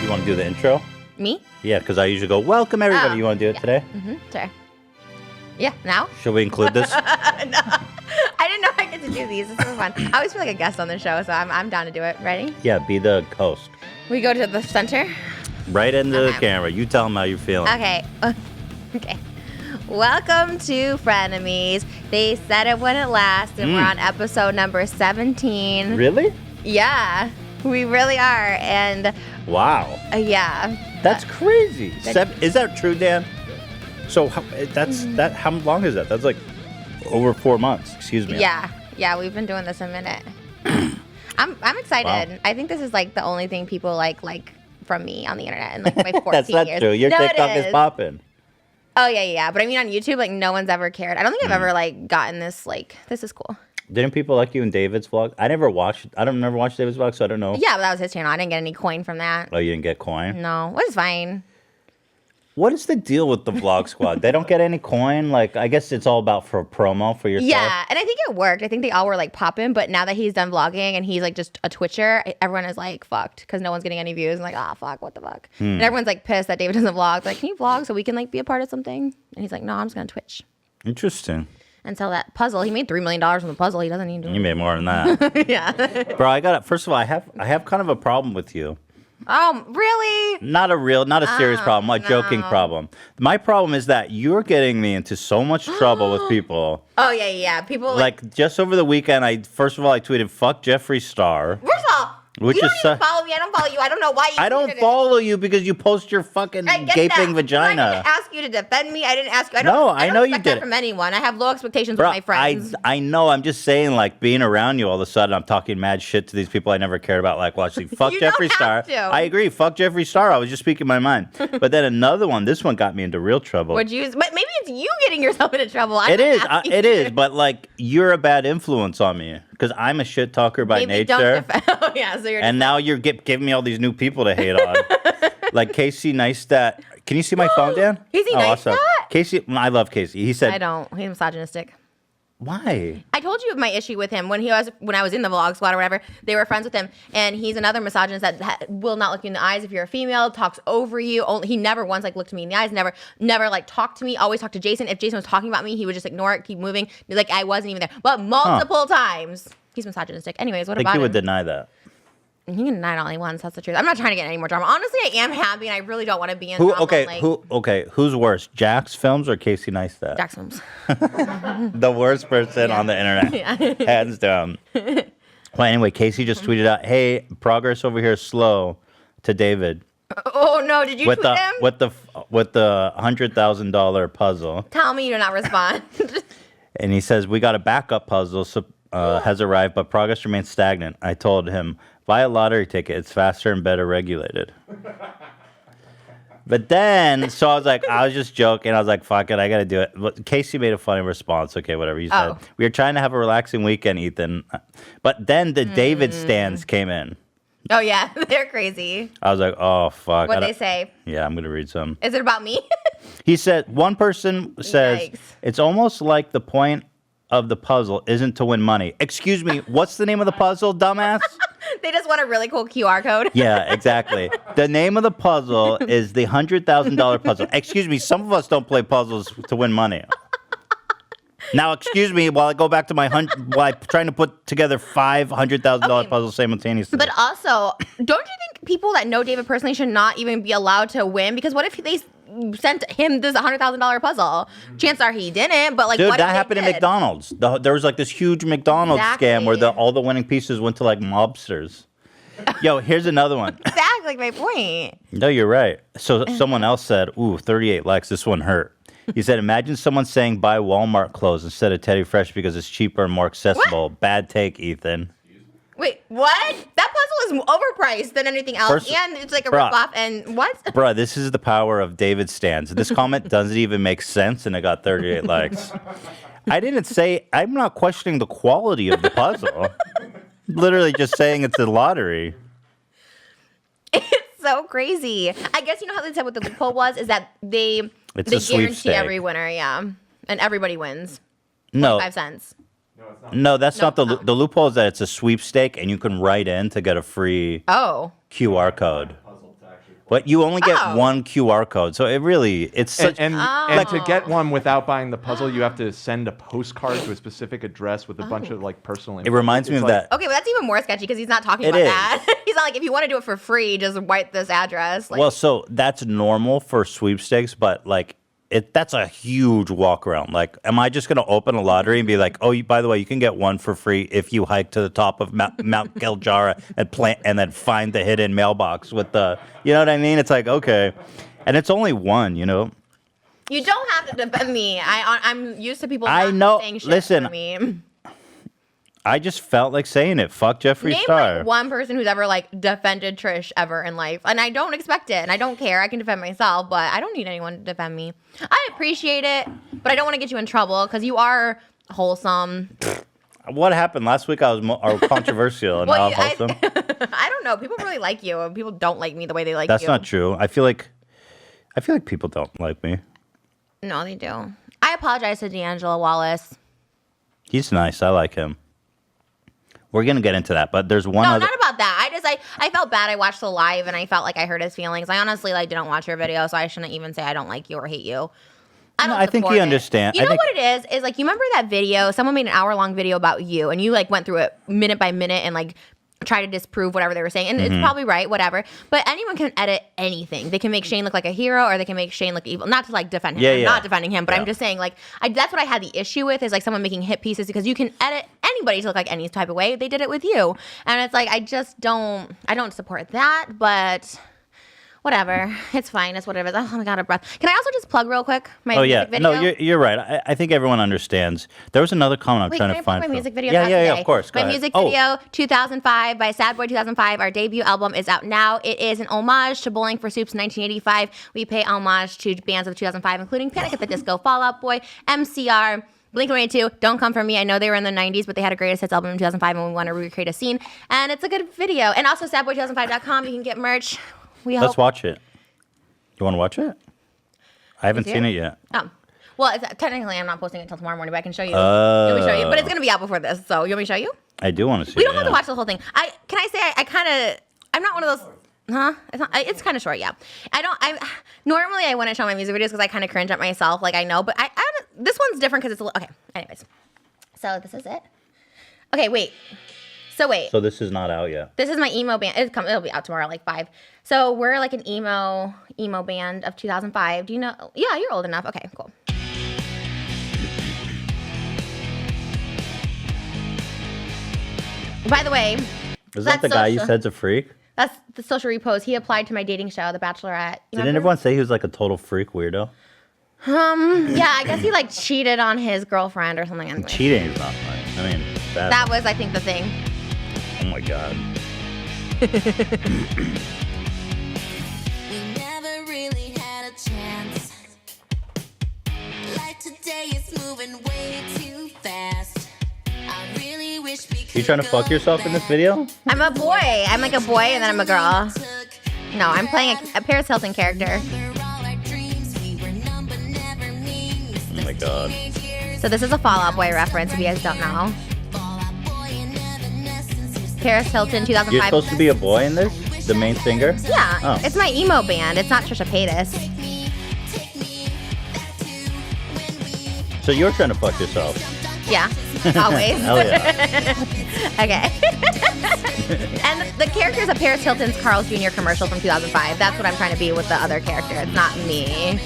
You want to do the intro? Me? Yeah, because I usually go, welcome everybody. You want to do it today? Sure. Yeah, now? Should we include this? No. I didn't know I get to do these. This is fun. I always feel like a guest on the show, so I'm down to do it. Ready? Yeah, be the host. We go to the center? Right into the camera. You tell them how you're feeling. Okay. Okay. Welcome to Frenemies. They said it wouldn't last, and we're on episode number 17. Really? Yeah, we really are. And wow. Yeah. That's crazy. Is that true, Dan? So how long is that? That's like over 4 months. Excuse me. Yeah, we've been doing this a minute. I'm excited. Wow. I think this is like the only thing people like from me on the internet in like my 14 That's not years. true. Your TikTok is popping. Oh yeah. But I mean on YouTube, like no one's ever cared. I don't think I've ever like gotten this like this is cool. Didn't people like you in David's vlog? I don't never watch David's vlog, so I don't know. Yeah, but that was his channel. I didn't get any coin from that. Oh, you didn't get coin? No, it was fine. What is the deal with the vlog squad? They don't get any coin? Like, I guess it's all about for promo for yourself. Yeah, and I think it worked. I think they all were like popping, but now that he's done vlogging and he's like just a Twitcher, everyone is like fucked because no one's getting any views. And like, fuck, what the fuck? And everyone's like pissed that David doesn't vlog. They're like, can you vlog so we can like be a part of something? And he's like, no, I'm just gonna Twitch. Interesting. And so that puzzle, he made $3 million from the puzzle. He doesn't need to. You made more than that. Yeah. Bro, first of all, I have kind of a problem with you. Oh, really? Not a serious problem, a joking problem. My problem is that you're getting me into so much trouble with people. Oh, yeah. People like just over the weekend, first of all, I tweeted, fuck Jeffree Star. First of all, you don't even follow me. I don't follow you. I don't know why you I don't follow you because you post your fucking gaping vagina. I didn't ask you to defend me. I didn't ask you. I know you did from anyone. I have low expectations with my friends. I know. I'm just saying, like, being around you all of a sudden, I'm talking mad shit to these people I never cared about. Like, watching, fuck Jeffree Star. I agree. Fuck Jeffree Star. I was just speaking my mind. But then another one, this one got me into real trouble. But maybe it's you getting yourself into trouble. It is. But, like, you're a bad influence on me. Because I'm a shit talker by nature. Oh, yeah, so and now you're giving me all these new people to hate on. Like Casey Neistat. Can you see my phone, Dan? Casey Neistat? Awesome. Casey, I love Casey. He said... I don't. He's misogynistic. Why? I told you my issue with him when I was in the vlog squad or whatever. They were friends with him, and he's another misogynist that will not look you in the eyes if you're a female. Talks over you. He never once like looked me in the eyes. Never like talked to me. Always talked to Jason. If Jason was talking about me, he would just ignore it, keep moving. Like I wasn't even there. But multiple times, he's misogynistic. Anyways, what about him? I think you would deny that. He can deny it all he wants. That's the truth. I'm not trying to get any more drama. Honestly, I am happy, and I really don't want to be in drama. Who's worse, Jack's Films or Casey Neistat? Jack's Films. The worst person on the internet, hands down. Well, anyway, Casey just tweeted out, "Hey, progress over here is slow." To David. Oh no! Did you tweet him? With the $100,000 puzzle? Tell me you do not respond. And he says, "We got a backup puzzle has arrived, but progress remains stagnant." I told him, buy a lottery ticket. It's faster and better regulated. But then, so I was just joking. I was like, fuck it, I got to do it. But Casey made a funny response. Okay, whatever you said. We were trying to have a relaxing weekend, Ethan. But then the David stands came in. Oh, yeah. They're crazy. I was like, oh, fuck. What'd they say? Yeah, I'm going to read some. Is it about me? He said, one person says, Yikes. It's almost like the point of the puzzle isn't to win money. Excuse me, what's the name of the puzzle, dumbass? They just want a really cool QR code. Yeah, exactly. The name of the puzzle is the $100,000 puzzle. Excuse me, some of us don't play puzzles to win money. Now, excuse me, while I go back to while I'm trying to put together $500,000 puzzles simultaneously. But also, don't you think people that know David personally should not even be allowed to win? Because what if they sent him this $100,000 puzzle? Chances are he didn't, but like, dude, what that happened at McDonald's. There was like this huge McDonald's scam where all the winning pieces went to like mobsters. Yo, here's another one. Exactly, like my point. No, you're right. So someone else said, ooh, 38 likes. This one hurt. He said, imagine someone saying buy Walmart clothes instead of Teddy Fresh because it's cheaper and more accessible. What? Bad take, Ethan. Wait, what? That puzzle is overpriced than anything else, and it's like a ripoff. And what? Bruh, this is the power of David stands. This comment doesn't even make sense, and it got 38 likes. I didn't say, I'm not questioning the quality of the puzzle. Literally just saying it's a lottery. It's so crazy. I guess you know how they said what the loophole was? Is that they guarantee every winner, yeah. And everybody wins. No. 5 cents. No, that's not the loophole. Is that it's a sweepstake and you can write in to get a free QR code. But you only get Oh. one QR code, so it's such. And to get one without buying the puzzle, you have to send a postcard to a specific address with a bunch of like personal info. It reminds me It's of like- that. Okay, but that's even more sketchy because he's not talking It about is. that. He's not like, if you want to do it for free, just write this address. Like, Well, so that's normal for sweepstakes, but like that's a huge walk around. Like, am I just going to open a lottery and be like, oh, by the way, you can get one for free if you hike to the top of Mount Giljara and then find the hidden mailbox with the, you know what I mean? It's like, okay. And it's only one, you know? you don't have to defend me. I'm used to people I not know. saying shit Listen, for me. I just felt like saying it. Fuck Jeffree Name Star. like one person who's ever like defended Trish ever in life, and I don't expect it, and I don't care. I can defend myself, but I don't need anyone to defend me. I appreciate it, but I don't want to get you in trouble because you are wholesome. What happened last week? I was controversial and now I'm wholesome. I don't know. People really like you, and people don't like me the way they like That's you. not true. I feel like people don't like me. No, they do. I apologize to D'Angelo Wallace. He's nice. I like him. We're gonna get into that, but there's one No, other. not about that. I felt bad. I watched the live and I felt like I hurt his feelings. I honestly didn't watch your video, so I shouldn't even say I don't like you or hate you. I don't I think support you it. understand. You I know think- what it is? Is like, you remember that video? Someone made an hour-long video about you, and you like went through it minute by minute and like try to disprove whatever they were saying. And Mm-hmm. it's probably right, whatever. But anyone can edit anything. They can make Shane look like a hero, or they can make Shane look evil. Not to like defend him. Yeah, I'm yeah. not defending him, but Yeah. I'm just saying like that's what I had the issue with, is like someone making hit pieces, because you can edit anybody to look like any type of way. They did it with you. And it's like, I don't support that, but whatever. It's fine. It's what it is. Oh my God, a breath. Can I also just plug real quick my Oh yeah, music video? no, you're right. I think everyone understands. There was another comment I'm Wait, trying can I to plug find. my for- music video? Yeah, not yeah, today? of course. Go My ahead. music Oh, video, 2005 by Sad Boy 2005. Our debut album is out now. It is an homage to Bowling for Soup's 1985. We pay homage to bands of 2005, including Panic at the Disco, Fall Out Boy, MCR, Blink-182, Don't Come For Me. I know they were in the 90s, but they had a greatest hits album in 2005, and we want to recreate a scene. And it's a good video. And also sadboy2005.com. You can get merch. Let's watch it. You want to watch it? I haven't see seen it? it yet. Oh. Well, technically, I'm not posting it until tomorrow morning, but I can show you. You want me to show you? But it's going to be out before this, so you want me to show you? I do want to see We it. don't have to yeah. watch the whole thing. I'm not one of those. Huh? It's kind of short, yeah. Normally I wouldn't show my music videos because I kind of cringe at myself, like I know, but this one's different because it's okay. Anyways, so this is it. Okay, wait. So this is not out yet. This is my emo band. It'll be out tomorrow, like 5. So we're like an emo band of 2005. Do you know? Yeah, you're old enough. Okay, cool. By the way, Is that the guy you social- said's a freak? That's the social repost. He applied to my dating show, The Bachelorette. You Didn't remember? everyone say he was like a total freak weirdo? Yeah, I guess he like cheated on his girlfriend or something. Anyway. Cheating is not nice. I mean, That was, I think, the thing. Oh my god. We never really had a chance. Like today is moving way too fast. I really wish we could. You trying to fuck yourself in this video? I'm a boy. I'm like a boy and then I'm a girl. No, I'm playing a Paris Hilton character. Oh my god. So this is a Fall Out Boy reference if you guys don't know. Paris Hilton, 2005. You're supposed to be a boy in this? The main singer? Yeah, Oh. it's my emo band. It's not Trisha Paytas. So you're trying to fuck yourself? Yeah, always. Hell yeah. Okay. And the character is a Paris Hilton's Carl's Jr. commercial from 2005. That's what I'm trying to be with the other character. It's not me.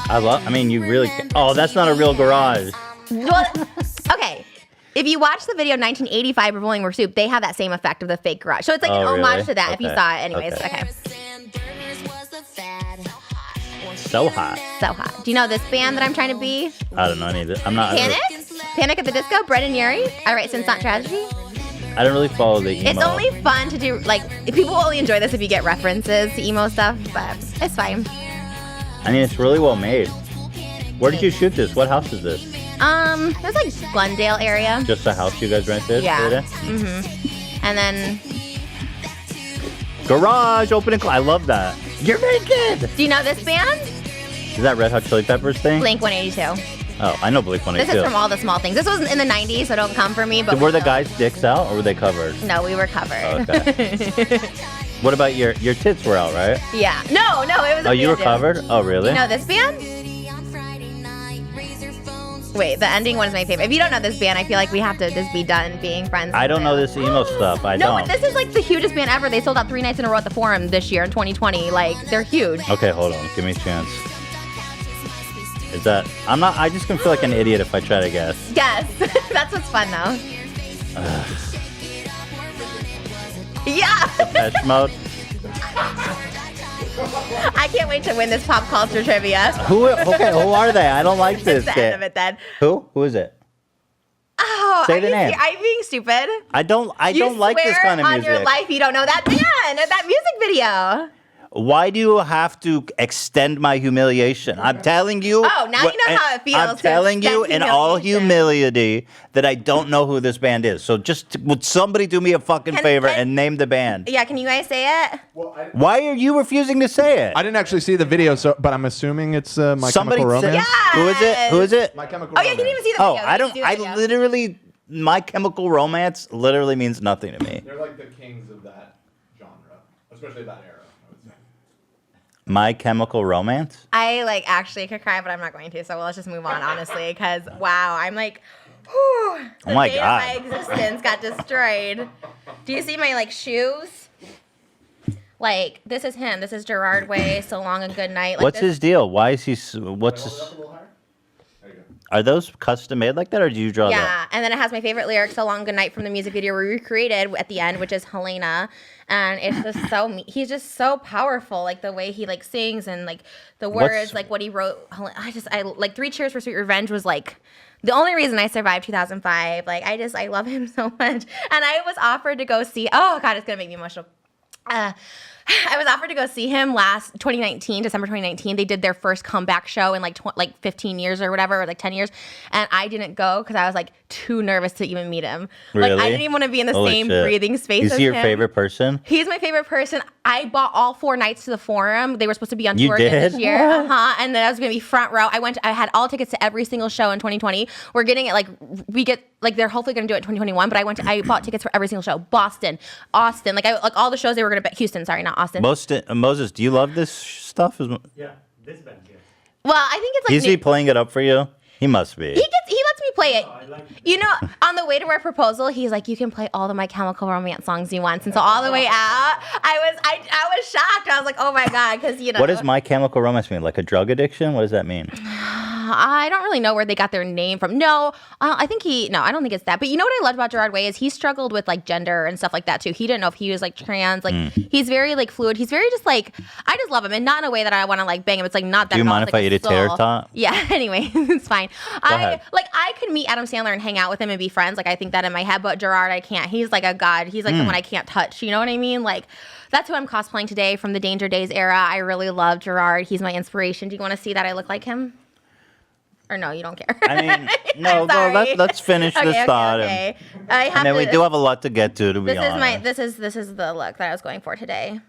I mean, you really. Oh, that's not a real garage. Well, okay. If you watch the video 1985 Revolving for Soup, they have that same effect of the fake garage. So it's like Oh, an homage really? to that if you Okay. saw it. Anyways, Okay. okay. So hot. So hot. Do you know this band that I'm trying to be? I don't know any of it. I'm not. Panic? Panic at the Disco? Brendan Urie? I write Since Not Tragedy? I don't really follow the emo. It's only fun to do, like, people will only enjoy this if you get references to emo stuff, but it's fine. I mean, it's really well made. Where did you shoot this? What house is this? It was like Glendale area. Just a house you guys rented? Yeah. the other day? Mm-hmm. And then, Garage, open and close. I love that. You're naked. do you know this band? Is that Red Hot Chili Peppers thing? Blink 182. Oh, I know Blink 182. This is from All the Small Things. This was in the 90s, so don't come for me. But Were the guys' dicks out or were they covered? No, we were covered. Oh, okay. What about your tits were out, right? Yeah. No, it was. Oh, you were covered? Oh, really? You know this band? Wait, the ending one is my favorite. If you don't know this band, I feel like we have to just be done being friends. I don't know this emo stuff. I No, don't. but this is like the hugest band ever. They sold out 3 nights in a row at the Forum this year in 2020. Like, they're huge. Okay, hold on. Give me a chance. Is that... I just gonna feel like an idiot if I try to guess. Yes. That's what's fun, though. Yeah. Depeche Mode? I can't wait to win this pop culture trivia. Who are they? I don't like this. It's the end of it then. Who? Who is it? Oh, Say the name. Are you being stupid? I don't like this kind of on music. your life you don't know that band or that music video. Why do you have to extend my humiliation? I'm telling you. Oh, now you know how it feels I'm to telling you extend in all humiliation. humility that I don't know who this band is. So just would somebody do me a fucking favor and name the band? Yeah, can you guys say it? Why are you refusing to say it? I didn't actually see the video, but I'm assuming it's My Somebody Chemical say- Romance. Yeah. Who is it? Who is it? My Chemical Oh, yeah, Romance. you didn't even see the Oh, video. I You don't. didn't I see the video. literally, My Chemical Romance literally means nothing to me. They're like the kings of that genre, especially that era, I would say. My Chemical Romance? I actually could cry, but I'm not going to. So let's just move on, honestly, because wow, I'm like, whew, the Oh my day God. of my existence got destroyed. Do you see my shoes? This is him. This is Gerard Way. So long and good night. What's his deal? Why is he? What's his? Are those custom made like that, or do you draw them? Yeah, and then it has my favorite lyric, "So Long Good Night" from the music video we recreated at the end, which is Helena, and it's just he's just so powerful, the way he sings and the words, what he wrote. I 3 Cheers for Sweet Revenge was the only reason I survived 2005. I love him so much, and I was offered to go see. Oh God, it's gonna make me emotional. I was offered to go see him December 2019. They did their first comeback show in 15 years or whatever, or 10 years. And I didn't go because I was too nervous to even meet him. Really? I didn't even want to be in the Holy same shit. breathing space Is as he your him. favorite person? He's my favorite person. I bought all 4 nights to the Forum. They were supposed to be on You tour again this did? year. And then I was going to be front row. I had all tickets to every single show in 2020. We're getting it they're hopefully going to do it in 2021, but I bought tickets for every single show. Boston, Austin, all the shows they were going to Houston, sorry, not Austin. Moses, do you love this stuff? Yeah, this band, yes. Well, I think it's Is he playing it up for you? He must be. He lets me play it. I like it. You know, on the way to our proposal, he's like, "You can play all the My Chemical Romance songs you want." And so all the way out, I was shocked. I was like, "Oh my God," because What does My Chemical Romance mean? Like a drug addiction? What does that mean? I don't really know where they got their name from. No, I don't think it's that. But you know what I loved about Gerard Way is he struggled with gender and stuff like that too. He didn't know if he was trans. He's very fluid. He's very just I just love him, and not in a way that I want to bang him. It's not that. Do you at all. mind It's if I eat a tater soul. tot? Yeah. Anyway, it's fine. ahead. I could meet Adam Sandler and hang out with him and be friends. I think that in my head, but Gerard, I can't. He's like a god. He's someone I can't touch. You know what I mean? That's who I'm cosplaying today from the Danger Days era. I really love Gerard. He's my inspiration. Do you want to see that I look like him? Or no, you don't care. I mean, no, I'm sorry. let's finish this thought. Okay. And then we do have a lot to get to be honest. This is the look that I was going for today.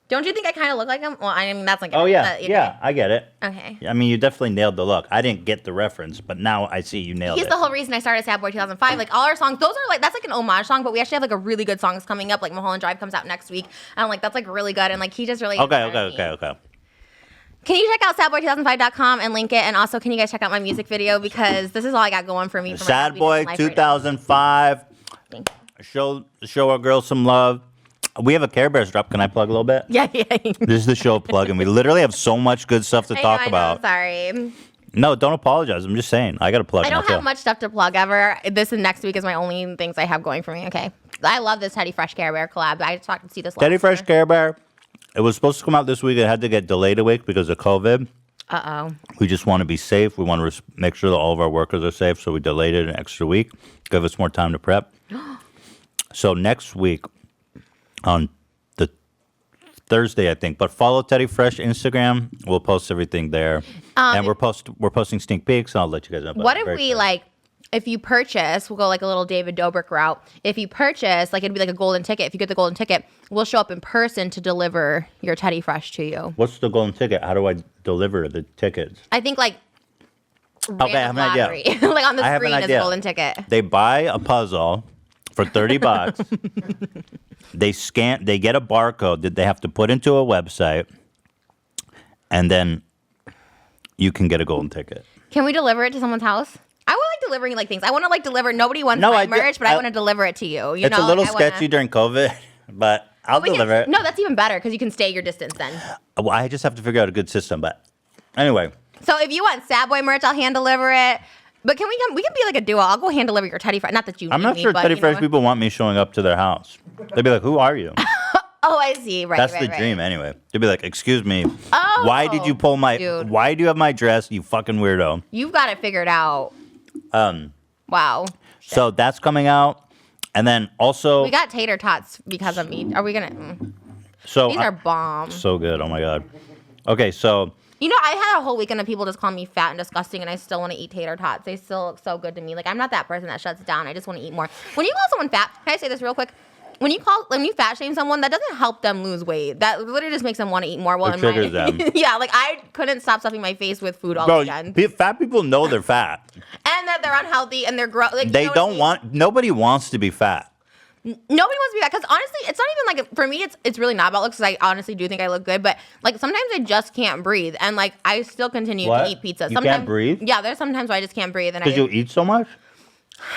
Don't you think I kind of look like him? Well, I mean, that's Oh, yeah, I get it. Okay. I mean, you definitely nailed the look. I didn't get the reference, but now I see you nailed He's it. the whole reason I started Sad Boy 2005. All our songs, those are that's an homage song, but we actually have a really good songs coming up. Mulholland Drive comes out next week. And that's really good. And he just really inspired me. Okay. Can you check out sadboy2005.com and link it? And also, can you guys check out my music video? Because this is all I got going for me. For my Sad happy Boy life right now. 2005. Thank Show our girls some love. We have a Care Bears drop. Can I plug a little bit? Yeah. This is the show plug, and we literally have so much good stuff to talk about. Sorry. No, don't apologize. I'm just saying. I got to plug I don't now, have too. much stuff to plug ever. This and next week is my only things I have going for me. Okay. I love this Teddy Fresh Care Bear collab. I just talked to see this. Teddy last Fresh year. Care Bear. It was supposed to come out this week. It had to get delayed a week because of COVID. Uh-oh. We just want to be safe. We want to make sure that all of our workers are safe, so we delayed it an extra week. Give us more time to prep. So next week on the Thursday, I think. But follow Teddy Fresh Instagram. We'll post everything there. And we're posting sneak peeks, and I'll let you guys know about What it. if Very we excited. if you purchase, we'll go a little David Dobrik route. If you purchase, it'd be a golden ticket. If you get the golden ticket, we'll show up in person to deliver your Teddy Fresh to you. What's the golden ticket? How do I deliver the tickets? I think Okay, I have an idea. lottery. Like on the I have an screen is a idea. golden ticket. They buy a puzzle for $30. They get a barcode that they have to put into a website, and then you can get a golden ticket. Can we deliver it to someone's house? I would like delivering like things. I want to like deliver. Nobody wants No, my I do- merch, but I I- want to deliver it to you. You It's know, a little like, I wanna- sketchy during COVID, but I'll We can- deliver it. No, that's even better because you can stay your distance then. Well, I just have to figure out a good system, but anyway. So if you want Sad Boy merch, I'll hand deliver it. But can we can be like a duo. I'll go hand deliver your Teddy Fresh. Not that you I'm need not me, sure but, Teddy you Fresh know. people want me showing up to their house. They'd be like, "Who are you?" Oh, I see. Right. That's right, the right. dream, anyway. They'd be like, "Excuse me, Oh, why did you pull my? dude. Why do you have my dress? You fucking weirdo." You've got it figured out. Wow. So that's coming out, and then also, We got tater tots because of me. Are we gonna? so These are bomb. so good. Oh my god. Okay, so You know, I had a whole weekend of people just call me fat and disgusting, and I still want to eat tater tots. They still look so good to me. Like I'm not that person that shuts down. I just want to eat more. When you call someone fat, can I say this real quick? When you fat shame someone, that doesn't help them lose weight. That literally just makes them want to eat more. Well, It in my triggers them. yeah, like I couldn't stop stuffing my face with food all bro, weekend, fat people know they're fat. and that they're unhealthy and they're like, you They know what I don't mean? want. Nobody wants to be fat. Nobody wants to be that because honestly, it's not even like for me. It's really not about looks because I honestly do think I look good, but like sometimes I just can't breathe, and like I still continue What? to eat pizza. You Sometimes, can't breathe? Yeah, there's sometimes where I just can't breathe, and Because you eat so much.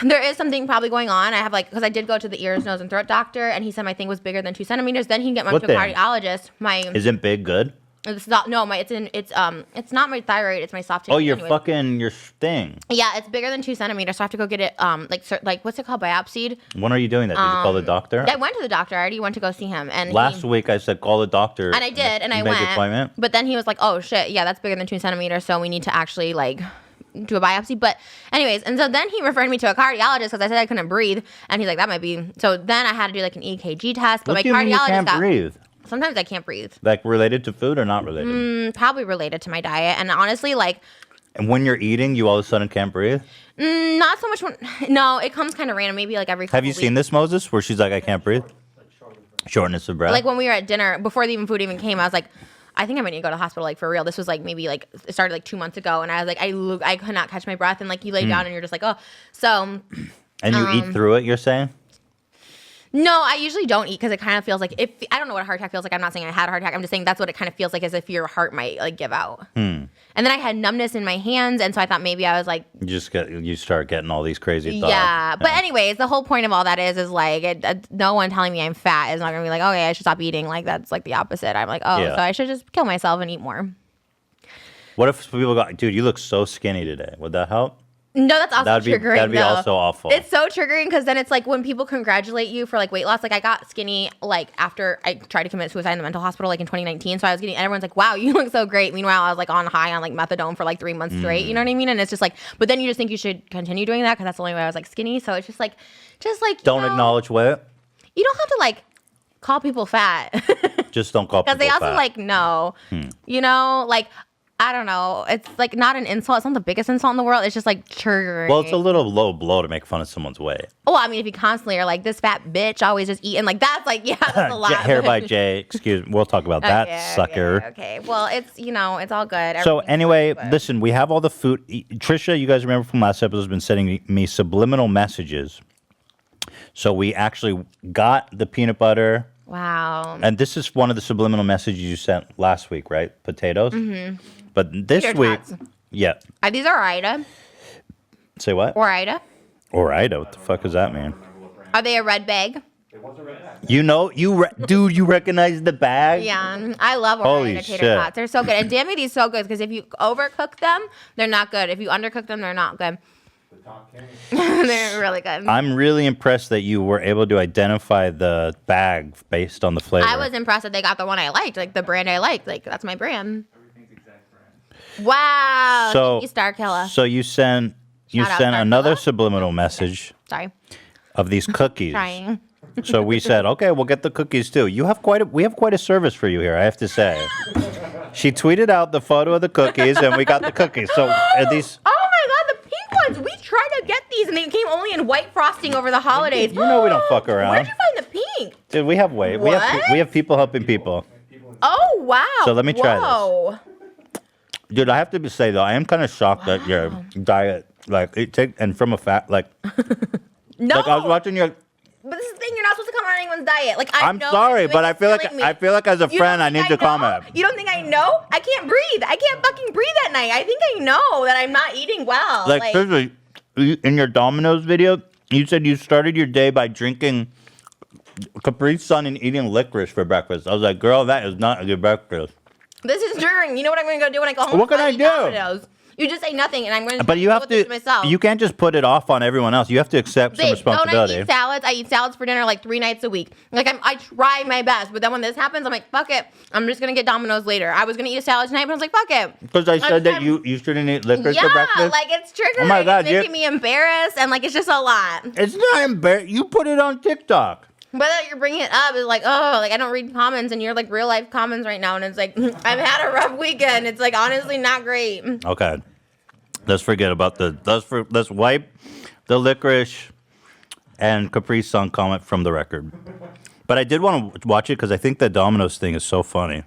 there is something probably going on. I have like because I did go to the ears, nose, and throat doctor, and he said my thing was bigger than 2 centimeters. Then he can get my What to a thing? cardiologist. My Isn't big good? it's not no my it's not my thyroid. It's my soft tissue. Oh, your anyways. fucking your thing. Yeah, it's bigger than 2 centimeters. So I have to go get it like what's it called, biopsied. When are you doing that? Did you call the doctor? I went to the doctor. I already went to go see him, and Last week I said call the doctor. And I did, and You I made went. the appointment? But then he was like, "Oh shit, yeah, that's bigger than 2 centimeters, so we need to actually like do a biopsy." But anyways, and so then he referred me to a cardiologist because I said I couldn't breathe, and he's like, "That might be." So then I had to do like an EKG test, but What my do you mean you cardiologist can't got. breathe? Sometimes I can't breathe. Like related to food or not related? Probably related to my diet, and honestly, like And when you're eating, you all of a sudden can't breathe? not so much when. No, it comes kind of random. Maybe like every. Have you seen this, Moses, where she's like, I can't breathe? Shortness of breath? Like when we were at dinner before the food even came, I was like, I think I might need to go to the hospital like for real. This was like maybe like it started like 2 months ago, and I was like, I could not catch my breath, and like you lay down and you're just like, oh, so. And you eat through it, you're saying? No, I usually don't eat because it kind of feels like if I don't know what a heart attack feels like. I'm not saying I had a heart attack. I'm just saying that's what it kind of feels like, as if your heart might like give out. And then I had numbness in my hands, and so I thought maybe I was like, You start getting all these crazy thoughts. yeah. But anyways, the whole point of all that is like no one telling me I'm fat is not gonna be like, okay, I should stop eating. Like that's like the opposite. I'm like, oh, Yeah. so I should just kill myself and eat more. What if people go, dude, you look so skinny today? Would that help? No, that's also That'd be triggering. though. also awful. It's so triggering because then it's like when people congratulate you for like weight loss. Like I got skinny like after I tried to commit suicide in the mental hospital like in 2019. So I was getting everyone's like, "Wow, you look so great." Meanwhile, I was like on high on like methadone for like 3 months straight. You know what I mean? And it's just like, but then you just think you should continue doing that because that's the only way I was like skinny. So it's just like you Don't know, acknowledge weight. You don't have to like call people fat Just don't call people because they also fat. like know. You know, like. I don't know. It's like not an insult. It's not the biggest insult in the world. It's just like triggering. Well, it's a little low blow to make fun of someone's weight. Well, I mean, if you constantly are like this fat bitch always just eating, like that's like yeah, that's a lot. Hair by Jay. Excuse me. We'll talk about that, Okay, sucker. Okay. Well, it's it's all good. So Everything's anyway, fine, but- listen, we have all the food. Trisha, you guys remember from last episode, has been sending me subliminal messages. So we actually got the peanut butter. Wow. And this is one of the subliminal messages you sent last week, right? Potatoes? Mm-hmm. But this Tater week, tots. yeah. These are Ida Say what? or Ida. Or Ida. What the fuck does that mean? Are they a red bag? You know, dude, you recognize the bag? Yeah, I love Holy Ida tater shit. tots. They're so good. And damn it, these so good because if you overcook them, they're not good. If you undercook them, they're not good. They're really good. I'm really impressed that you were able to identify the bag based on the flavor. I was impressed that they got the one I liked, like the brand I liked. Like that's my brand. Wow. So- Thank you, Star Killer. So you sent Shout out, another Star Killer. subliminal message Sorry. of these cookies. Trying. So we said, okay, we'll get the cookies too. We have quite a service for you here, I have to say. She tweeted out the photo of the cookies, and we got the cookies. So are these? Oh my god, the pink ones! We tried to get these, and they came only in white frosting over the holidays. You know we don't fuck around. Where'd you find the pink? Dude, we have weight. What? We have people helping people. Oh wow! So let me try Whoa. Dude, I have to say though, I am kind of shocked at your diet. Like and from a fact, like No. like I was watching your. But this is the thing, you're not supposed to comment on anyone's diet. Like I'm know sorry, you're but I feel like killing me. I feel like as a You friend, don't I think need to know? comment. You don't think I know? I can't breathe. I can't fucking breathe at night. I think I know that I'm not eating well. Like seriously, in your Domino's video, you said you started your day by drinking Capri Sun and eating licorice for breakfast. I was like, girl, that is not a good breakfast. this is during. You know what I'm going to go do when I go home? What can I eat do? Domino's. You just say nothing, and I'm going to. But you have this to. myself. You can't just put it off on everyone else. You have to accept some Babe, responsibility. don't I eat salads? I eat salads for dinner like 3 nights a week. Like I try my best, but then when this happens, I'm like, fuck it. I'm just gonna get Domino's later. I was gonna eat a salad tonight, but I was like, fuck it. Because I said that you shouldn't eat licorice for breakfast. Yeah, like it's triggering. Oh my God, it's making me embarrassed, and like it's just a lot. It's not embarrassing. You put it on TikTok. But that you're bringing it up is like, oh, like I don't read comments, and you're like real life comments right now, and it's like I've had a rough weekend. It's like honestly not great. Okay. Let's forget about let's wipe the licorice and Capri Sun comment from the record. But I did want to watch it because I think the Domino's thing is so funny.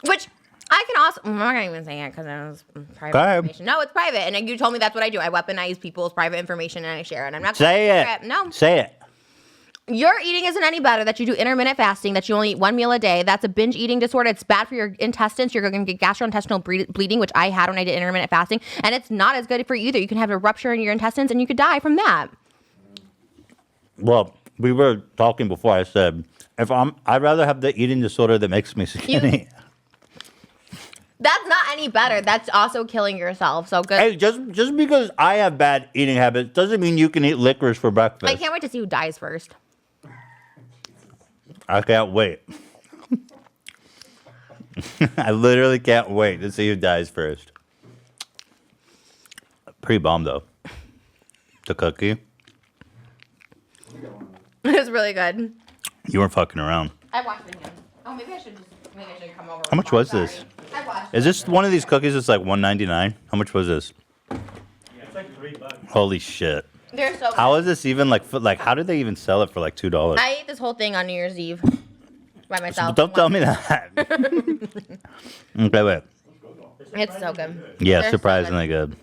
Which I can also, I'm not gonna even say it because it was private Go ahead. information. No, it's private, and you told me that's what I do. I weaponize people's private information and I share it. I'm not Say gonna it. share No. Say it. Your eating isn't any better that you do intermittent fasting, that you only eat 1 meal a day. That's a binge eating disorder. It's bad for your intestines. You're going to get gastrointestinal bleeding, which I had when I did intermittent fasting. And it's not as good for you either. You can have a rupture in your intestines and you could die from that. Well, we were talking before. I said, I'd rather have the eating disorder that makes me skinny. That's not any better. That's also killing yourself. So good. Hey, just because I have bad eating habits doesn't mean you can eat licorice for breakfast. I can't wait to see who dies first. I can't wait. I literally can't wait to see who dies first. Pretty bomb though. The cookie. It's really good. You weren't fucking around. I watched it again. Oh, maybe I should come over. How much was this? I watched Is this one of these cookies that's like $1.99? How much was this? Yeah, it's like $3. Holy shit. They're so good. How is this even like how did they even sell it for like $2? I ate this whole thing on New Year's Eve by myself. Don't tell me that. Okay, wait. It's so good. Yeah, They're so surprisingly good.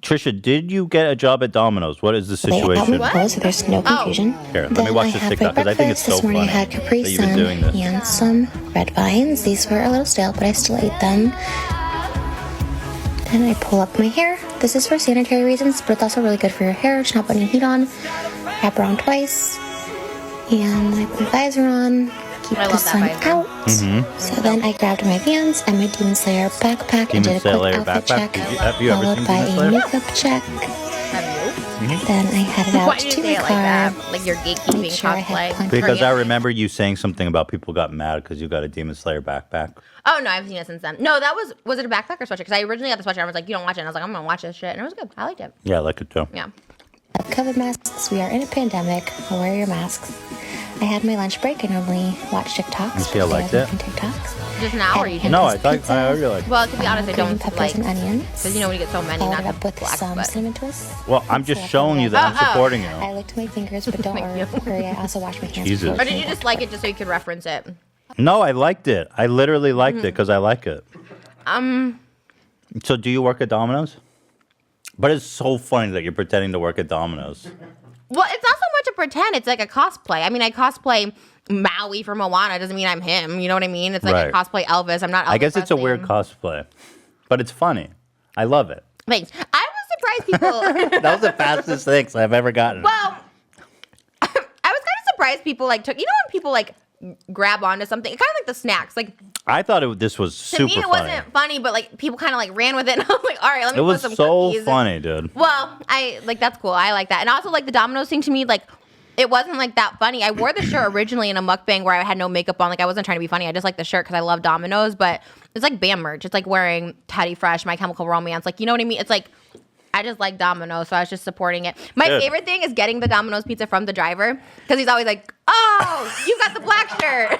Trisha, did you get a job at Domino's? What is the They out situation? and close so there's no confusion. Here, let me Then watch I this had TikTok my because I think it's breakfast. so This morning funny I had Capri that you've been Sun doing this. and some red vines. These were a little stale, but I still ate them. Then I pull up my hair. This is for sanitary reasons, but it's also really good for your hair. It's not putting heat on. Wrap around twice. And I put my visor on. Keep I the love that sun visor. out. Mm-hmm. So then I grabbed my Vans and my Demon Slayer backpack and did a quick Slayer outfit backpack? check, Have you ever followed seen by Demon a Slayer? makeup check. Then I headed Why out do you to say my it like car. that? Like you're gatekeeping Make sure I had cosplay? plenty- Because I Bring it. remember you saying something about people got mad because you got a Demon Slayer backpack. Oh no, I've seen it since then. No, that was it a backpack or sweatshirt? Because I originally got the sweatshirt. I was like, you don't watch it. And I was like, I'm gonna watch this shit, and it was good. I liked it. Yeah, I like it too. Yeah. COVID masks. We are in a pandemic. Wear your masks. I had my lunch break. I normally watch TikToks. You see, I because liked have it. different TikToks. Just now, or you did? No, I really like it. Well, to be honest, I Green don't peppers like and onions. because you know when you get so many, Followed not it the up with black, some but cinnamon twists. Well, I'm just showing you that I'm supporting you. I licked my fingers, but don't worry. I also wash my hands. Jesus. before or did you eating. just like it just so you could reference it? No, I liked it. I literally liked it because I like it. So do you work at Domino's? But it's so funny that you're pretending to work at Domino's. Well, it's not so much a pretend. It's like a cosplay. I mean, I cosplay Maui from Moana. Doesn't mean I'm him. You know what I mean? It's like Right. I cosplay Elvis. I'm not Elvis I guess it's a weird Presley. cosplay, but it's funny. I love it. Thanks. I was surprised people. That was the fastest thanks I've ever gotten. Well, I was kind of surprised people like took. You know when people like grab onto something, kind of like the snacks. Like I thought this was to super me, it funny. wasn't funny, but like people kind of like ran with it. And I was like, all right, let me It put was some so cookies. funny, dude. Well, I like that's cool. I like that, and also like the Domino's thing to me, like. It wasn't like that funny. I wore the shirt originally in a mukbang where I had no makeup on. Like I wasn't trying to be funny. I just like the shirt because I love Domino's. But it's like Bam merch. It's like wearing Teddy Fresh, My Chemical Romance. Like you know what I mean? It's like I just like Domino's, so I was just supporting it. My Good. favorite thing is getting the Domino's pizza from the driver because he's always like, "Oh, you got the black shirt."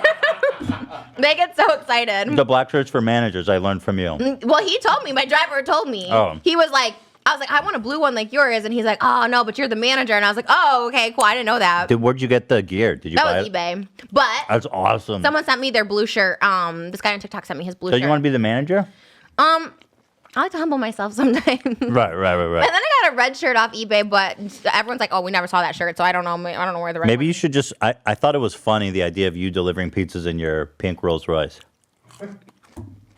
They get so excited. The black shirts for managers. I learned from you. Well, he told me. My driver told me. Oh. He was like, I was like, I want a blue one like yours. And he's like, oh, no, but you're the manager. And I was like, oh, okay, cool. I didn't know that. Dude, where'd you get the gear? Did you That buy was it? eBay. But That's awesome. someone sent me their blue shirt. This guy on TikTok sent me his blue So shirt. you want to be the manager? I like to humble myself sometimes. Right. And then I got a red shirt off eBay, but everyone's like, "Oh, we never saw that shirt," so I don't know. I don't know where the red. Maybe one you is. should just. I thought it was funny the idea of you delivering pizzas in your pink Rolls Royce.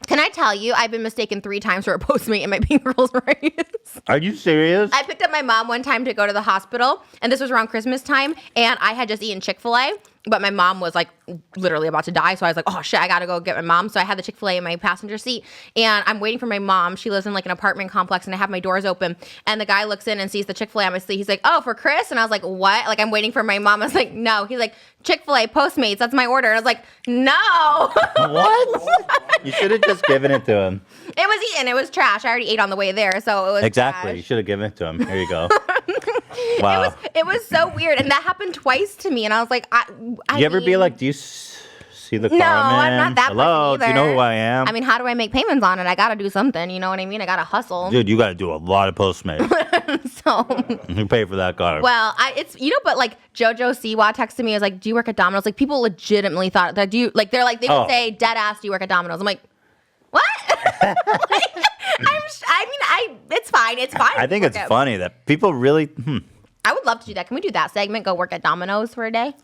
Can I tell you, I've been mistaken 3 times for a Postmate in my pink Rolls Royce. Are you serious? I picked up my mom one time to go to the hospital, and this was around Christmas time, and I had just eaten Chick-fil-A, but my mom was like literally about to die, so I was like, oh shit, I gotta go get my mom. So I had the Chick-fil-A in my passenger seat, and I'm waiting for my mom. She lives in like an apartment complex, and I have my doors open, and the guy looks in and sees the Chick-fil-A on my seat. He's like, oh, for Chris? And I was like, what? Like, I'm waiting for my mom. I was like, no. He's like, Chick-fil-A, Postmates, that's my order. And I was like, no. What? You should have just given it to him. It was eaten. It was trash. I already ate on the way there, so it was Exactly. trash. You should have given it to him. Here you go. Wow. It was so weird, and that happened twice to me, and I was like, You ever be like, do you see the car? no, I'm not that Hello, person do you know either. who I am? I mean, how do I make payments on it? I gotta do something, you know what I mean? I gotta hustle. Dude, you got to do a lot of Postmates. So, You pay for that car. well, it's but like JoJo Siwa texted me. I was like, do you work at Domino's? Like, people legitimately thought that they would Oh. say dead ass, do you work at Domino's? I'm like, what? It's fine. It's fine. I think it's funny that people really. I would love to do that. Can we do that segment? Go work at Domino's for a day?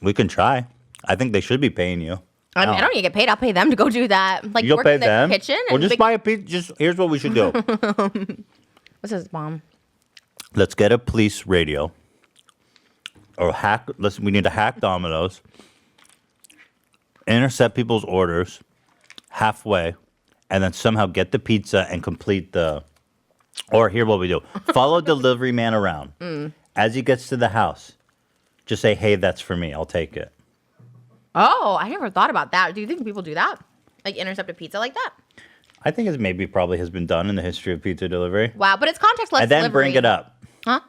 We can try. I think they should be paying you. I mean, I don't need to get paid. I'll pay them to go do that. Like, You'll work pay in the them. kitchen. Well, And just buy a pizza. Just here's what we should do. What's his mom? Let's get a police radio. Or hack. We need to hack Domino's. Intercept people's orders halfway, and then somehow get the pizza and complete the. Or here, what we do: follow delivery man around. As he gets to the house, just say, "Hey, that's for me. I'll take it." Oh, I never thought about that. Do you think people do that? Like intercept a pizza like that? I think it maybe probably has been done in the history of pizza delivery. Wow, but it's contactless And then delivery. bring it up. Huh?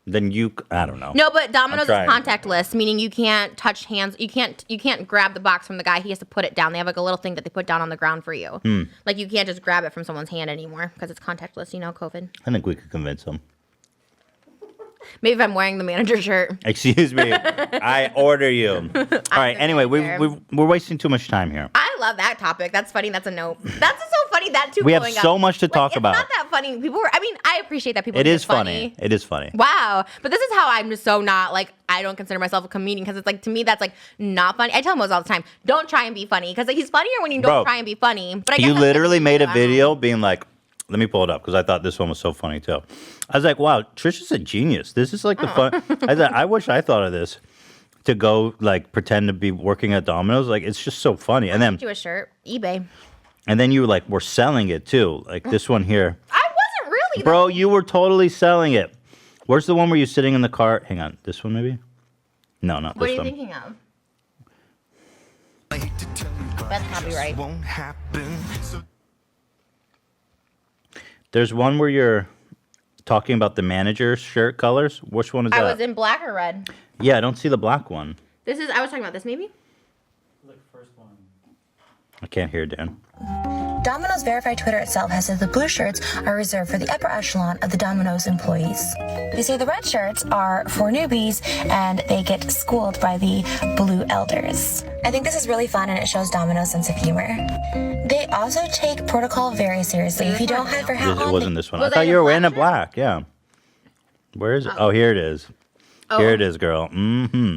Then I don't know. No, but Domino's is trying. contactless, meaning you can't touch hands. You can't grab the box from the guy. He has to put it down. They have like a little thing that they put down on the ground for you. Like you can't just grab it from someone's hand anymore because it's contactless. You know, COVID. I think we could convince him. Maybe if I'm wearing the manager shirt. Excuse me. I order you. All right. Anyway, we're wasting too much time here. I love that topic. That's funny. That's a note. That's so funny. That too. We have blowing so up. much to talk about. It's not that funny. I appreciate that people. It think is it's funny. It is funny. Wow. But this is how I'm just so not like, I don't consider myself a comedian because it's like, to me, that's like not funny. I tell Mose all the time, don't try and be funny because like, he's funnier when you don't Bro, try and be funny. But I guess You that's literally the made a I don't know. video being like, let me pull it up because I thought this one was so funny too. I was like, wow, Trisha's a genius. This is like the fun. I wish I thought of this to go like pretend to be working at Domino's. Like it's just so funny. And then Do a shirt, eBay. you like were selling it too. Like this one here. I wasn't really. Bro, you were totally selling it. Where's the one where you're sitting in the car? Hang on. This one maybe? No, not What are this you one. thinking of? That's copyright. There's one where you're talking about the manager's shirt colors. Which one is I that? was in black or red. Yeah, I don't see the black one. I was talking about this maybe. Look, first one. I can't hear Dan. Domino's verified Twitter itself has said the blue shirts are reserved for the upper echelon of the Domino's employees. They say the red shirts are for newbies and they get schooled by the blue elders. I think this is really fun and it shows Domino's sense of humor. They also take protocol very seriously. If you don't have your hat It on, wasn't this one. I Was thought that you your were in a black black. Yeah. Where is it? Oh, here it is. Here it is, girl. Mm-hmm.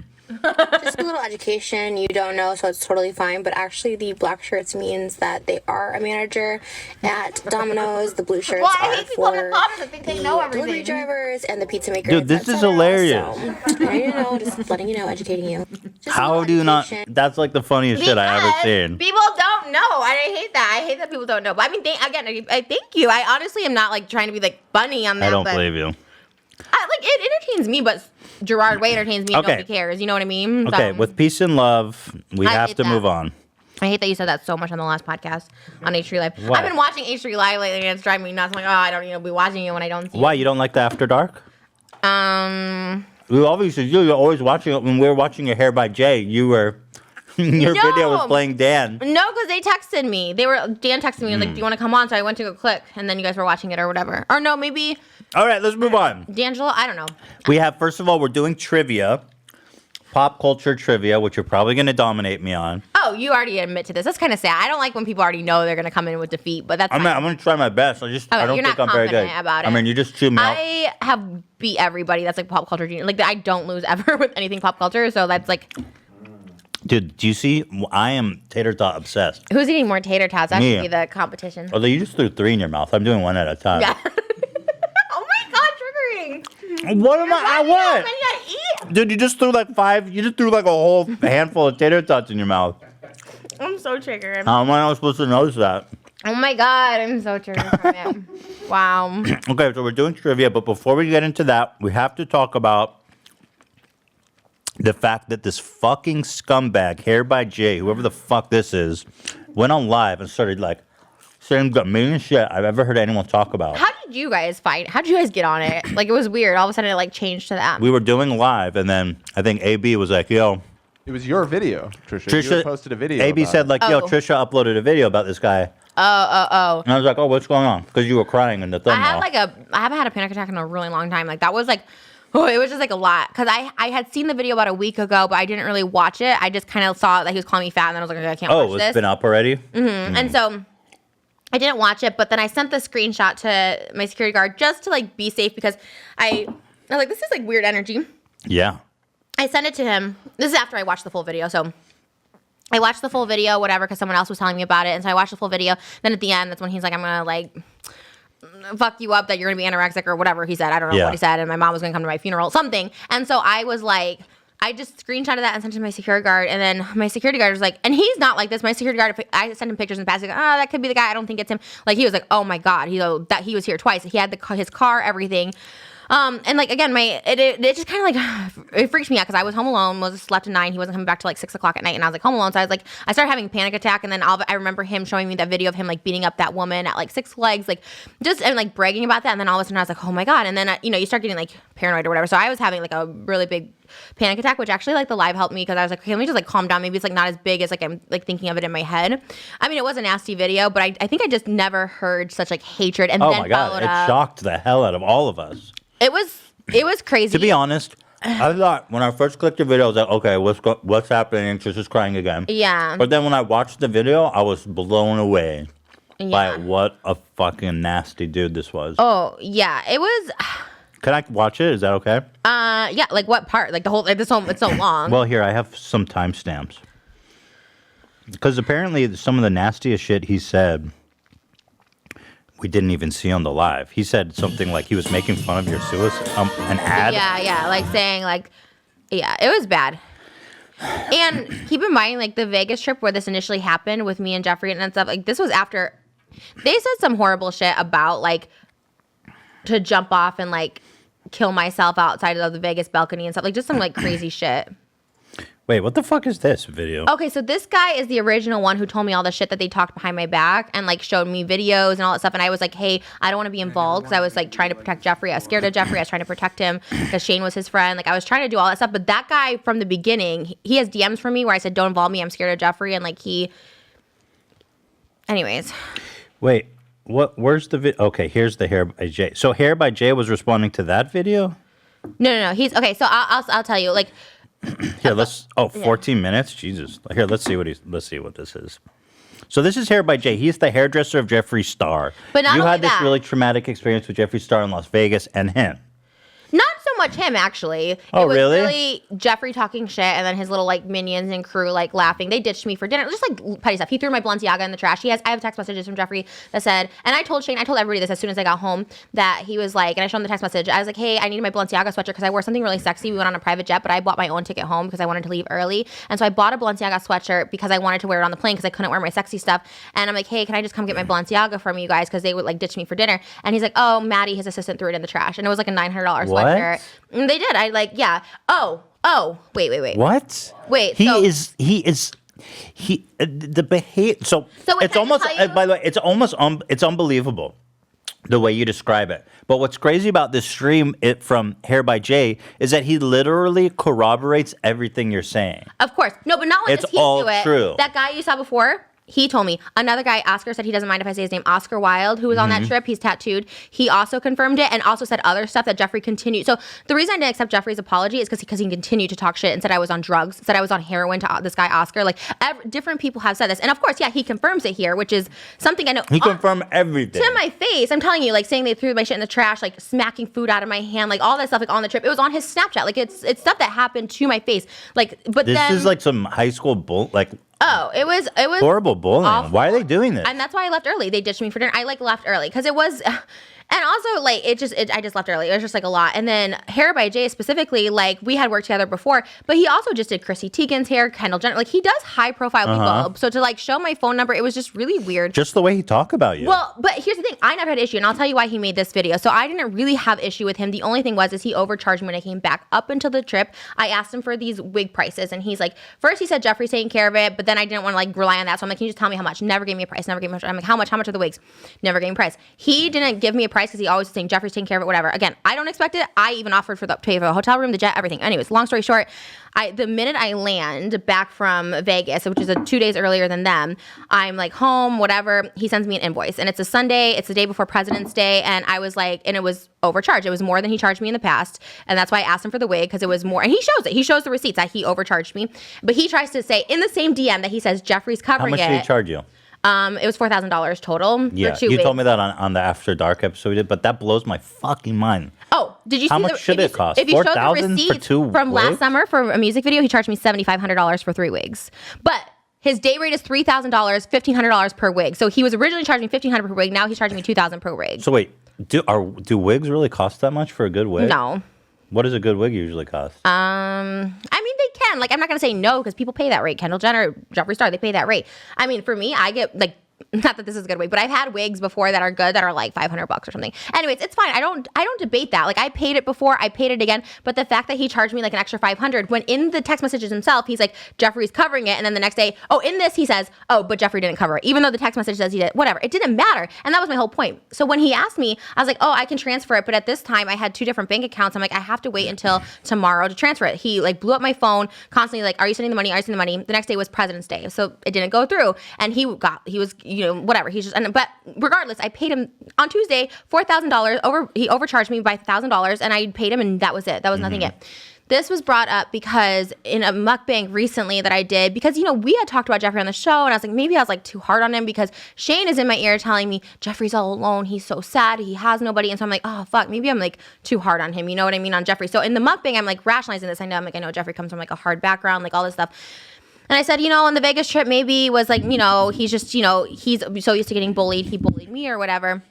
Just a little education, you don't know, so it's totally fine. But actually, the black shirts means that they are a manager at Domino's. The blue shirts Well, I are hate people in the for comments that think they know the delivery everything. drivers and the pizza makers. Dude, this is etc. hilarious. So, I don't know, just letting you know, educating you. Just a How little do you not? education. That's like the funniest shit I ever Because seen. People don't know. I hate that. I hate that people don't know. But I mean, I thank you. I honestly am not like trying to be like funny on that. I don't but believe you. it entertains me, but Gerard Way entertains me. And Okay. Nobody cares. You know what I mean? Okay, So, with peace and love, we I have hate to that. move on. I hate that you said that so much on the last podcast on H3 Live. Why? I've been watching H3 Live lately, and it's driving me nuts. I'm like, I don't be watching it when I don't see Why you don't like the After Dark? it. You obviously do. You're always watching it. When we were watching Your Hair by Jay, you were your video was No. playing Dan. No, because they texted me. Dan texted me, like, do you want to come on? So I went to go click, and then you guys were watching it or whatever. Or no, maybe All right, let's move on. D'Angelo. I don't know. We have, first of all, we're doing trivia, pop culture trivia, which you're probably going to dominate me on. Oh, Oh, you already admit to this. That's kind of sad. I don't like when people already know they're gonna come in with defeat, but that's I'm fine. going to try my best. I don't you're not think I'm very good. confident about it. I mean, you just chew me out. I have beat everybody that's like pop culture junior. Like I don't lose ever with anything pop culture, so that's like. Dude, do you see? I am tater tot obsessed. Who's eating more tater tots? That Me. should be the competition. Although you just threw 3 in your mouth. I'm doing one at a time. Yeah. Oh my god, triggering. What am I? Why What? do you eat? Dude, you just threw like 5. You just threw like a whole handful of tater tots in your mouth. I'm so triggered. How am I not supposed to notice that? Oh my god, I'm so triggered from it. Wow. Okay, so we're doing trivia, but before we get into that, we have to talk about the fact that this fucking scumbag, Hair by Jay, whoever the fuck this is, went on live and started like saying the meanest shit I've ever heard anyone talk about. How did you guys fight? How did you guys get on it? Like it was weird. All of a sudden it like changed to that. We were doing live, and then I think AB was like, yo. It was your video, Trisha. You Trisha had posted a video. AB about said it. like, yo, Oh. Trisha uploaded a video about this guy. Oh. And I was like, oh, what's going on? Because you were crying in the thumbnail. I haven't had a panic attack in a really long time. Like that was like, oh, it was just like a lot. Cause I had seen the video about a week ago, but I didn't really watch it. I just kind of saw that he was calling me fat, and then I was like, okay, I can't watch Oh, this. it's been up already? And so I didn't watch it, but then I sent the screenshot to my security guard just to like be safe because I was like, this is like weird energy. Yeah. I sent it to him. This is after I watched the full video, so I watched the full video, whatever, because someone else was telling me about it, and so I watched the full video. Then at the end, that's when he's like, I'm gonna like fuck you up that you're gonna be anorexic or whatever he said. I don't know Yeah. what he said, and my mom was gonna come to my funeral, something. And so I was like, I just screenshotted that and sent it to my security guard, and then my security guard was like, and he's not like this. My security guard, I sent him pictures in the past. He's like, oh, that could be the guy. I don't think it's him. Like he was like, oh my god, that he was here twice. He had his car, everything. And like again, it just kind of like it freaked me out because I was home alone. Moses slept at 9. He wasn't coming back till like 6 o'clock at night, and I was like home alone. So I started having a panic attack, and then I remember him showing me that video of him like beating up that woman at like Six Flags, like just and like bragging about that. And then all of a sudden I was like, oh my god. And then you start getting like paranoid or whatever. So I was having like a really big panic attack, which actually like the live helped me because I was like, okay, let me just like calm down. Maybe it's like not as big as like I'm like thinking of it in my head. I mean, it was a nasty video, but I think I just never heard such like hatred. And Oh then my God. followed It up. shocked the hell out of all of us. It was crazy. To be honest, I thought when I first clicked the video, I was like, okay, what's happening? Trisha's crying again. Yeah. But then when I watched the video, I was blown away by Yeah. what a fucking nasty dude this was. Oh yeah, it was. Can I watch it? Is that okay? Yeah, like what part? Like the whole, like this whole, it's so long. Well, here, I have some timestamps. Because apparently some of the nastiest shit he said, we didn't even see on the live. He said something like he was making fun of your suicide, an ad. Yeah, like saying like, yeah, it was bad. And keep in mind, like the Vegas trip where this initially happened with me and Jeffrey and stuff. Like this was after they said some horrible shit about like to jump off and like kill myself outside of the Vegas balcony and stuff. Like just some like crazy shit. Wait, what the fuck is this video? Okay, so this guy is the original one who told me all the shit that they talked behind my back and like showed me videos and all that stuff. And I was like, hey, I don't want to be involved because I was like trying to protect Jeffrey. I was scared of Jeffrey. I was trying to protect him because Shane was his friend. Like I was trying to do all that stuff. But that guy from the beginning, he has DMs from me where I said, don't involve me. I'm scared of Jeffrey. And like anyways. Wait, where's the video? Okay, here's the Hair by Jay. So Hair by Jay was responding to that video? No. He's okay. So I'll tell you like. Here, let's. 14 minutes. Jesus. Here, let's see what this is. So this is Hair by Jay. He's the hairdresser of Jeffree Star. But not you only had this that- really traumatic experience with Jeffree Star in Las Vegas and him. Not so much him, actually. Oh, it was really? Jeffrey talking shit, and then his little like minions and crew like laughing. They ditched me for dinner, just like petty stuff. He threw my Balenciaga in the trash. I have text messages from Jeffrey that said, and I told everybody this as soon as I got home, that he was like, and I showed him the text message. I was like, hey, I needed my Balenciaga sweatshirt because I wore something really sexy. We went on a private jet, but I bought my own ticket home because I wanted to leave early, and so I bought a Balenciaga sweatshirt because I wanted to wear it on the plane because I couldn't wear my sexy stuff. And I'm like, hey, can I just come get my Balenciaga from you guys because they would like ditch me for dinner? And he's like, oh, Maddie, his assistant, threw it in the trash, and it was like a $900 What? sweatshirt. And they did. I like, yeah. Oh, wait. What? Wait, He so- is the behavior. So wait, it's can I almost. tell you- By the way, it's almost. It's unbelievable the way you describe it. But what's crazy about this stream from Hair by Jay is that he literally corroborates everything you're saying. Of course. No, but not only It's does he all do it. true. That guy you saw before, He told me. Another guy, Oscar, said he doesn't mind if I say his name. Oscar Wilde, who was on that trip, he's tattooed. He also confirmed it and also said other stuff that Jeffrey continued. So the reason I didn't accept Jeffrey's apology is because he continued to talk shit and said I was on drugs, said I was on heroin to this guy, Oscar. Like, different people have said this. And of course, yeah, he confirms it here, which is something I know. He confirmed everything. To my face. I'm telling you, like, saying they threw my shit in the trash, like, smacking food out of my hand, like, all that stuff, like, on the trip. It was on his Snapchat. Like, it's stuff that happened to my face. Like, but this then... is like some high school Oh, it was horrible bullying. awful. Why are they doing this? And that's why I left early. They ditched me for dinner. I like left early because it was, and also like I just left early. It was just like a lot. And then Hair by Jay specifically, like we had worked together before, but he also just did Chrissy Teigen's hair, Kendall Jenner. Like he does high profile people. So to like show my phone number, it was just really weird. Just the way he talked about you. Well, but here's the thing. I never had issue, and I'll tell you why he made this video. So I didn't really have issue with him. The only thing is he overcharged me when I came back up until the trip. I asked him for these wig prices, and he's like, first he said Jeffrey's taking care of it, but then I didn't want to like rely on that. So I'm like, can you just tell me how much? Never gave me a price. Never gave me a price. I'm like, how much? How much are the wigs? Never gave me a price. He didn't give me a price because he always was saying Jeffrey's taking care of it, whatever. Again, I don't expect it. I even offered to pay for the hotel room, the jet, everything. Anyways, long story short, the minute I land back from Vegas, which is 2 days earlier than them, I'm like home, whatever. He sends me an invoice, and it's a Sunday. It's the day before President's Day, and I was like, and it was overcharged. It was more than he charged me in the past, and that's why I asked him for the wig because it was more. And he shows it. He shows the receipts that he overcharged me, but he tries to say in the same DM that he says Jeffrey's covering it. How much did he charge you? It was $4,000 total. Yeah, for 2 you wigs. told me that on the After Dark episode we did, but that blows my fucking mind. Oh, did you see How much should it cost? If you showed the $4,000 for receipts 2 from last wigs? summer for a music video, he charged me $7,500 for 3 wigs. But his day rate is $3,000, $1,500 per wig. So he was originally charging me $1,500 per wig. Now he's charging me $2,000 per wig. So wait, do wigs really cost that much for a good wig? No. What does a good wig usually cost? I mean, they can. Like, I'm not going to say no because people pay that rate. Kendall Jenner, Jeffree Star, they pay that rate. I mean, for me, I get like, not that this is a good wig, but I've had wigs before that are good that are like $500 or something. Anyways, it's fine. I don't debate that. Like I paid it before, I paid it again. But the fact that he charged me like an extra $500 when in the text messages himself, he's like, Jeffrey's covering it. And then the next day, in this he says, but Jeffrey didn't cover it. Even though the text message says he did, whatever. It didn't matter. And that was my whole point. So when he asked me, I was like, I can transfer it. But at this time I had 2 different bank accounts. I'm like, I have to wait until tomorrow to transfer it. He like blew up my phone constantly like, are you sending the money? Are you sending the money? The next day was President's Day. So it didn't go through. And he was, whatever. He's just, but regardless, I paid him on Tuesday $4,000 he overcharged me by $1,000 and I paid him and that was it. That was nothing yet. This was brought up because in a mukbang recently that I did, because, we had talked about Jeffrey on the show and I was like, maybe I was like too hard on him because Shane is in my ear telling me Jeffrey's all alone. He's so sad. He has nobody. And so I'm like, oh, fuck, maybe I'm like too hard on him. You know what I mean? On Jeffrey. So in the mukbang, I'm like rationalizing this. I know Jeffrey comes from like a hard background, like all this stuff. And I said, on the Vegas trip, maybe was like, he's just, he's so used to getting bullied. He bullied me or whatever.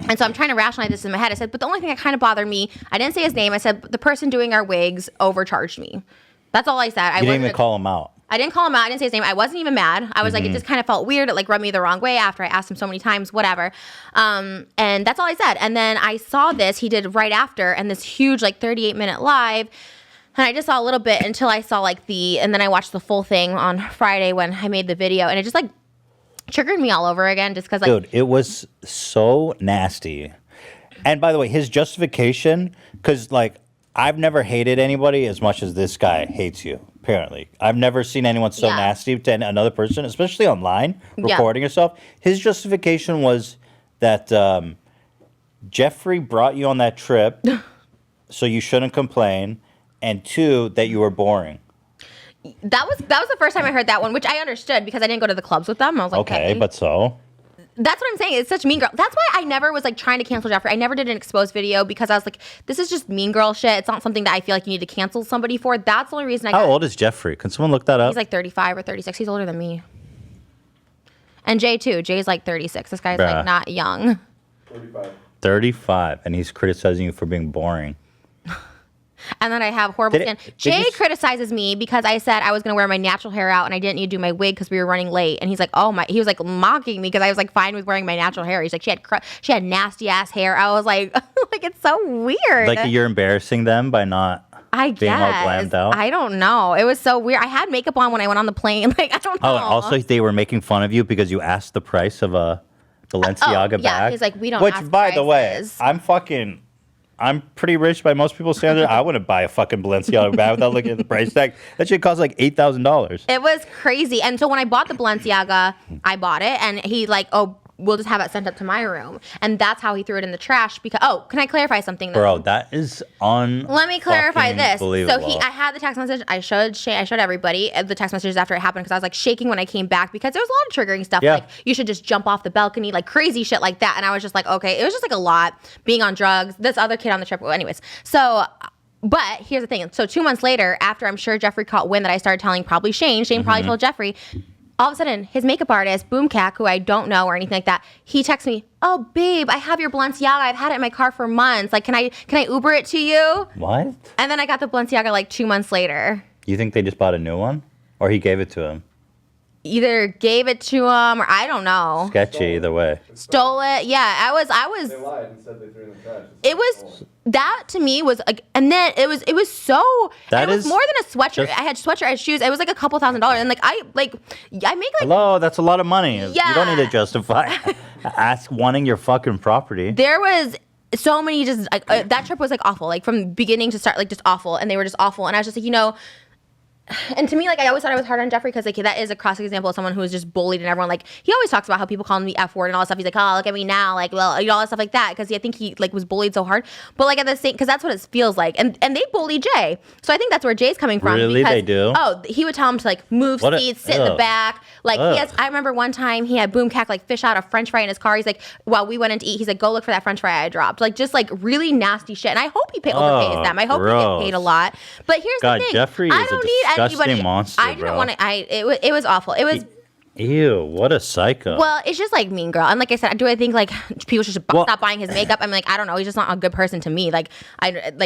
And so I'm trying to rationalize this in my head. I said, but the only thing that kind of bothered me, I didn't say his name. I said, the person doing our wigs overcharged me. That's all I said. You didn't even call him out. I didn't call him out. I didn't say his name. I wasn't even mad. I was like, it just kind of felt weird. It like rubbed me the wrong way after I asked him so many times, whatever. And that's all I said. And then I saw this he did right after and this huge like 38-minute live. And I just saw a little bit until I saw and then I watched the full thing on Friday when I made the video. And it just like triggered me all over again just because like. Dude, it was so nasty. And by the way, his justification, because like I've never hated anybody as much as this guy hates you, apparently. I've never seen anyone so nasty to another person, especially online, recording yourself. His justification was that Jeffrey brought you on that trip, so you shouldn't complain. And 2, that you were boring. That was the first time I heard that one, which I understood because I didn't go to the clubs with them. I was like, okay, but so? That's what I'm saying. It's such mean girl. That's why I never was like trying to cancel Jeffrey. I never did an exposed video because I was like, this is just mean girl shit. It's not something that I feel like you need to cancel somebody for. That's the only reason How old is Jeffrey? Can someone look that up? He's like 35 or 36. He's older than me. And Jay too. Jay's like 36. This guy's like not young. 35. And he's criticizing you for being boring. And then I have horrible skin. Jay criticizes me because I said I was going to wear my natural hair out and I didn't need to do my wig because we were running late. And he's like, he was like mocking me because I was like fine with wearing my natural hair. He's like, she had nasty ass hair. I was like, like it's so weird. Like you're embarrassing them by not being all glammed out? I don't know. It was so weird. I had makeup on when I went on the plane. Like, I don't know. Oh, also they were making fun of you because you asked the price of a Balenciaga bag. Yeah, he's like, we don't Which, ask by the way, prices. I'm fucking... I'm pretty rich by most people's standards. I wouldn't buy a fucking Balenciaga bag without looking at the price tag. That shit costs like $8,000. It was crazy. And so when I bought the Balenciaga, I bought it, and he like, oh, we'll just have it sent up to my room. And that's how he threw it in the trash because, can I clarify something though? Bro, that is Let me clarify this. So believable. I had the text message. I showed everybody the text messages after it happened because I was like shaking when I came back because there was a lot of triggering stuff. Yeah. Like you should just jump off the balcony, like crazy shit like that. And I was just like, okay, it was just like a lot being on drugs. This other kid on the trip. Well, anyways, so. But here's the thing. So 2 months later, after I'm sure Jeffrey caught wind that I started telling probably Shane probably told Jeffrey. All of a sudden, his makeup artist, Boomcack, who I don't know or anything like that, he texts me, "Oh, babe, I have your Balenciaga. I've had it in my car for months. Like, can I Uber it to you?" What? And then I got the Balenciaga like 2 months later. You think they just bought a new one? Or he gave it to him? Either gave it to him or I don't know. Sketchy either way. Stole it. Yeah, I was. They lied and said they threw it in the trash. It was that to me was like, and then it was so. That and it was is more than a sweatshirt. just- I had sweatshirt, I had shoes. It was like a couple $1,000s, and like I make like Hello, that's a lot of money. You don't need Yeah. to justify wanting your fucking property. there was so many just that trip was like awful, like from beginning to start, like just awful, and they were just awful, and I was just like, and to me, like I always thought I was hard on Jeffrey because like that is a classic example of someone who is just bullied, and everyone like he always talks about how people call him the F word and all that stuff. He's like, oh, look at me now, like well, all that stuff like that because I think he like was bullied so hard. But like at the same, because that's what it feels like, and they bully Jay, so I think that's where Jay's coming from. Really? Because, They do? Oh, he would tell him to like move What a- seats, sit in the ugh. back. Like Ugh. I remember one time he had Boomcack like fish out a French fry in his car. He's like, while we went in to eat, he's like, go look for that French fry I dropped. Like just like really nasty shit. And I hope he overpays them. I hope he gross. get paid a lot. But here's God, the thing. Jeffrey I is a don't need disgusting anybody. monster, I didn't bro. want to. It was awful. It was. Ew, what a psycho. Well, it's just like Mean Girl. And like I said, do I think like people should Well- stop buying his makeup? I'm like, I don't know. He's just not a good person to me. Like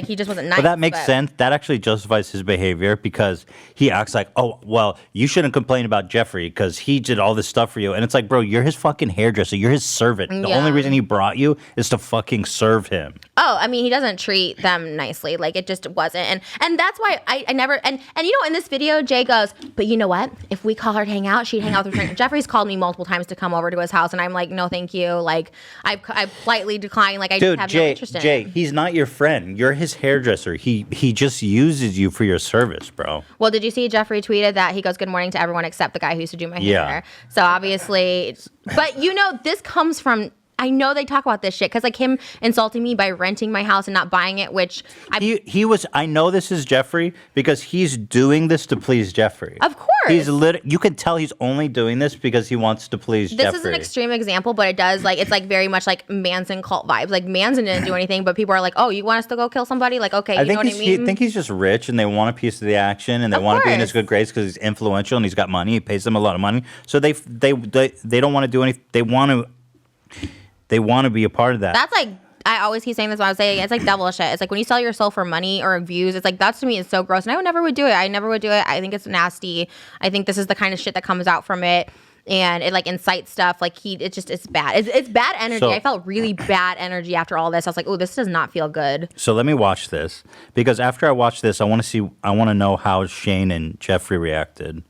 he just wasn't nice. But that makes sense. That actually justifies his behavior because he acts like, oh, well, you shouldn't complain about Jeffrey because he did all this stuff for you. And it's like, bro, you're his fucking hairdresser. You're his servant. The Yeah. only reason he brought you is to fucking serve him. Oh, I mean, he doesn't treat them nicely. Like it just wasn't, and that's why I never. And in this video, Jay goes, but you know what? If we call her to hang out, she'd hang out with her friend. Jeffrey's called me multiple times to come over to his house, and I'm like, no, thank you. Like I politely decline. Like I just Dude, have no Jay, interest in Jay, it. he's not your friend. You're his hairdresser. He just uses you for your service, bro. Well, did you see Jeffrey tweeted that he goes, good morning to everyone except the guy who used to do my hair. Yeah. So obviously, but this comes from. I know they talk about this shit because like him insulting me by renting my house and not buying it, which He was. I know this is Jeffrey because he's doing this to please Jeffrey. Of course. He's you can tell he's only doing this because he wants to please Jeffrey. This is an extreme example, but it does it's like very much like Manson cult vibes. Like Manson didn't do anything, but people are like, oh, you want us to go kill somebody? Like, okay, you know what I mean? I think he's just rich and they want a piece of the action and they Of want to be in his course. good grace because he's influential and he's got money. He pays them a lot of money, so they don't want to do anything. They want to be a part of that. That's like I always keep saying this when I was saying it's like devil shit. It's like when you sell your soul for money or views, it's like that's to me is so gross. And I never would do it. I never would do it. I think it's nasty. I think this is the kind of shit that comes out from it. And it like incites stuff. Like it's bad. It's bad energy. So- I felt really bad energy after all this. I was like, oh, this does not feel good. So let me watch this because after I watch this, I want to know how Shane and Jeffrey reacted.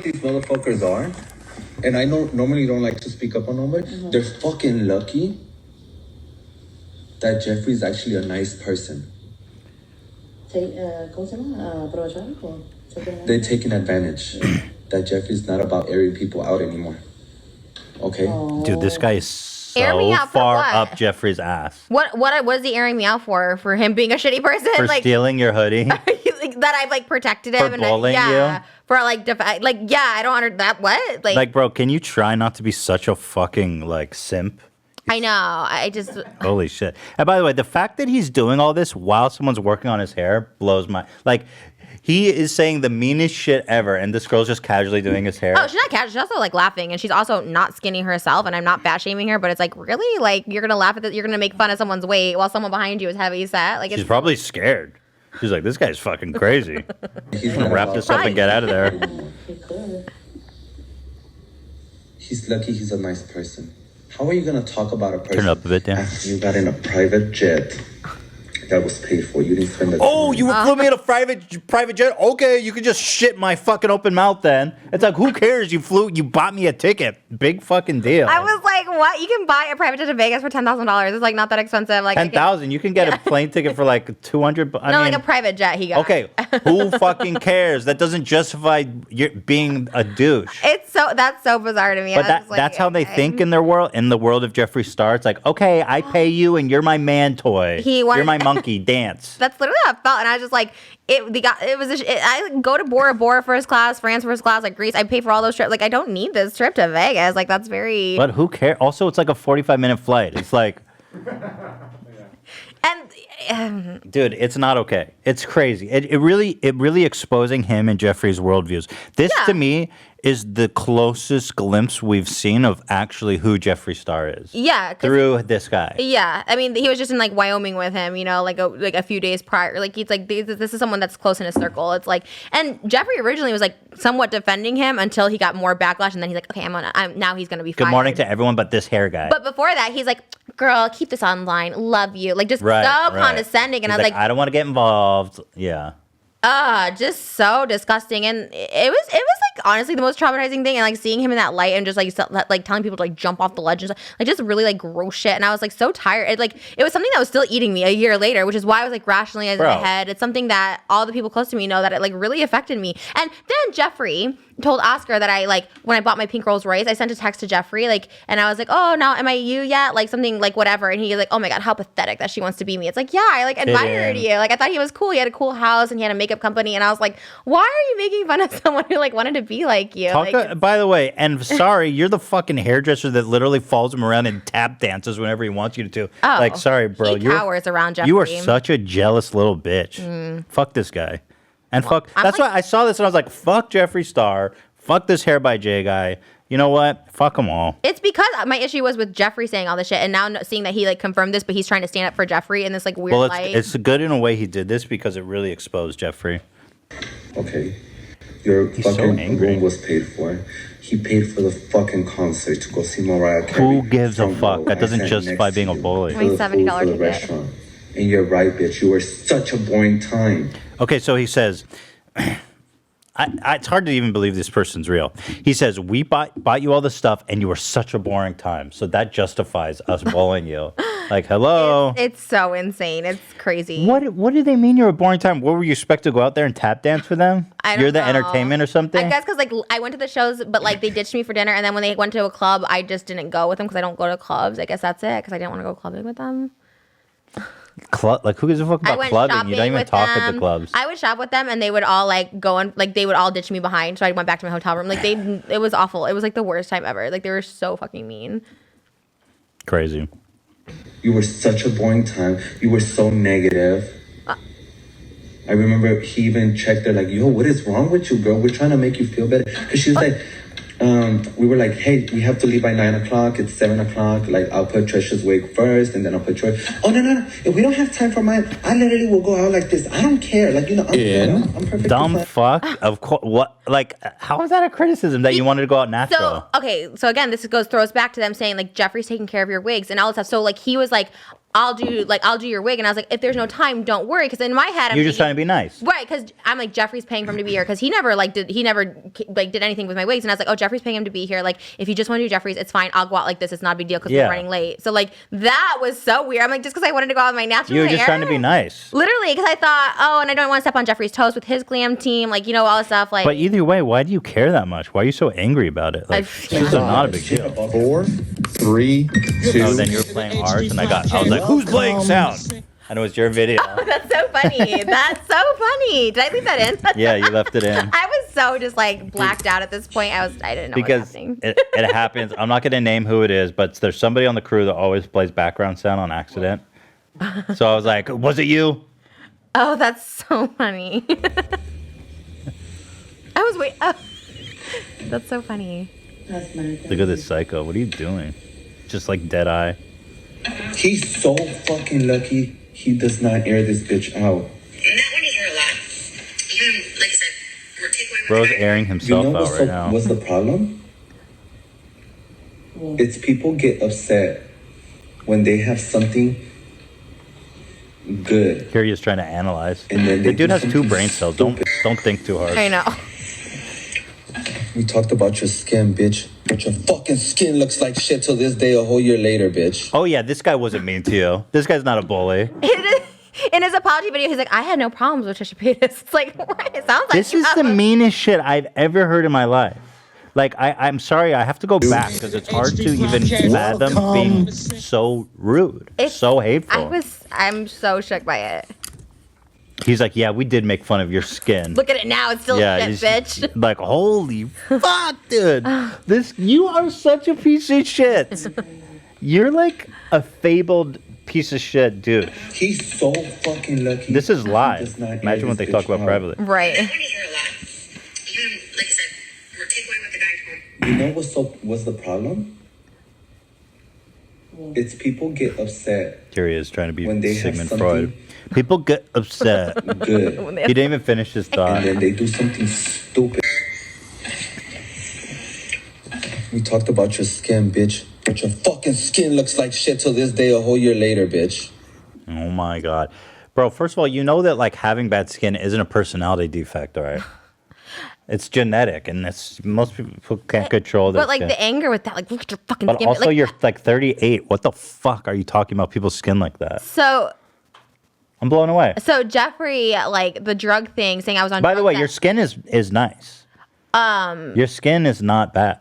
These motherfuckers are, and I normally don't like to speak up on nobody. They're fucking lucky that Jeffrey's actually a nice person. They're taking advantage that Jeffrey's not about airing people out anymore. Okay? Dude, this guy is Air me so out for far what? up Jeffrey's ass What is he airing me out for? For him being a shitty person? for like stealing your hoodie. like, that I've like protected him For and bullying yeah, you? for like I don't under that what Like, bro, can you try not to be such a fucking like simp? I know I just Holy shit. And by the way, the fact that he's doing all this while someone's working on his hair blows my... Like, he is saying the meanest shit ever, and this girl's just casually doing his hair. oh she's not casual, she's also like laughing, and she's also not skinny herself, and I'm not fat shaming her, but it's like really like you're gonna laugh at this, you're gonna make fun of someone's weight while someone behind you is heavy set. Like She's it's probably scared. She's like, this guy's fucking crazy. He's I'm gonna wrap this up and get out of there. He's lucky he's a nice person. How are you gonna talk about a person Turn it up a bit, Dan. after you got in a private jet that was paid for? You didn't spend the Oh, you flew me in a private jet? Okay, you could just shit my fucking open mouth then. It's like, who cares? You bought me a ticket. Big fucking deal. I was like like, what? You can buy a private jet to Vegas for $10,000. It's like not that expensive. Like 10,000. You can get a plane ticket for like 200. I no, mean, like a private jet. He got. okay, who fucking cares? That doesn't justify you being a douche. That's so bizarre to me. But I was just like, that's how they okay. think in their world. In the world of Jeffree Star, it's like, okay, I pay you, and you're my man toy. You're my monkey. Dance. That's literally how it felt, and I was just like, I go to Bora Bora first class, France first class, like Greece. I pay for all those trips. Like, I don't need this trip to Vegas. Like, that's very. But who cares? Also, it's like a 45-minute flight. It's like. And dude, it's not okay. It's crazy. It really exposing him and Jeffree's worldviews. This to me is the closest glimpse we've seen of actually who Jeffree Star is. Yeah, through this guy. Yeah, I mean, he was just in like Wyoming with him, you know, like a few days prior. Like he's like this is someone that's close in his circle. It's like, and Jeffree originally was like somewhat defending him until he got more backlash, and then he's like, okay, now he's gonna be fired. Good morning to everyone but this hair guy. But before that, he's like, girl, keep this online. Love you. Like just so condescending, and he's I was like, I don't want to get involved. Yeah. Just so disgusting, and it was like honestly the most traumatizing thing, and like seeing him in that light and just like telling people to like jump off the ledge and stuff, like just really like gross shit. And I was like so tired. It was something that was still eating me a year later, which is why I was like rationalizing in my head. It's something that all the people close to me know that it like really affected me. And then Jeffree told Oscar that I like when I bought my pink Rolls Royce, I sent a text to Jeffree like, and I was like, oh, now am I you yet? Like something like whatever. And he's like, oh my god, how pathetic that she wants to be me. It's like, yeah, I like admired you. Like I thought he was cool. He had a cool house and he had a makeup company, and I was like, why are you making fun of someone who like wanted to be like you? By the way, and sorry, you're the fucking hairdresser that literally follows him around and tap dances whenever he wants you to. Oh, like, sorry, bro. He cowers around Jeffree. You are such a jealous little bitch. Fuck this guy. And fuck. That's why I saw this and I was like, fuck Jeffree Star. Fuck this Hair by Jay guy. You know what? Fuck them all. It's because my issue was with Jeffree saying all this shit, and now seeing that he like confirmed this, but he's trying to stand up for Jeffree in this like weird light. It's good in a way he did this because it really exposed Jeffree. Okay, your fucking room was paid for. He paid for the fucking concert to go see Mariah Carey. Who gives a fuck? That doesn't justify being a bully. $70 ticket. Restaurant. And you're right, bitch. You were such a boring time. Okay, so he says, it's hard to even believe this person's real. He says, we bought you all this stuff and you were such a boring time. So that justifies us bullying you. Like, hello. It's so insane. It's crazy. What do they mean you're a boring time? What were you expect to go out there and tap dance for them? You're the entertainment or something? I guess because like I went to the shows, but like they ditched me for dinner. And then when they went to a club, I just didn't go with them because I don't go to clubs. I guess that's it because I didn't want to go clubbing with them. Like who gives a fuck about clubbing? You don't even talk at the clubs. I would shop with them, and they would all like go and like they would all ditch me behind. So I went back to my hotel room. Like it was awful. It was like the worst time ever. Like they were so fucking mean. Crazy. You were such a boring time. You were so negative. I remember he even checked her like, yo, what is wrong with you, girl? We're trying to make you feel better. Because she was like, we were like, hey, we have to leave by 9 o'clock. It's 7 o'clock. Like, I'll put Trisha's wig first, and then I'll put yours. Oh, no. If we don't have time for mine, I literally will go out like this. I don't care. Like, you know, I'm perfect. Dumb fuck. Of course. What? Like, how is that a criticism that you wanted to go out natural? So again, this throws back to them saying like Jeffree's taking care of your wigs and all this stuff. So like he was like, I'll do your wig, and I was like, if there's no time, don't worry, because in my head, you're just trying to be nice, right? Because I'm like, Jeffree's paying for him to be here, because he never did anything with my wigs, and I was like, oh, Jeffree's paying him to be here. Like, if you just want to do Jeffree's, it's fine. I'll go out like this. It's not a big deal because we're running late. So like that was so weird. I'm like, just because I wanted to go out with my natural hair. You were just trying to be nice, literally, because I thought, oh, and I don't want to step on Jeffree's toes with his glam team, like all this stuff. Like, but either way, why do you care that much? Why are you so angry about it? Like, this is not a big deal. 4, 3, 2. Oh, then you were playing ours, and I was like, who's playing sound? And it was your video. Oh, that's so funny. That's so funny. Did I leave that in? Yeah, you left it in. I was so just like blacked out at this point. I didn't know because what was happening. it happens. I'm not going to name who it is, but there's somebody on the crew that always plays background sound on accident. So I was like, was it you? Oh, that's so funny. That's so funny. Look at this psycho. What are you doing? Just like dead eye. He's so fucking lucky he does not air this bitch out. And that one you hear a lot. Even, like I said, we're takeaway. Bro's airing himself out right now. What's the problem? It's people get upset when they have something good. Here he is trying to analyze. And then the dude has 2 brain cells. Don't think too hard. I know. We talked about your skin, bitch. But your fucking skin looks like shit till this day, a whole year later, bitch. Oh yeah, this guy wasn't mean to you. This guy's not a bully. In his apology video, he's like, I had no problems with Trisha Paytas. It's like, what? It sounds like This is the meanest shit I've ever heard in my life. Like, I'm sorry, I have to go back because it's hard to even fathom being so rude, so hateful. I'm so shook by it. He's like, yeah, we did make fun of your skin. Look at it now. It's still shit, bitch. Like, holy fuck, dude. You are such a piece of shit. You're like a fabled piece of shit dude. He's so fucking lucky. This is live. Imagine what they talk about privately. Right. I want to hear a lot. Even, like I said, we're takeaway with the guy home. You know what's the problem? It's people get upset. Here he is trying to be when they Sigmund have Freud. People get upset. Good. He didn't even finish his thought. And then they do something stupid. We talked about your skin, bitch. But your fucking skin looks like shit till this day, a whole year later, bitch. Oh my god. Bro, first of all, you know that like having bad skin isn't a personality defect, all right? It's genetic, and most people can't control their But like skin. the anger with that, like look at your fucking But skin. also, like, you're like 38. What the fuck are you talking about people's skin like that? So I'm blown away. Jeffrey, like the drug thing, saying I was on. By the way, drugs your skin is nice. Your skin is not bad.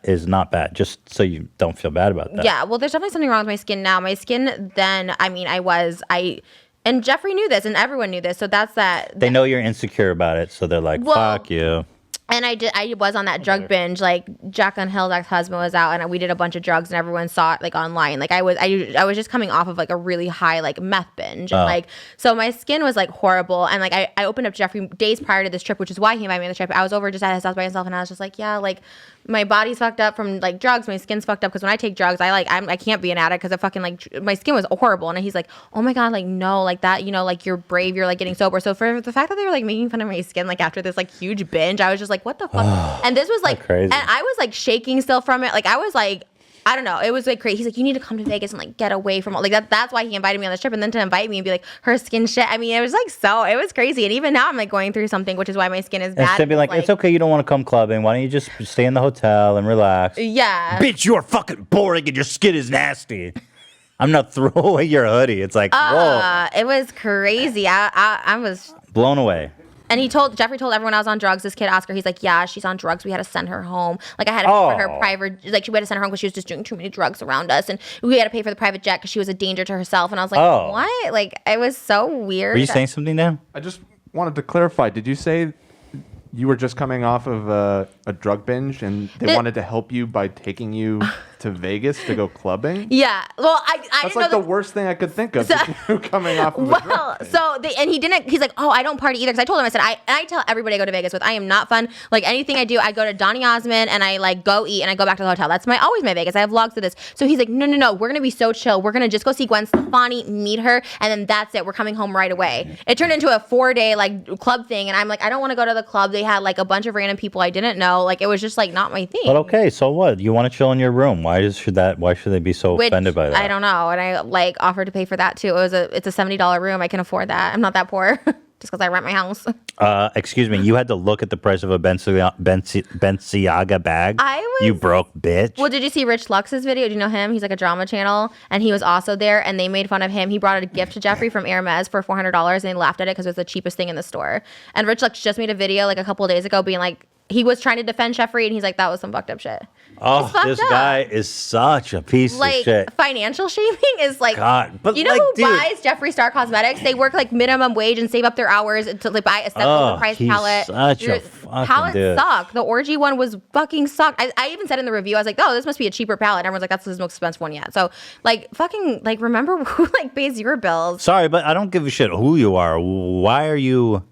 Just so you don't feel bad about that. Yeah, well, there's definitely something wrong with my skin now. My skin then, I mean, and Jeffrey knew this, and everyone knew this. So that's that. They know you're insecure about it, so they're like, fuck you. And I was on that drug binge. Like Jacqueline Hill's ex-husband was out, and we did a bunch of drugs, and everyone saw it like online. Like I was just coming off of like a really high like meth binge, and like so my skin was like horrible. And like I opened up to Jeffrey days prior to this trip, which is why he invited me on the trip. I was over just at his house by myself, and I was just like, yeah, like my body's fucked up from like drugs. My skin's fucked up because when I take drugs, I can't be an addict because I fucking like my skin was horrible. And he's like, oh my god, like no, like that, you know, like you're brave, you're like getting sober. So for the fact that they were like making fun of my skin like after this like huge binge, I was just like, what the fuck? And this was like crazy. And I was like shaking still from it. Like I was like, I don't know. It was like crazy. He's like, you need to come to Vegas and like get away from all like that. That's why he invited me on this trip. And then to invite me and be like, her skin shit. I mean, it was like it was crazy. And even now I'm like going through something, which is why my skin is bad. Instead of being like, it's okay, you don't want to come clubbing. Why don't you just stay in the hotel and relax? Yeah. Bitch, you are fucking boring and your skin is nasty. I'm not throw away your hoodie. It's like, whoa. It was crazy. I was Blown away. And Jeffrey told everyone I was on drugs. This kid, Oscar, he's like, yeah, she's on drugs. We had to send her we had to pay for her private, like, we had to send her home because she was just doing too many drugs around us. And we had to pay for the private jet because she was a danger to herself. And I was like, what? Like, it was so weird. Were you saying something now? I just wanted to clarify. Did you say you were just coming off of a drug binge and they wanted to help you by taking you to Vegas to go clubbing? Yeah. Well, I That's didn't like know the worst thing I could think of. You coming off of a drug binge. He's like, oh, I don't party either. Because I told him, I said, I tell everybody I go to Vegas with, I am not fun. Like anything I do, I go to Donny Osmond and I like go eat and I go back to the hotel. That's always my Vegas. I have vlogs of this. So he's like, no, we're going to be so chill. We're going to just go see Gwen Stefani, meet her. And then that's it. We're coming home right away. It turned into a 4-day like club thing. And I'm like, I don't want to go to the club. They had like a bunch of random people I didn't know. Like it was just like not my thing. But okay, so what? You want to chill in your room. Why should they be so offended by that? I don't know. And I like offered to pay for that too. It's a $70 room. I can afford that. I'm not that poor. Just because I rent my house. Excuse me. You had to look at the price of a Balenciaga bag. You broke bitch. Well, did you see Rich Lux's video? Do you know him? He's like a drama channel, and he was also there, and they made fun of him. He brought a gift to Jeffrey from Hermes for $400, and they laughed at it because it was the cheapest thing in the store. And Rich Lux just made a video like a couple of days ago being like, he was trying to defend Jeffrey, and he's like, that was some fucked up shit. Oh, this guy is such a piece of shit. Financial shaming is like, God, but you know like, who dude, buys Jeffree Star Cosmetics? They work like minimum wage and save up their hours to like buy a $7 he's palette. Such a fucking palettes dude. suck. The orgy one was fucking sucked. I even said in the review, I was like, oh, this must be a cheaper palette. And everyone's like, that's the most expensive one yet. So like fucking like remember who like pays your bills. Sorry, but I don't give a shit who you are. Why are you,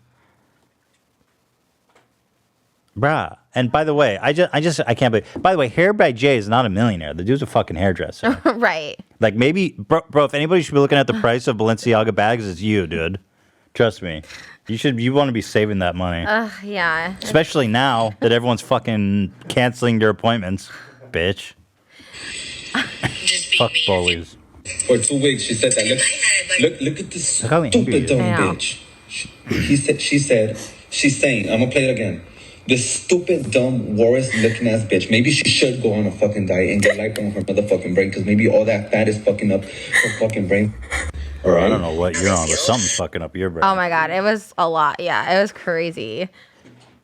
bruh? And by the way, I can't believe. By the way, Hair by Jay is not a millionaire. The dude's a fucking hairdresser. Right. Like maybe, bro. If anybody should be looking at the price of Balenciaga bags, it's you, dude. Trust me. You want to be saving that money. Yeah. Especially now that everyone's fucking canceling their appointments, bitch. Fuck bullies. For 2 weeks, she said that. Look at this Look how angry stupid he is. dumb bitch. She's saying, I'm gonna play it again. This stupid, dumb, worst looking ass bitch. Maybe she should go on a fucking diet and get lipo on her motherfucking brain because maybe all that fat is fucking up her fucking brain. All right. I don't know what you're on, but something's fucking up your brain. Oh my God, it was a lot. Yeah, it was crazy.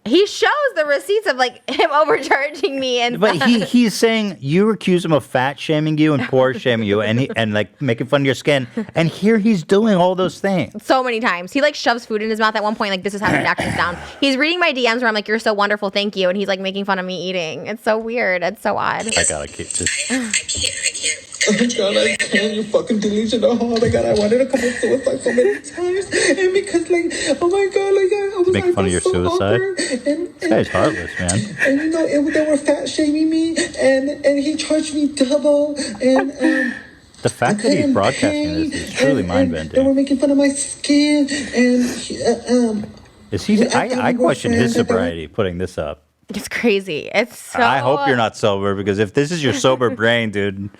He shows the receipts of like him overcharging me and But he's saying you accuse him of fat shaming you and poor shaming you and like making fun of your skin. And here he's doing all those things. so many times. He like shoves food in his mouth at one point, like this is how he knocks us down. He's reading my DMs where I'm like, you're so wonderful, thank you. And he's like making fun of me eating. It's so weird. It's so odd. I gotta keep this. I can't. Oh my god, I can't. You fucking delusional. Oh my god, I wanted to commit suicide so many times. And because, like, oh my god, like, I was Make fun of your so suicide? awkward. This guy's heartless, man. And you know, they were fat shaming me, and he charged me double. And The fact that he's broadcasting this is truly mind They were bending. making fun of my skin, and Is he? I question his sobriety putting this up. It's crazy. It's so. I hope you're not sober because if this is your sober brain, dude,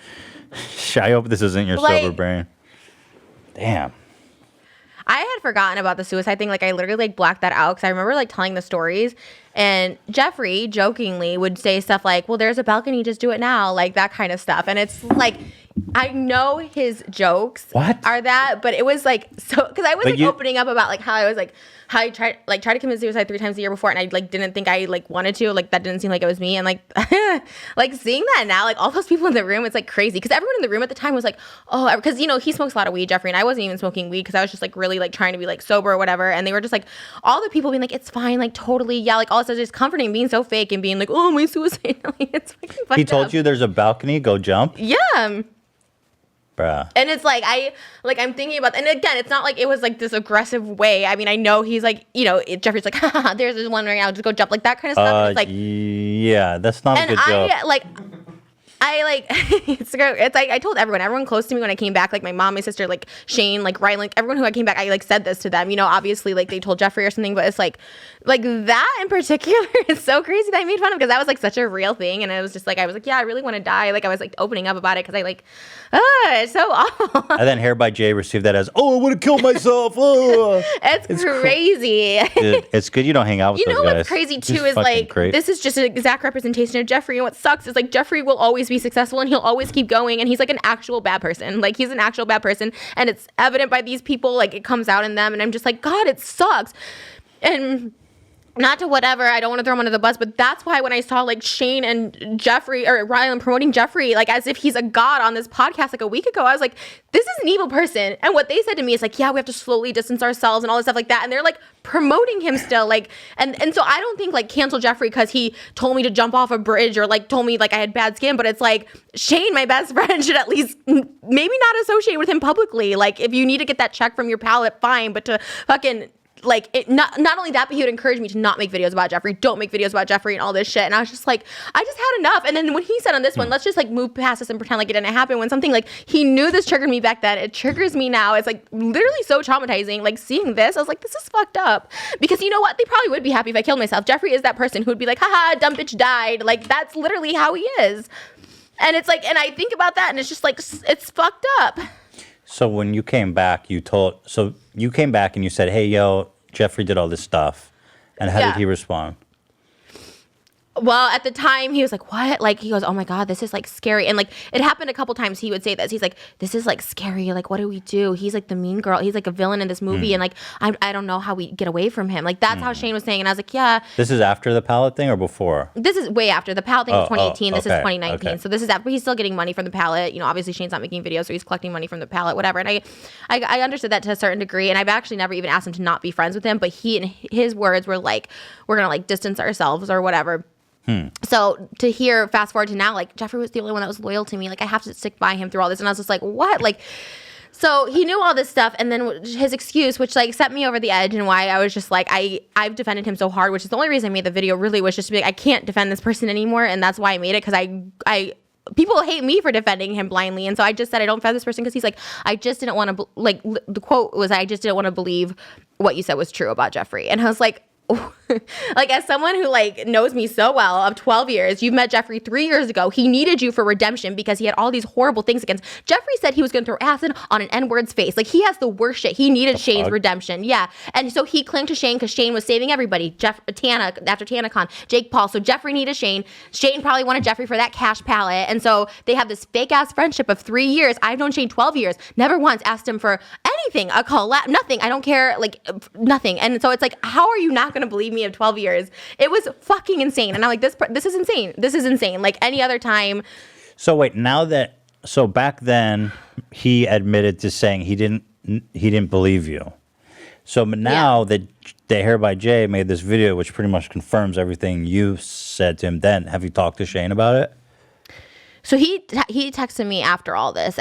I hope this isn't your sober brain. Damn. I had forgotten about the suicide thing. Like I literally like blacked that out because I remember like telling the stories, and Jeffrey jokingly would say stuff like, "Well, there's a balcony, just do it now," like that kind of stuff. And it's like, I know his jokes are that, but it was like so because I was like opening up about like how I was like how I tried to commit suicide 3 times a year before, and I like didn't think I like wanted to, like that didn't seem like it was me, and like like seeing that now, like all those people in the room, it's like crazy because everyone in the room at the time was like, oh, because you know he smokes a lot of weed, Jeffrey, and I wasn't even smoking weed because I was just like really like trying to be like sober or whatever, and they were just like all the people being like, it's fine, like totally, yeah, like all this is just comforting, being so fake and being like, oh, my suicide, like, it's fucking fucked He told up. you there's a balcony, go jump? Yeah. Bruh. And it's like I'm thinking about, and again, it's not like it was like this aggressive way. I mean, I know he's like, you know, Jeffrey's like, haha, there's this one right now, just go jump, like that kind of stuff. And it's like, yeah, that's not a good joke. I like it's like I told everyone close to me when I came back, like my mom, my sister, like Shane, like Ryan, like everyone who I came back, I like said this to them, you know, obviously like they told Jeffrey or something, but it's like that in particular is so crazy that I made fun of because that was like such a real thing, and it was just like I was like, yeah, I really want to die, like I was like opening up about it because I like, it's so awful. And then Hair by Jay received that as, oh, I would have killed myself. Oh. It's crazy. Dude, it's good you don't hang out with those guys. You know what's crazy too is like this is just an exact representation of Jeffrey, and what sucks is like Jeffrey will always be successful and he'll always keep going, and he's like an actual bad person. Like he's an actual bad person, and it's evident by these people, like it comes out in them, and I'm just like, God, it sucks. And not to whatever, I don't want to throw him under the bus, but that's why when I saw like Shane and Jeffrey or Ryan promoting Jeffrey like as if he's a god on this podcast like a week ago, I was like, this is an evil person. And what they said to me is like, yeah, we have to slowly distance ourselves and all this stuff like that. And they're like promoting him still, like, and so I don't think like cancel Jeffrey because he told me to jump off a bridge or like told me like I had bad skin, but it's like Shane, my best friend, should at least maybe not associate with him publicly. Like if you need to get that check from your palate, fine, but to fucking like it, not only that, but he would encourage me to not make videos about Jeffrey, don't make videos about Jeffrey and all this shit. And I was just like, I just had enough. And then when he said on this one, let's just like move past this and pretend like it didn't happen, when something like he knew this triggered me back then, it triggers me now. It's like literally so traumatizing. Like seeing this, I was like, this is fucked up. Because you know what? They probably would be happy if I killed myself. Jeffrey is that person who would be like, haha, dumb bitch died. Like that's literally how he is. And it's like, and I think about that and it's just like, it's fucked up. So when you came back, you came back and you said, hey, yo, Jeffrey did all this stuff. And how did he respond? Well, at the time, he was like, what? Like, he goes, oh my God, this is like scary. And like, it happened a couple times. He would say this. He's like, this is like scary. Like, what do we do? He's like the mean girl. He's like a villain in this movie. And like, I don't know how we get away from him. Like, that's how Shane was saying. And I was like, yeah. This is after the pallet thing or before? This is way after. The pallet thing was 2018. This is okay, 2019. okay. So this is after. But he's still getting money from the pallet. You know, obviously Shane's not making videos, so he's collecting money from the pallet, whatever. And I understood that to a certain degree. And I've actually never even asked him to not be friends with him. But he and his words were like, we're going to like distance ourselves or whatever. So to hear, fast forward to now, like Jeffrey was the only one that was loyal to me. Like I have to stick by him through all this. And I was just like, what? Like, so he knew all this stuff. And then his excuse, which like set me over the edge, and why I was just like, I've defended him so hard, which is the only reason I made the video, really was just to be like, I can't defend this person anymore. And that's why I made it. Cause I people hate me for defending him blindly. And so I just said, I don't defend this person. Cause he's like, I just didn't want to, like the quote was, I just didn't want to believe what you said was true about Jeffrey. And I was like, like as someone who like knows me so well of 12 years, you've met Jeffrey 3 years ago. He needed you for redemption because he had all these horrible things against. Jeffrey said he was going to throw acid on an N-word's face. Like he has the worst shit. He needed Shane's redemption. Yeah. And so he clung to Shane because Shane was saving everybody. Tana, after TanaCon, Jake Paul. So Jeffrey needed Shane. Shane probably wanted Jeffrey for that cash palette. And so they have this fake ass friendship of 3 years. I've known Shane 12 years. Never once asked him for anything, a collab, nothing. I don't care, like nothing. And so it's like, how are you not going to believe me of 12 years? It was fucking insane. And I'm like, this is insane. This is insane. Like any other time. So wait, so back then he admitted to saying he didn't believe you. So now that the Hair by Jay made this video, which pretty much confirms everything you said to him then, have you talked to Shane about it? So he texted me after all this,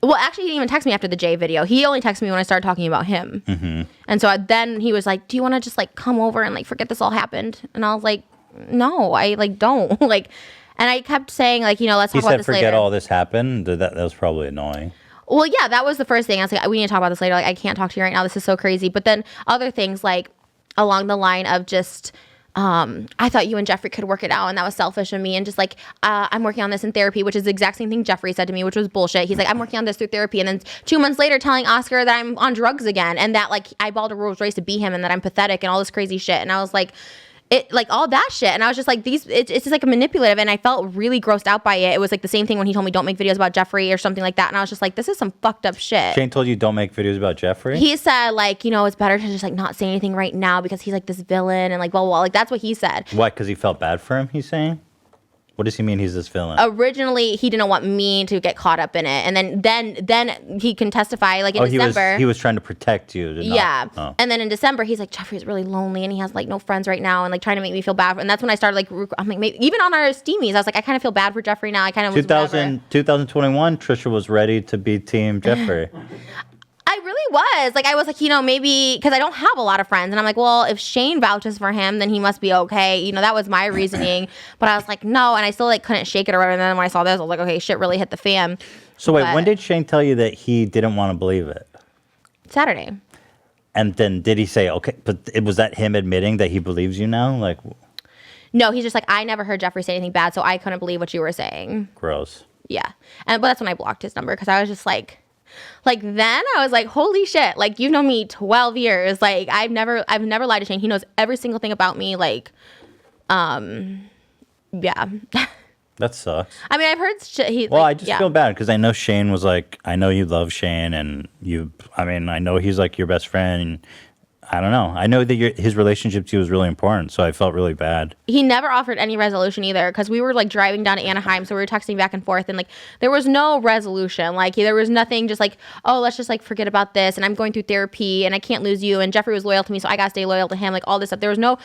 well, actually, he didn't even text me after the Jay video. He only texted me when I started talking about him. Mm-hmm. And so then he was like, do you want to just like come over and like forget this all happened? And I was like, no, I like don't. Like, and I kept saying like, let's talk about this later. He said forget all this happened? That was probably annoying. Well, yeah, that was the first thing. I was like, we need to talk about this later. Like, I can't talk to you right now. This is so crazy. But then other things like along the line of just... I thought you and Jeffrey could work it out, and that was selfish of me. And just like, I'm working on this in therapy, which is the exact same thing Jeffrey said to me, which was bullshit. He's like, I'm working on this through therapy. And then 2 months later telling Oscar that I'm on drugs again and that like I balled a Rolls Royce to be him and that I'm pathetic and all this crazy shit. And I was like, all that shit. And I was just like, it's just like a manipulative. And I felt really grossed out by it. It was like the same thing when he told me don't make videos about Jeffrey or something like that. And I was just like, this is some fucked up shit. Shane told you don't make videos about Jeffrey? He said like, it's better to just like not say anything right now because he's like this villain and like, blah, blah, blah. Like that's what he said. Why? Because he felt bad for him, he's saying? What does he mean he's this villain? Originally, he didn't want me to get caught up in it. And then he can testify like in December. He was trying to protect you. And then in December, he's like, Jeffrey's really lonely and he has like no friends right now and like trying to make me feel bad. And that's when I started like, I'm like, maybe, even on our Steamies, I was like, I kind of feel bad for Jeffrey now. I kind of was 2021, Trisha was ready to be Team Jeffrey. I really was. Like, I was like, maybe, because I don't have a lot of friends. And I'm like, well, if Shane vouches for him, then he must be okay. That was my reasoning. But I was like, no. And I still, like, couldn't shake it or whatever. And then when I saw this, I was like, okay, shit really hit the fan. So wait, when did Shane tell you that he didn't want to believe it? Saturday. And then did he say, okay, but was that him admitting that he believes you now? Like, no, he's just like, I never heard Jeffrey say anything bad, so I couldn't believe what you were saying. Gross. Yeah. But that's when I blocked his number because I was just like then I was like, holy shit, like you've known me 12 years. Like I've never lied to Shane. He knows every single thing about me. Like, yeah. That sucks. I mean, I've heard shit. I just feel bad because I know Shane was like, I know you love Shane and I know he's like your best friend. And I don't know. I know that his relationship to you was really important, so I felt really bad. He never offered any resolution either, because we were like driving down to Anaheim, so we were texting back and forth, and like there was no resolution. Like there was nothing, just like, oh, let's just like forget about this, and I'm going through therapy, and I can't lose you, and Jeffrey was loyal to me, so I gotta stay loyal to him. Like all this stuff. There was no.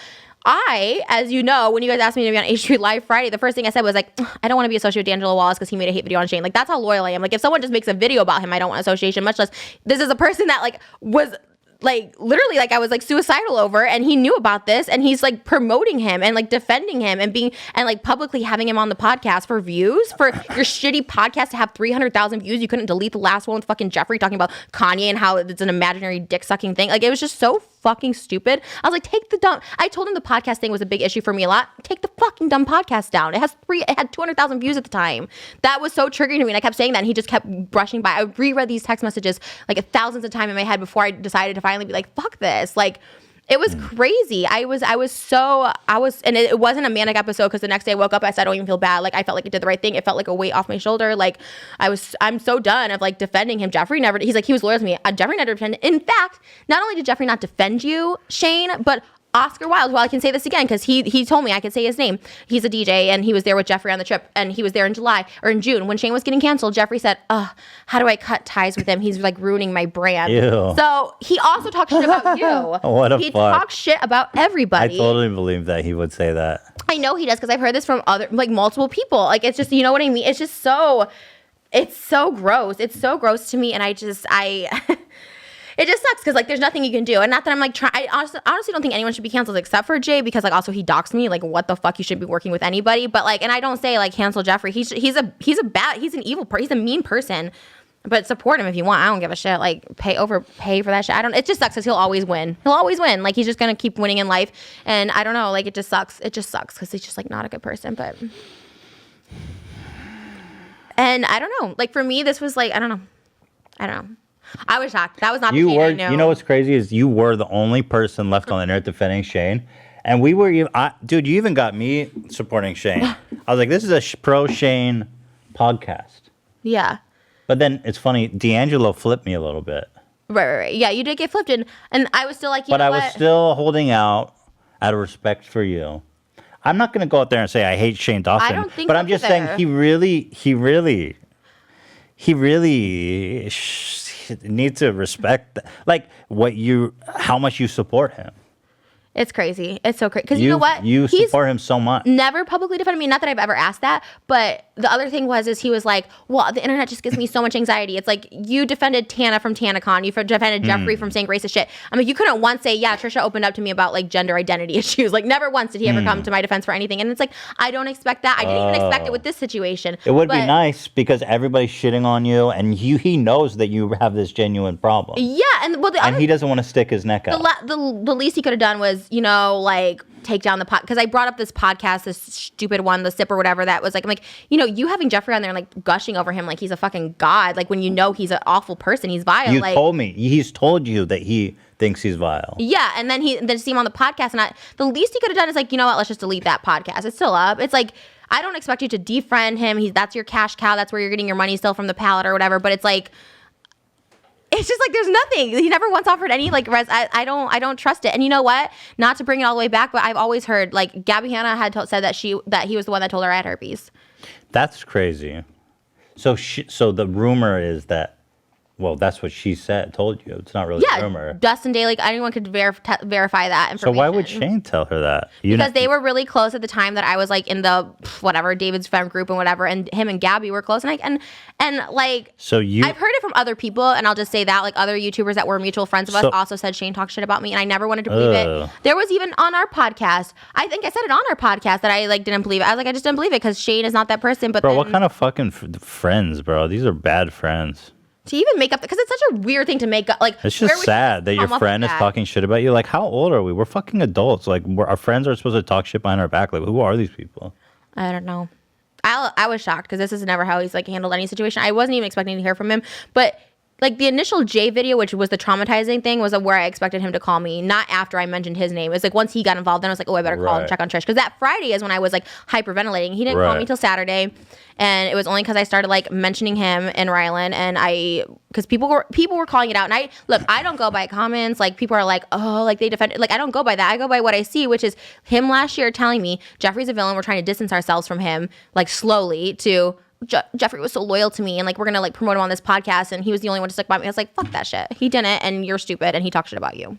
As you know, when you guys asked me to be on H3 Live Friday, the first thing I said was like, I don't want to be associated with D'Angelo Wallace because he made a hate video on Shane. Like that's how loyal I am. Like if someone just makes a video about him, I don't want association. Much less this is a person that like was. Like literally like I was like suicidal over and he knew about this and he's like promoting him and like defending him and like publicly having him on the podcast for views for your shitty podcast to have 300,000 views. You couldn't delete the last one with fucking Jeffrey talking about Kanye and how it's an imaginary dick sucking thing. Like it was just so fucking stupid. I was like, take the dumb. I told him the podcast thing was a big issue for me a lot. Take the fucking dumb podcast down. It had 200,000 views at the time. That was so triggering to me. And I kept saying that and he just kept brushing by. I reread these text messages like thousands of times in my head before I decided to finally be like, fuck this. Like it was crazy. And it wasn't a manic episode because the next day I woke up, I said, I don't even feel bad. Like I felt like I did the right thing. It felt like a weight off my shoulder. Like I'm so done of like defending him. He was loyal to me. Jeffrey never defended. In fact, not only did Jeffrey not defend you, Shane, but Oscar Wilde, well, I can say this again because he told me I could say his name. He's a DJ and he was there with Jeffrey on the trip and he was there in July or in June when Shane was getting canceled. Jeffrey said, how do I cut ties with him? He's like ruining my brand. Ew. So he also talked shit about you. What a He fuck. talks shit about everybody. I totally believe that he would say that. I know he does because I've heard this from multiple people. Like it's just, you know what I mean? It's just it's so gross. It's so gross to me and it just sucks because like there's nothing you can do, and not that I'm like I honestly don't think anyone should be canceled except for Jay because like also he doxed me. Like what the fuck, you should be working with anybody. But like, and I don't say like cancel Jeffrey. He's an evil person. He's a mean person. But support him if you want. I don't give a shit. Like pay for that shit. It just sucks because he'll always win. Like he's just gonna keep winning in life. And I don't know. Like it just sucks. It just sucks because he's just like not a good person. But and I don't know. Like for me, this was like I don't know. I was shocked. That was not the Shane I knew. You know what's crazy is you were the only person left on the internet defending Shane. And we were dude, you even got me supporting Shane. I was like, this is a pro Shane podcast. Yeah. But then it's funny, D'Angelo flipped me a little bit. Right. Yeah, you did get flipped, and I was still like, you know what? But I was still holding out out of respect for you. I'm not going to go out there and say I hate Shane Dawson. I don't think but so I'm just either. saying he really needs to respect how much you support him. It's crazy. It's so crazy. Because you know what? You support him so much. Never publicly defended me. Not that I've ever asked that. But the other thing is he was like, well, the internet just gives me so much anxiety. It's like you defended Tana from TanaCon. You defended Jeffrey from saying racist shit. I mean, you couldn't once say, yeah, Trisha opened up to me about like gender identity issues. Like never once did he ever come to my defense for anything. And it's like, I don't expect that. I didn't even expect it with this situation. It would be nice because everybody's shitting on you and he knows that you have this genuine problem. Yeah. And he doesn't want to stick his neck out. The least he could have done was, you know, like take down the because I brought up this podcast, this stupid one, the Sip or whatever that was like, I'm like, you know, you having Jeffrey on there and like gushing over him like he's a fucking god, like when you know he's an awful person, he's vile. You told me he's told you that he thinks he's vile. Yeah, and then see him on the podcast, and the least he could have done is like, you know what, let's just delete that podcast. It's still up. It's like I don't expect you to defriend him. That's your cash cow. That's where you're getting your money still from the pallet or whatever. But it's like. It's just like there's nothing. He never once offered any like I don't trust it. And you know what? Not to bring it all the way back, but I've always heard like Gabby Hanna had said that he was the one that told her I had herpes. That's crazy. So the rumor is that. Well, that's what she told you. It's not really a rumor. Dustin Daly, anyone could verify that information. So why would Shane tell her that? Because they were really close at the time that I was like in the David's Femme group and whatever, and him and Gabby were close, and like. So I've heard it from other people, and I'll just say that like other YouTubers that were mutual friends of us also said Shane talked shit about me, and I never wanted to believe it. There was even on our podcast. I think I said it on our podcast that I like didn't believe it. I was like, I just didn't believe it because Shane is not that person. But bro, what kind of fucking friends, bro? These are bad friends. To even make up, because it's such a weird thing to make up. Like, it's just sad that your friend is talking shit about you. Like, how old are we? We're fucking adults. Like, our friends are supposed to talk shit behind our back. Like, who are these people? I don't know. I was shocked because this is never how he's like handled any situation. I wasn't even expecting to hear from him, but like the initial Jay video, which was the traumatizing thing, was where I expected him to call me, not after I mentioned his name. It was like once he got involved, then I was like, oh, I better call and check on Trish. Because that Friday is when I was like hyperventilating. He didn't call me till Saturday. And it was only because I started like mentioning him and Rylan, and because people were calling it out. And I don't go by comments. Like people are like, oh, like they defend. Like I don't go by that. I go by what I see, which is him last year telling me Jeffrey's a villain. We're trying to distance ourselves from him, like slowly to. Jeffrey was so loyal to me, and like we're gonna like promote him on this podcast, and he was the only one to stick by me. I was like, fuck that shit. He didn't, and you're stupid, and he talked shit about you.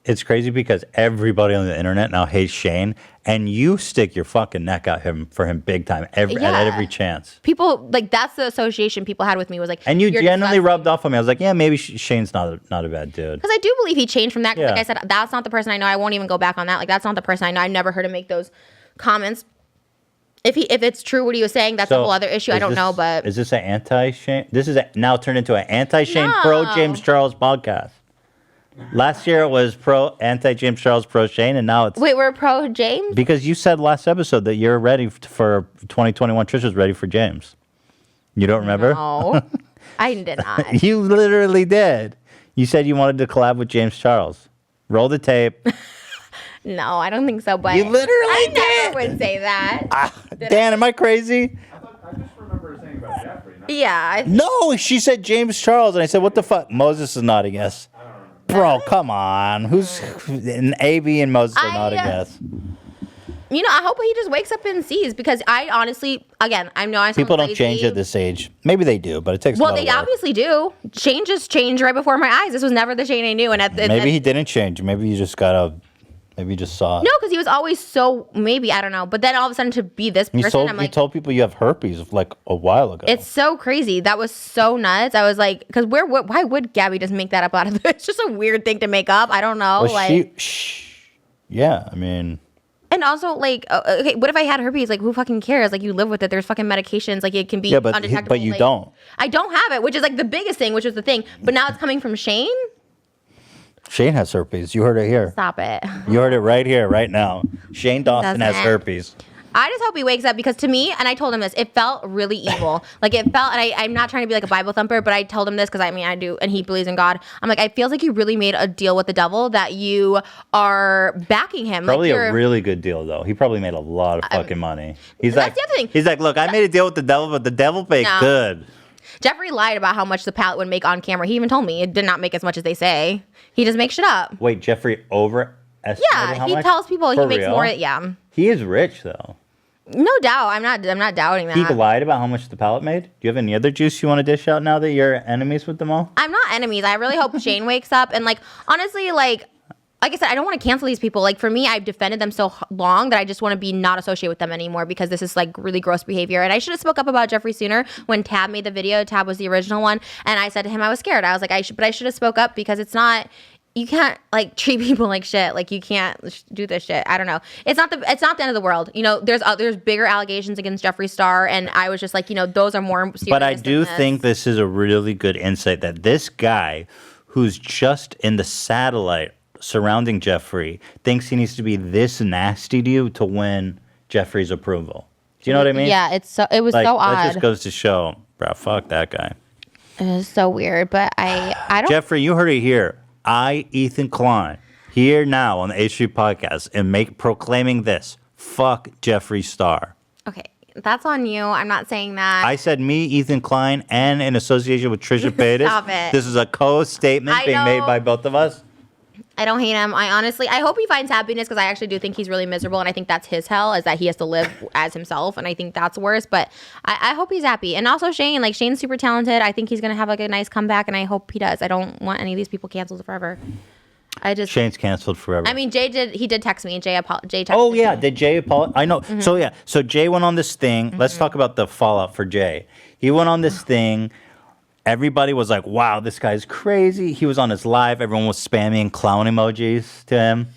It's crazy because everybody on the internet now hates Shane, and you stick your fucking neck out for him big time at every chance. People like that's the association people had with me was like, and you genuinely rubbed off on me. I was like, yeah, maybe Shane's not a bad dude. Because I do believe he changed from that. Yeah. Like I said, that's not the person I know. I won't even go back on that. Like that's not the person I know. I never heard him make those comments. If it's true what he was saying, that's a whole other issue. I don't know, but is this an anti-Shane? This is now turned into an anti-Shane pro James Charles podcast. Last year it was pro anti-James Charles pro Shane, and now it's we're pro James because you said last episode that you're ready for 2021. Trisha's ready for James. You don't remember? No, I did not. You literally did. You said you wanted to collab with James Charles. Roll the tape. No, I don't think so, but you literally I did. never would say that. Dan, am I crazy? I just remember her saying about Jeffrey. Yeah. No, she said James Charles, and I said, what the fuck? Moses is not a guess. Bro, come on. Who's an AB and Moses are not a guess? You know, I hope he just wakes up and sees, because I honestly, again, I know I sound people don't crazy. change at this age. Maybe they do, but it takes. Well, a lot they of work. obviously do. Changes change right before my eyes. This was never the Shane I knew, and maybe he didn't change. Maybe you just maybe you just saw it. No, because he was always so maybe I don't know. But then all of a sudden to be this person, you told people you have herpes like a while ago. It's so crazy. That was so nuts. I was like, because why would Gabby just make that up out of it? It's just a weird thing to make up. I don't know. Well, yeah, I mean. And also, like, okay, what if I had herpes? Like, who fucking cares? Like, you live with it. There's fucking medications. Like, it can be undetectable. But you like, don't. I don't have it, which is like the biggest thing, which was the thing. But now it's coming from Shane. Shane has herpes. You heard it here. Stop it. You heard it right here, right now. Shane Dawson has Doesn't. herpes. I just hope he wakes up because to me, and I told him this, it felt really evil. Like it felt, and I'm not trying to be like a Bible thumper, but I told him this because I mean, I do, and he believes in God. I'm like, I feel like you really made a deal with the devil that you are backing him. Probably like a really good deal, though. He probably made a lot of fucking money. He's that's like, the other thing. He's like, look, I made a deal with the devil, but the devil paid good. Jeffrey lied about how much the pallet would make on camera. He even told me it did not make as much as they say. He just makes shit up. Wait, Jeffrey overestimated how he much? tells people For he makes real? more. Yeah, He is rich, though. no doubt. I'm not doubting that. He lied about how much the pallet made. Do you have any other juice you want to dish out now that you're enemies with them all? I'm not enemies. I really hope Shane wakes up and like honestly like I said, I don't want to cancel these people. Like for me, I've defended them so long that I just want to be not associated with them anymore because this is like really gross behavior. And I should have spoke up about Jeffrey sooner when Tab made the video. Tab was the original one, and I said to him I was scared. I was like, I should have spoke up because it's not. You can't like treat people like shit. Like you can't do this shit. I don't know. It's not the end of the world. You know, there's bigger allegations against Jeffree Star, and I was just like, you know, those are more serious. But I do think this is a really good insight that this guy, who's just in the satellite surrounding Jeffrey, thinks he needs to be this nasty to you to win Jeffrey's approval. Do you know what I mean? Yeah, it was like, so odd. That just goes to show, bro. Fuck that guy. It was so weird, but I don't. Jeffrey, you heard it here. Ethan Klein, here now on the H Street Podcast, and proclaiming this: fuck Jeffree Star. Okay, that's on you. I'm not saying that. I said me, Ethan Klein, and in association with Trisha Paytas. Stop it. This is a co-statement being made by both of us. I don't hate him. I hope he finds happiness because I actually do think he's really miserable, and I think that's his hell is that he has to live as himself, and I think that's worse. But I hope he's happy. And also Shane, like Shane's super talented. I think he's gonna have like a nice comeback, and I hope he does. I don't want any of these people canceled forever. Shane's canceled forever. I mean, Jay did text me. Jay texted Oh yeah, me. did Jay apologize? I know. Mm-hmm. So yeah, so Jay went on this thing. Let's talk about the fallout for Jay. He went on this thing. Everybody was like, wow, this guy's crazy. He was on his live. Everyone was spamming clown emojis to him.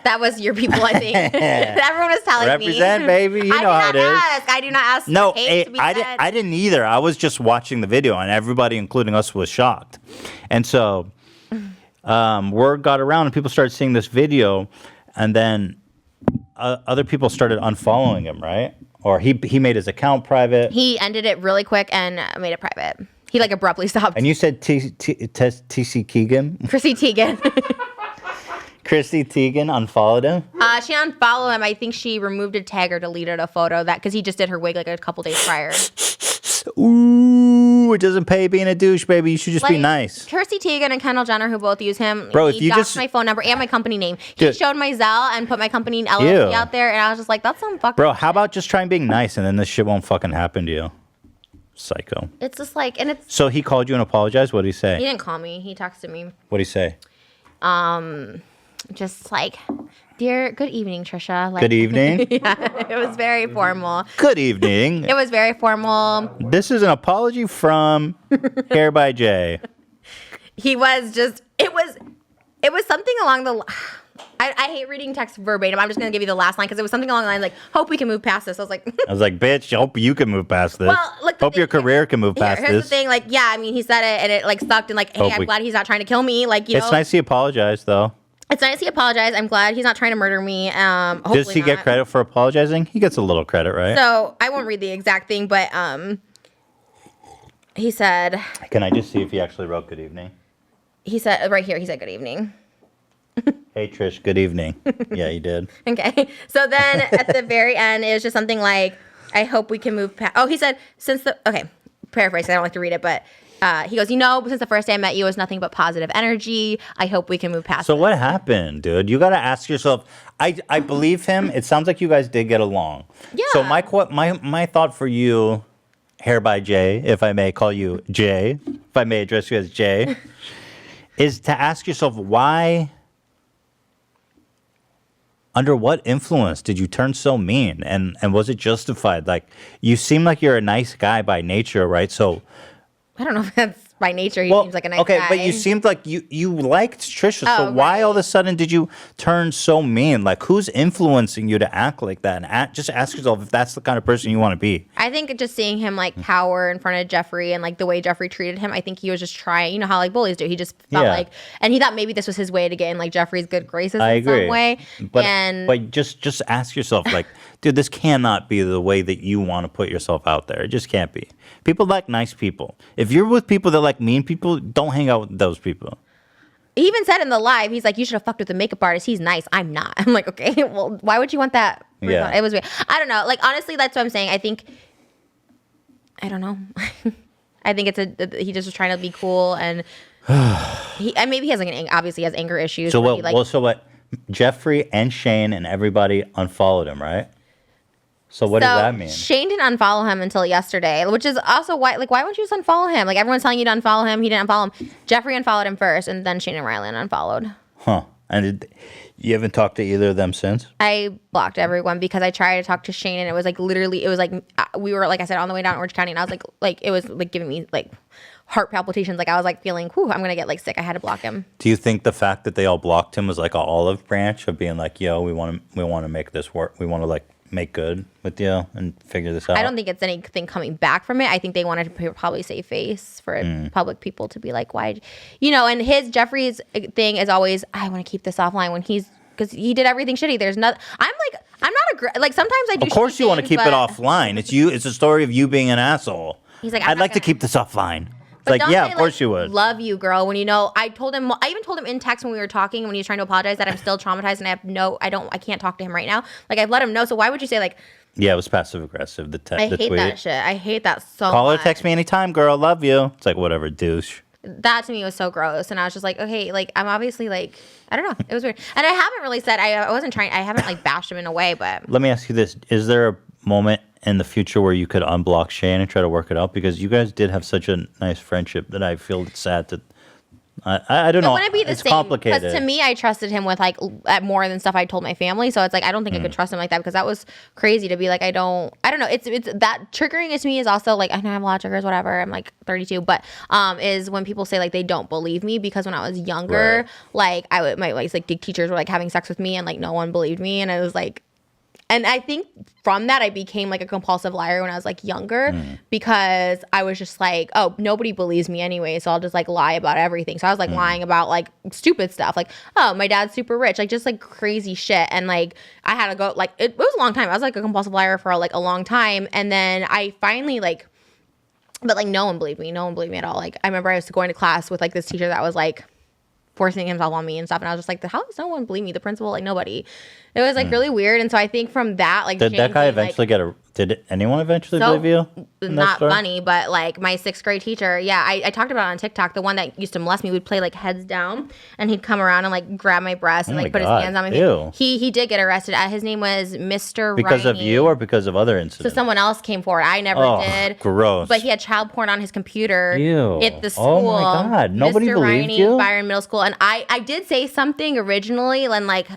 That was your people, I think. Everyone was telling me. Represent, baby. You know how it is. I do not ask. No, for hate to be said. I didn't either. I was just watching the video, and everybody, including us, was shocked. And so word got around, and people started seeing this video, and then other people started unfollowing him, right? Or he made his account private. He ended it really quick and made it private. He like abruptly stopped. And you said TC Keegan? Chrissy Teigen. Chrissy Teigen unfollowed him? She unfollowed him. I think she removed a tag or deleted a photo that because he just did her wig like a couple days prior. Ooh, it doesn't pay being a douche, baby. You should just be Like, nice. Kirsty Teigen and Kendall Jenner, who both use him, Bro, he if you doxed just- my phone number and my company name. He Dude. showed my Zelle and put my company LLC Ew. out there, and I was just like, that's some fucking Bro, how about just trying being nice and then this shit won't fucking happen to you? Psycho. It's just like, and it's. So he called you and apologized? What did he He say? didn't call me. He texted me. What did he say? Just like, dear, good evening, Trisha. Like, Good evening. Yeah, it was very formal. Good evening. It was very formal. This is an apology from Hair by Jay. He was just. It was something along the. I hate reading text verbatim. I'm just gonna give you the last line because it was something along the lines like, "Hope we can move past this." I was like, I was like, bitch, I hope you can move past this. Well, look, the hope your thing- career can move past here's this. the thing. Like, yeah, I mean, he said it and it like sucked and like, hey, Hope I'm we- glad he's not trying to kill me. Like, you It's know, nice he apologized, though. it's nice he apologized. I'm glad he's not trying to murder me. Hopefully Does he get not. credit for apologizing? He gets a little credit, right? So I won't read the exact thing, but he said Can I just see if he actually wrote good evening? right here. He said good evening. Hey, Trish, good evening. Yeah, he did. Okay. So then at the very end, it was just something like, I hope we can move past. Oh, he said, paraphrase, I don't like to read it, but he goes, since the first day I met you, it was nothing but positive energy. I hope we can move past So it. what happened, dude? You got to ask yourself. I believe him. It sounds like you guys did get along. Yeah. So my thought for you, Hair by Jay, if I may call you Jay, if I may address you as Jay, is to ask yourself why. Under what influence did you turn so mean? And was it justified? Like, you seem like you're a nice guy by nature, right? So I don't know if that's by nature, he seems like a nice guy. but you seemed like you liked Trisha. So Oh, why right. all of a sudden did you turn so mean? Like, who's influencing you to act like that? And just ask yourself if that's the kind of person you want to be. I think just seeing him like cower in front of Jeffrey and like the way Jeffrey treated him, I think he was just trying, you know how like bullies do. He just felt like, and he thought maybe this was his way to get in like Jeffrey's good graces I in agree. some way. But just ask yourself, like, dude, this cannot be the way that you want to put yourself out there. It just can't be. People like nice people. If you're with people that like mean people, don't hang out with those people. He even said in the live, he's like, you should have fucked with the makeup artist. He's nice. I'm not. I'm like, okay, well, why would you want that? Yeah. It was weird. I don't know. Like, honestly, that's what I'm saying. I don't know. I think he just was trying to be cool and maybe he has like obviously has anger issues. So where what? So what? Jeffrey and Shane and everybody unfollowed him, right? So what does that mean? Shane didn't unfollow him until yesterday, which is also why wouldn't you just unfollow him? Like everyone's telling you to unfollow him, he didn't unfollow him. Jeffrey unfollowed him first, and then Shane and Rylan unfollowed. Huh? And you haven't talked to either of them since? I blocked everyone because I tried to talk to Shane, and it was like literally, it was like we were like I said on the way down Orange County, and I was like it was like giving me like heart palpitations. Like I was like feeling, whew, I'm gonna get like sick. I had to block him. Do you think the fact that they all blocked him was like an olive branch of being like, yo, we want to make this work. We want to like make good with you and figure this out? I don't think it's anything coming back from it. I think they wanted to probably save face for public people to be like, why, and Jeffrey's thing is always, I want to keep this offline because he did everything shitty. There's not, I'm not like sometimes I do. Of course you want to keep it offline. It's a story of you being an asshole. He's like, I'd like to keep this offline. It's But like, don't yeah, say, of course you would. Love you, girl. When I even told him in text when we were talking, when he was trying to apologize, that I'm still traumatized and I can't talk to him right now. Like I've let him know. So why would you say like, Yeah, it was passive aggressive. I hate tweet. that shit. I hate that so Call much. or text me anytime, girl. Love you. It's like, whatever, douche. That to me was so gross. And I was just like, okay, like I'm obviously like, I don't know. It was weird. And I haven't really said, I wasn't trying, I haven't like bashed him in a way, but. Let me ask you this. Is there a moment in the future where you could unblock Shane and try to work it out? Because you guys did have such a nice friendship that I feel it's sad to. I don't know. It wouldn't be the it's same. complicated. Because to me, I trusted him with like more than stuff I told my family. So it's like I don't think I could trust him like that because that was crazy to be like I don't know. It's that triggering to me is also like I know I have a lot of triggers, whatever. I'm like 32, but is when people say like they don't believe me because when I was younger, like my like teachers were like having sex with me and like no one believed me and I was like. And I think from that, I became like a compulsive liar when I was like younger because I was just like, oh, nobody believes me anyway. So I'll just like lie about everything. So I was like lying about like stupid stuff. Like, oh, my dad's super rich. Like just like crazy shit. And like I had to go like it was a long time. I was like a compulsive liar for like a long time. And then I finally like, but like no one believed me. No one believed me at all. Like I remember I was going to class with like this teacher that was like, forcing himself on me and stuff, and I was just like, how does no one believe me? The principal, like nobody. It was like really weird, and so I think from that, like, did that guy eventually did anyone eventually believe you? Not funny, but like my 6th grade teacher, yeah, I talked about it on TikTok. The one that used to molest me would play like heads down, and he'd come around and like grab my breast and like put his hands on my face. He did get arrested. His name was Mr. Because Riney. of you or because of other incidents? So someone else came forward. I never did. Gross. But he had child porn on his computer at the school. Oh my God. Nobody Mr. believed Riney, you? Byron Middle School. And I did say something originally and like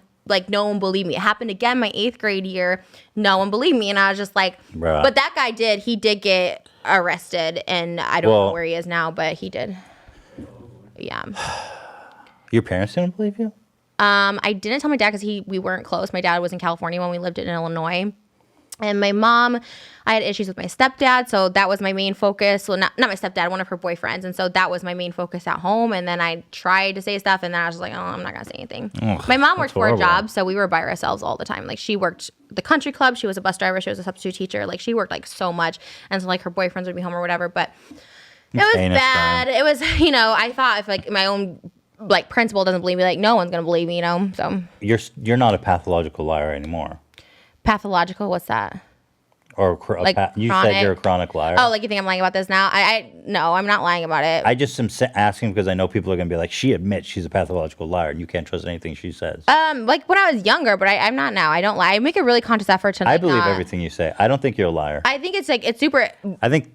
no one believed me. It happened again my 8th grade year. No one believed me. And I was just like, Bruh. but that guy he did get arrested. And I don't know where he is now, but he did. Yeah. Your parents didn't believe you? I didn't tell my dad because we weren't close. My dad was in California when we lived in Illinois. And my mom, I had issues with my stepdad, so that was my main focus. Well, not my stepdad, one of her boyfriends. And so that was my main focus at home. And then I tried to say stuff, and then I was just like, oh, I'm not going to say anything. Ugh, my mom worked 4 horrible. jobs, so we were by ourselves all the time. Like, she worked the country club. She was a bus driver. She was a substitute teacher. Like, she worked, like, so much. And so, like, her boyfriends would be home or whatever. But it was bad. It was, I thought if, like, my own, like, principal doesn't believe me, like, no one's going to believe me, So. You're not a pathological liar anymore. Pathological? What's that? Or you said you're a chronic liar. Oh, like you think I'm lying about this now? No, I'm not lying about it. I just am asking because I know people are going to be like, she admits she's a pathological liar and you can't trust anything she says. Like when I was younger, but I'm not now. I don't lie. I make a really conscious effort to I believe everything you say. I don't think you're a liar. I think it's super. I think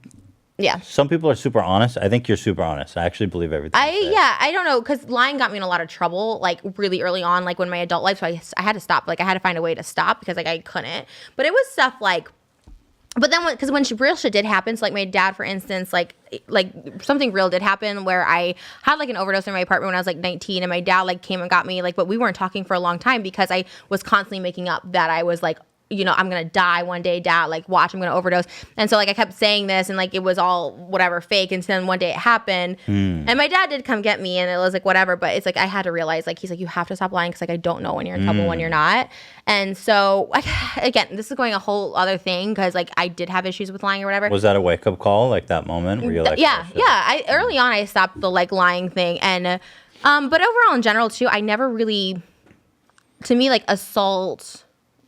yeah. Some people are super honest. I think you're super honest. I actually believe everything you say. I don't know, because lying got me in a lot of trouble, like really early on, like when my adult life, so I had to stop. Like I had to find a way to stop because like I couldn't. But it was stuff like, But then, because when real shit did happen, so like my dad, for instance, like something real did happen where I had like an overdose in my apartment when I was like 19, and my dad like came and got me, like, but we weren't talking for a long time because I was constantly making up that I was like, you know, I'm gonna die one day, dad, like watch, I'm gonna overdose. And so like I kept saying this and like it was all whatever fake, and then one day it happened. And my dad did come get me, and it was like whatever, but it's like I had to realize, like, he's like, you have to stop lying, because like I don't know when you're in trouble, when you're not. And so again, this is going a whole other thing, because like I did have issues with lying or whatever. Was that a wake-up call, like that moment where you're like, yeah, oh, shit? I early on I stopped the like lying thing. And but overall in general too, I never really, to me, like assault,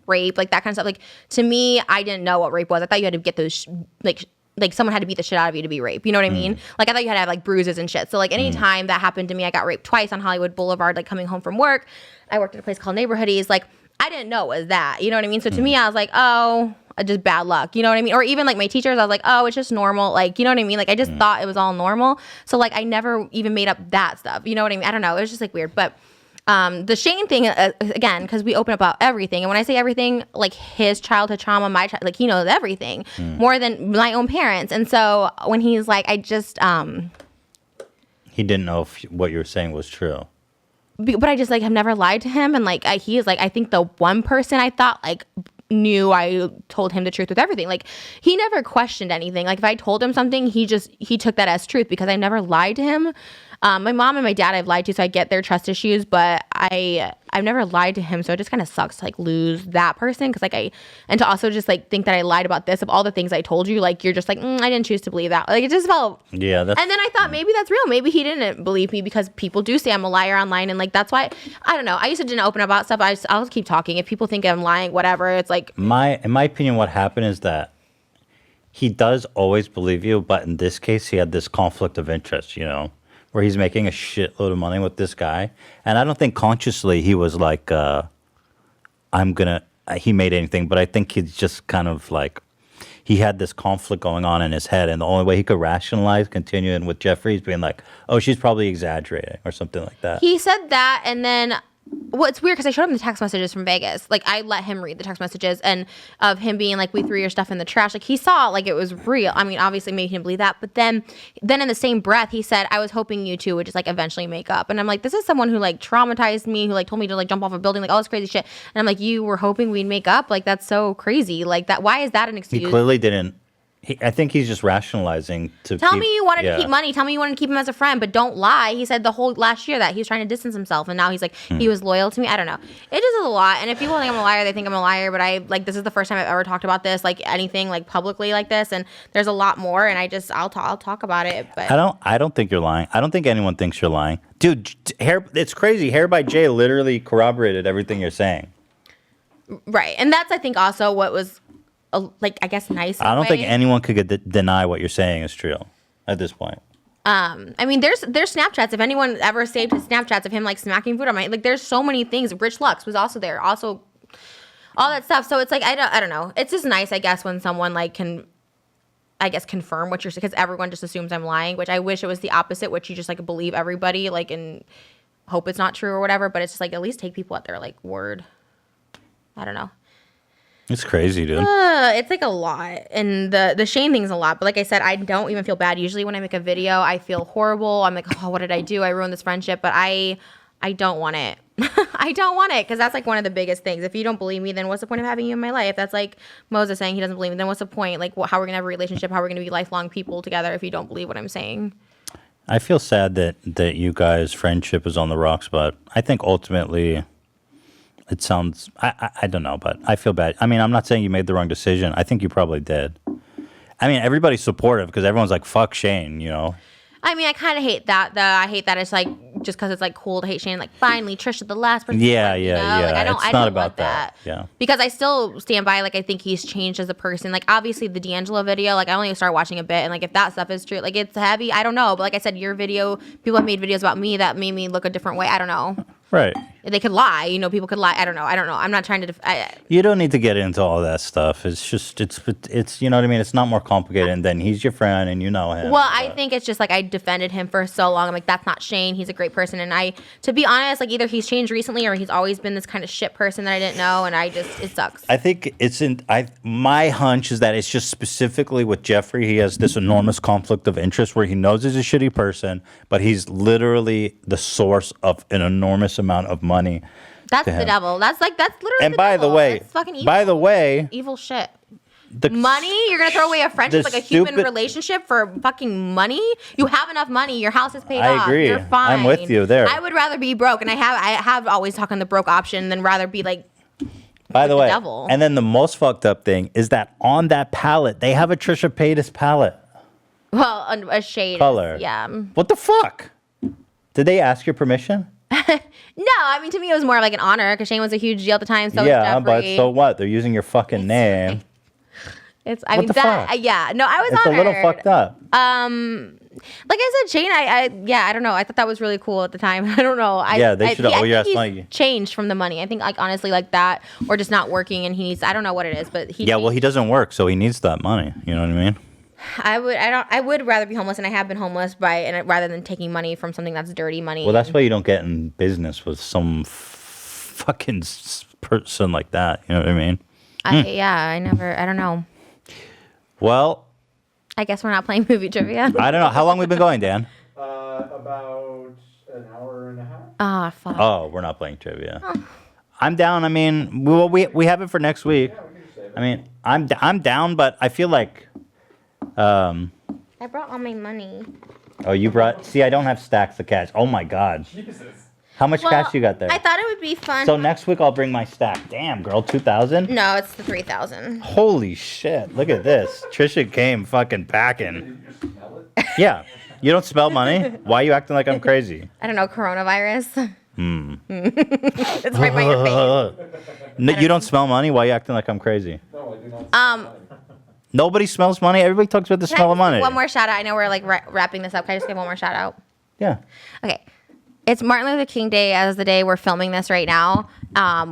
rape, like that kind of stuff, like to me, I didn't know what rape was. I thought you had to get those like someone had to beat the shit out of you to be rape, you know what I mean? Like I thought you had to have like bruises and shit. So like anytime that happened to me, I got raped twice on Hollywood Boulevard, like coming home from work. I worked at a place called Neighborhoodies. Like I didn't know it was that, you know what I mean? So to me, I was like, oh, just bad luck, you know what I mean? Or even like my teachers, I was like, oh, it's just normal, like, you know what I mean? Like I just thought it was all normal. So like I never even made up that stuff, you know what I mean? I don't know, it was just like weird. But the Shane thing, again, because we open about everything, and when I say everything, like his childhood trauma, like he knows everything more than my own parents. And so when he's like, I just He didn't know if what you were saying was true. But I just like have never lied to him, and like he is like, I think the one person I thought like knew I told him the truth with everything. Like he never questioned anything. Like if I told him something, he took that as truth, because I never lied to him. My mom and my dad I've lied to, so I get their trust issues, but I've never lied to him, so it just kind of sucks to like lose that person, because like and to also just like think that I lied about this, of all the things I told you, like you're just like, I didn't choose to believe that. Like it just felt, yeah. And then I thought maybe that's real. Maybe he didn't believe me, because people do say I'm a liar online, and like that's why I don't know. I used to didn't open about stuff. I'll keep talking. If people think I'm lying, whatever. It's like in my opinion, what happened is that he does always believe you, but in this case, he had this conflict of interest, you know, where he's making a shitload of money with this guy. And I don't think consciously he was like, he made anything, but I think he's just kind of like, he had this conflict going on in his head. And the only way he could rationalize continuing with Jeffrey is being like, oh, she's probably exaggerating or something like that. He said that, and then well, it's weird because I showed him the text messages from Vegas. Like I let him read the text messages, and of him being like, we threw your stuff in the trash. Like he saw like it was real. I mean, obviously made him believe that. But then in the same breath, he said, I was hoping you two would just like eventually make up. And I'm like, this is someone who like traumatized me, who like told me to like jump off a building, like all this crazy shit. And I'm like, you were hoping we'd make up? Like that's so crazy. Like that. Why is that an excuse? He clearly didn't. I think he's just rationalizing to tell me you wanted to keep money. Tell me you wanted to keep him as a friend, but don't lie. He said the whole last year that he was trying to distance himself, and now he's like he was loyal to me. I don't know. It just is a lot. And if people think I'm a liar, they think I'm a liar. But I like this is the first time I've ever talked about this, like anything like publicly like this. And there's a lot more. And I'll talk about it. But I don't think you're lying. I don't think anyone thinks you're lying, dude. It's crazy. Hair by Jay literally corroborated everything you're saying. Right, and that's I think also what was. Like I guess nice. I don't think anyone could deny what you're saying is true at this point. I mean, there's Snapchats. If anyone ever saved his Snapchats of him like smacking food on my like, there's so many things. Rich Lux was also there, also all that stuff. So it's like I don't know. It's just nice, I guess, when someone like can, I guess, confirm what you're saying, because everyone just assumes I'm lying, which I wish it was the opposite, which you just like believe everybody like and hope it's not true or whatever. But it's just like at least take people at their like word. I don't know. It's crazy, dude. It's like a lot, and the Shane thing's a lot. But like I said, I don't even feel bad. Usually when I make a video, I feel horrible. I'm like, oh, what did I do? I ruined this friendship. But I don't want it. I don't want it, because that's like one of the biggest things. If you don't believe me, then what's the point of having you in my life? That's like Moses saying he doesn't believe me. Then what's the point? Like, how are we gonna have a relationship? How are we gonna be lifelong people together if you don't believe what I'm saying? I feel sad that you guys' friendship is on the rocks, but I think ultimately. It sounds, I don't know, but I feel bad. I mean, I'm not saying you made the wrong decision. I think you probably did. I mean, everybody's supportive because everyone's like, fuck Shane, you know? I mean, I kind of hate that, though. I hate that it's like, just because it's like cool to hate Shane, like, finally, Trisha, the last person. Yeah. Like, I don't not about want that. Yeah. Because I still stand by, like, I think he's changed as a person. Like, obviously, the D'Angelo video, like, I only started watching a bit, and, like, if that stuff is true, like, it's heavy. I don't know. But like I said, your video, people have made videos about me that made me look a different way. I don't know. Right. They could lie. You know, people could lie. I don't know. I'm not trying to. You don't need to get into all that stuff. It's just, it's you know what I mean? It's not more complicated than he's your friend and you know him. Well, I think it's just like I defended him for so long. I'm like, that's not Shane. He's a great person. And to be honest, like either he's changed recently or he's always been this kind of shit person that I didn't know. And it sucks. I think my hunch is that it's just specifically with Jeffrey. He has this enormous conflict of interest where he knows he's a shitty person, but he's literally the source of an enormous amount of money. That's the devil. That's literally and the by devil. the way, It's fucking evil. by the way, evil shit. the Money? You're gonna throw away a friendship, the like a human stupid- relationship for fucking money? You have enough money. Your house is paid I off. agree. You're fine. I'm with you there. I would rather be broke, and I have always taken the broke option than rather be like. By the way, devil. and then the most fucked up thing is that on that palette they have a Trisha Paytas palette Well, a shade. color. Yeah. What the fuck? Did they ask your permission? No, I mean to me it was more like an honor because Shane was a huge deal at the time. So yeah, was but Jeffrey. so what? They're using your fucking name. It's. What the fuck? Yeah. No, I was It's honored. a little fucked up. Like I said, Shane. I don't know. I thought that was really cool at the time. I don't know. Yeah, they should owe I your think ass he's money. changed from the money. I think like honestly like that or just not working and he needs. I don't know what it is, but he. Yeah, well, he doesn't work, so he needs that money. You know what I mean? I would rather be homeless, and I have been homeless rather than taking money from something that's dirty money. Well, that's why you don't get in business with some fucking person like that. You know what I mean? I don't know. Well, I guess we're not playing movie trivia. I don't know. How long we been going, Dan? About an hour and a half. Ah, fuck. Oh, we're not playing trivia. I'm down. I mean, we have it for next week. I mean, I'm down, but I feel like. I brought all my money. Oh, you brought. See, I don't have stacks of cash. Oh my God. Jesus. How much cash you got there? I thought it would be fun. So next week I'll bring my stack. Damn, girl, 2,000. No, it's the 3,000. Holy shit! Look at this. Trisha came fucking packing. Yeah. You don't smell money? Why are you acting like I'm crazy? I don't know, coronavirus. It's right by your face. No, you don't smell money? Why are you acting like I'm crazy? No, I do not. Nobody smells money. Everybody talks about the Can I smell of just give money. one more shout out. I know we're like wrapping this up. Can I just give one more shout out? Yeah. Okay. It's Martin Luther King Day as the day we're filming this right now,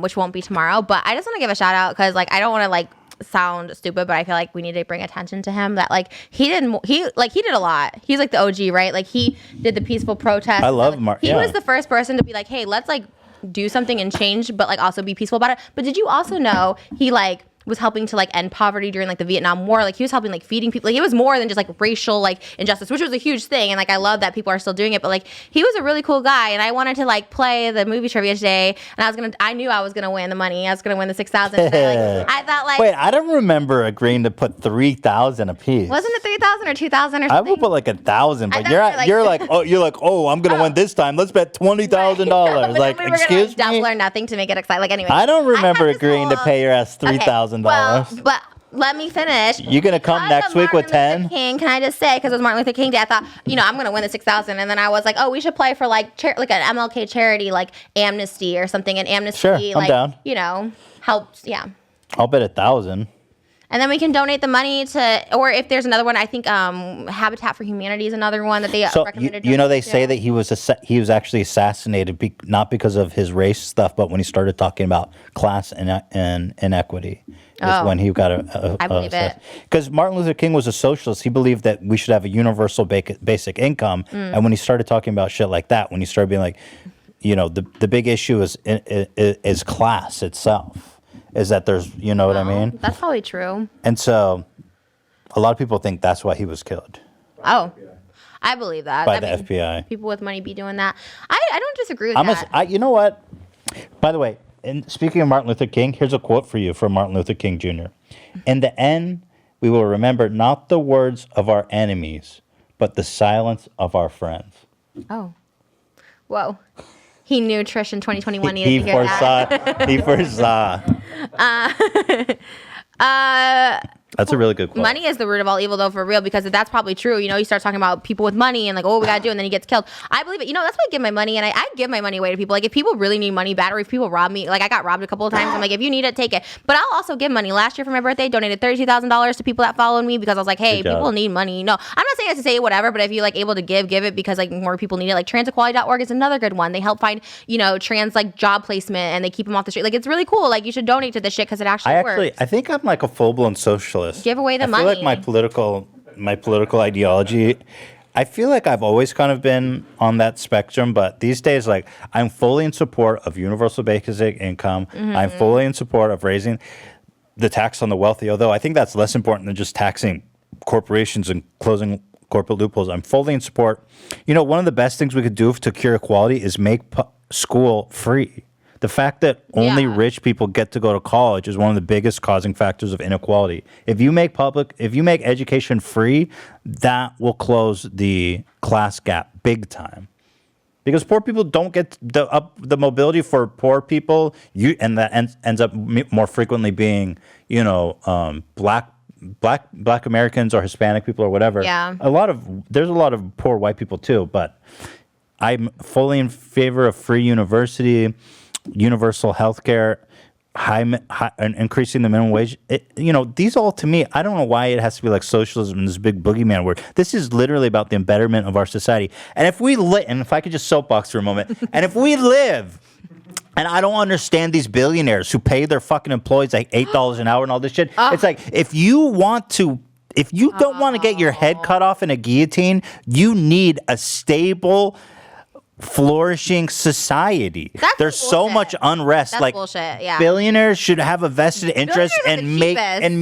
which won't be tomorrow. But I just want to give a shout out because like I don't want to like sound stupid, but I feel like we need to bring attention to him. That like he did a lot. He's like the OG, right? Like he did the peaceful protest. I love Martin. He was the first person to be like, hey, let's like do something and change, but like also be peaceful about it. But did you also know he like was helping to like end poverty during like the Vietnam War? Like he was helping like feeding people. Like it was more than just like racial like injustice, which was a huge thing. And like I love that people are still doing it. But like he was a really cool guy, and I wanted to like play the movie trivia today. And I knew I was gonna win the money. I was gonna win the 6,000. I thought like Wait, I don't remember agreeing to put 3,000 apiece. wasn't it 3,000 or 2,000 or I something? would put like 1,000, but thought you were like- you're like, oh, I'm gonna win this time. Let's bet $20,000. But Like, then we were gonna, excuse like, double me. or nothing to make it exciting. Like anyway, I don't remember had this agreeing to whole- pay your ass Okay, $3,000. well, but let me finish. You gonna come Because next of week with Martin 10? Luther King, can I just say, because it was Martin Luther King Day, I thought, I'm going to win the 6,000. And then I was like, oh, we should play for like like an MLK charity, like Amnesty or something. And Amnesty, Sure, I'm like, down. Helps. Yeah. I'll bet 1,000. And then we can donate the money to, or if there's another one, I think Habitat for Humanity is another one that they So recommended. you know they donating say to. that he was actually assassinated not because of his race stuff, but when he started talking about class and inequity, is when he got I believe it. Because Martin Luther King was a socialist. He believed that we should have a universal basic income, and when he started talking about shit like that, when he started being like, the big issue is class itself. Is that there's, you know what I mean? That's probably true. And so a lot of people think that's why he was killed Oh, I believe that. by I the mean, FBI. People with money be doing that. I don't disagree with that. You know what? By the way, and speaking of Martin Luther King, here's a quote for you from Martin Luther King Jr. In the end, we will remember not the words of our enemies, but the silence of our friends. Oh. Whoa. He knew Trish in 2021 needed to hear that. He foresaw. That's a really good quote. Money is the root of all evil, though, for real, because that's probably true. You know, you start talking about people with money and like, oh, we gotta do, and then he gets killed. I believe it. You know, that's why I give my money, and I give my money away to people. Like, if people really need money bad, or if people rob me, like I got robbed a couple of times, I'm like, if you need it, take it. But I'll also give money. Last year for my birthday, donated $32,000 to people that followed me because I was like, hey, people need money. No, I'm not saying it to say whatever, but if you like able to give it because like more people need it. Like transequality.org is another good one. They help find, you know, trans like job placement, and they keep them off the street. Like, it's really cool. Like, you should donate to this shit because it actually works. I think I'm like a full-blown socialist. Give away the money. I feel like my political ideology, I feel like I've always kind of been on that spectrum, but these days, like, I'm fully in support of universal basic income. I'm fully in support of raising the tax on the wealthy, although I think that's less important than just taxing corporations and closing corporate loopholes. I'm fully in support. You know, one of the best things we could do to cure equality is make school free. The fact that only rich people get to go to college is one of the biggest causing factors of inequality. If you make education free, that will close the class gap big time. Because poor people don't get the mobility for poor people, and that ends up more frequently being, you know, black Americans or Hispanic people or whatever. Yeah. There's a lot of poor white people too, but I'm fully in favor of free university, universal health care, and increasing the minimum wage. You know, these all, to me, I don't know why it has to be like socialism and this big boogeyman word. This is literally about the betterment of our society. And if I could just soapbox for a moment, and if we live, and I don't understand these billionaires who pay their fucking employees like $8 an hour and all this shit. It's like, if you don't want to get your head cut off in a guillotine, you need a stable, flourishing society. There's so much unrest. That's like bullshit. Yeah. Billionaires should have a vested interest in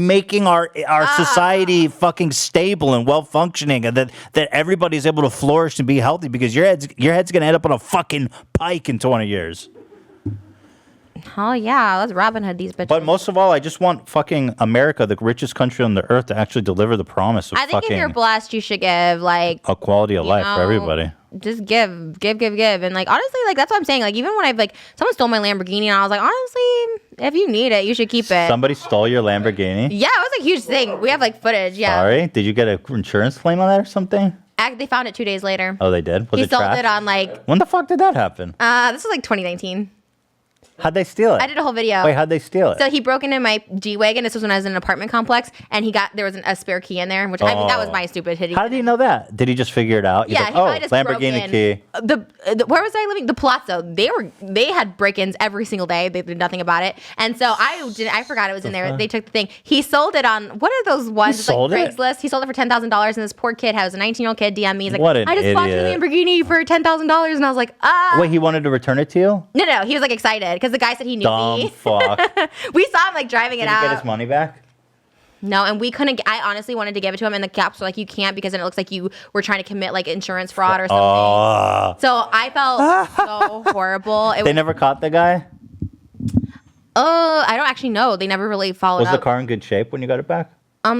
making our society fucking stable and well functioning, and that everybody's able to flourish and be healthy, because your head's gonna end up on a fucking pike in 20 years. Oh yeah, let's Robin Hood these bitches. But most of all, I just want fucking America, the richest country on the earth, to actually deliver the promise of I think if you're blessed, you should give like a quality of life for everybody. Just give, and like honestly, like that's what I'm saying. Like even when I've like someone stole my Lamborghini, and I was like, honestly, if you need it, you should keep it. Somebody stole your Lamborghini? Yeah, it was a huge thing. We have like footage. Yeah. Sorry, did you get an insurance claim on that or something? They found it 2 days later. Oh, they did? Was he it sold trash? it on like. When the fuck did that happen? This was like 2019. How'd they steal it? I did a whole video. Wait, how'd they steal it? So he broke into my G-Wagon. This was when I was in an apartment complex, and there was a spare key in there, which I mean, that was my stupidity. How did he know that? Did he just figure it out? He's Yeah, like, he probably just Lamborghini key. Where was I living? The Palazzo. They had break-ins every single day. They did nothing about it, and so I forgot it was in there. They took the thing. He sold it on what are those ones? He sold like it? Craigslist. He sold it for $10,000, and this poor kid was a 19-year-old kid. DM me. He's like, What an I just bought you a idiot. Lamborghini for $10,000, and I was like, Wait, he wanted to return it to you? No, he was like excited because the guy said he knew me. Fuck. We saw him like driving it Did out. he get his money back? No, and we couldn't. I honestly wanted to give it to him, and the cops were like, "You can't," because then it looks like you were trying to commit like insurance fraud or something. So I felt so horrible. They never caught the guy? I don't actually know. They never really followed Was up. the car in good shape when you got it back?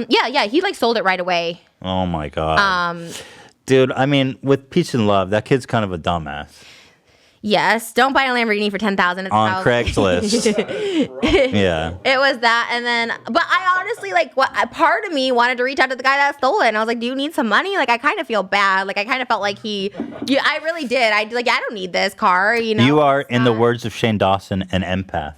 Yeah. He like sold it right away. Oh my God. Dude, I mean, with peace and love, that kid's kind of a dumbass. Yes, don't buy a Lamborghini for $10,000 on Craigslist. Yeah. It was that, and then, but I honestly part of me wanted to reach out to the guy that stole it, and I was like, "Do you need some money?" Like, I kind of feel bad. Like, I kind of felt like I really did. I don't need this car. You know. You are, in the words of Shane Dawson, an empath.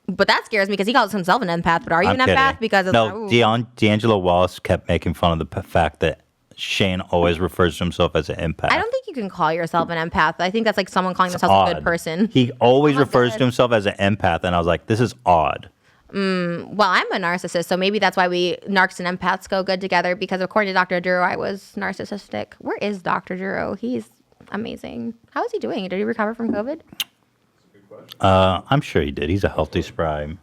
But that scares me because he calls himself an empath. But are you an empath? Because of D'Angelo Wallace kept making fun of the fact that Shane always refers to himself as an empath. I don't think you can call yourself an empath. I think that's like someone calling themselves a good person. He always refers to himself as an empath, and I was like, this is odd. Well, I'm a narcissist, so maybe that's why narcs and empaths go good together, because according to Dr. Duro, I was narcissistic. Where is Dr. Duro? He's amazing. How is he doing? Did he recover from COVID? I'm sure he did. He's a healthy spry.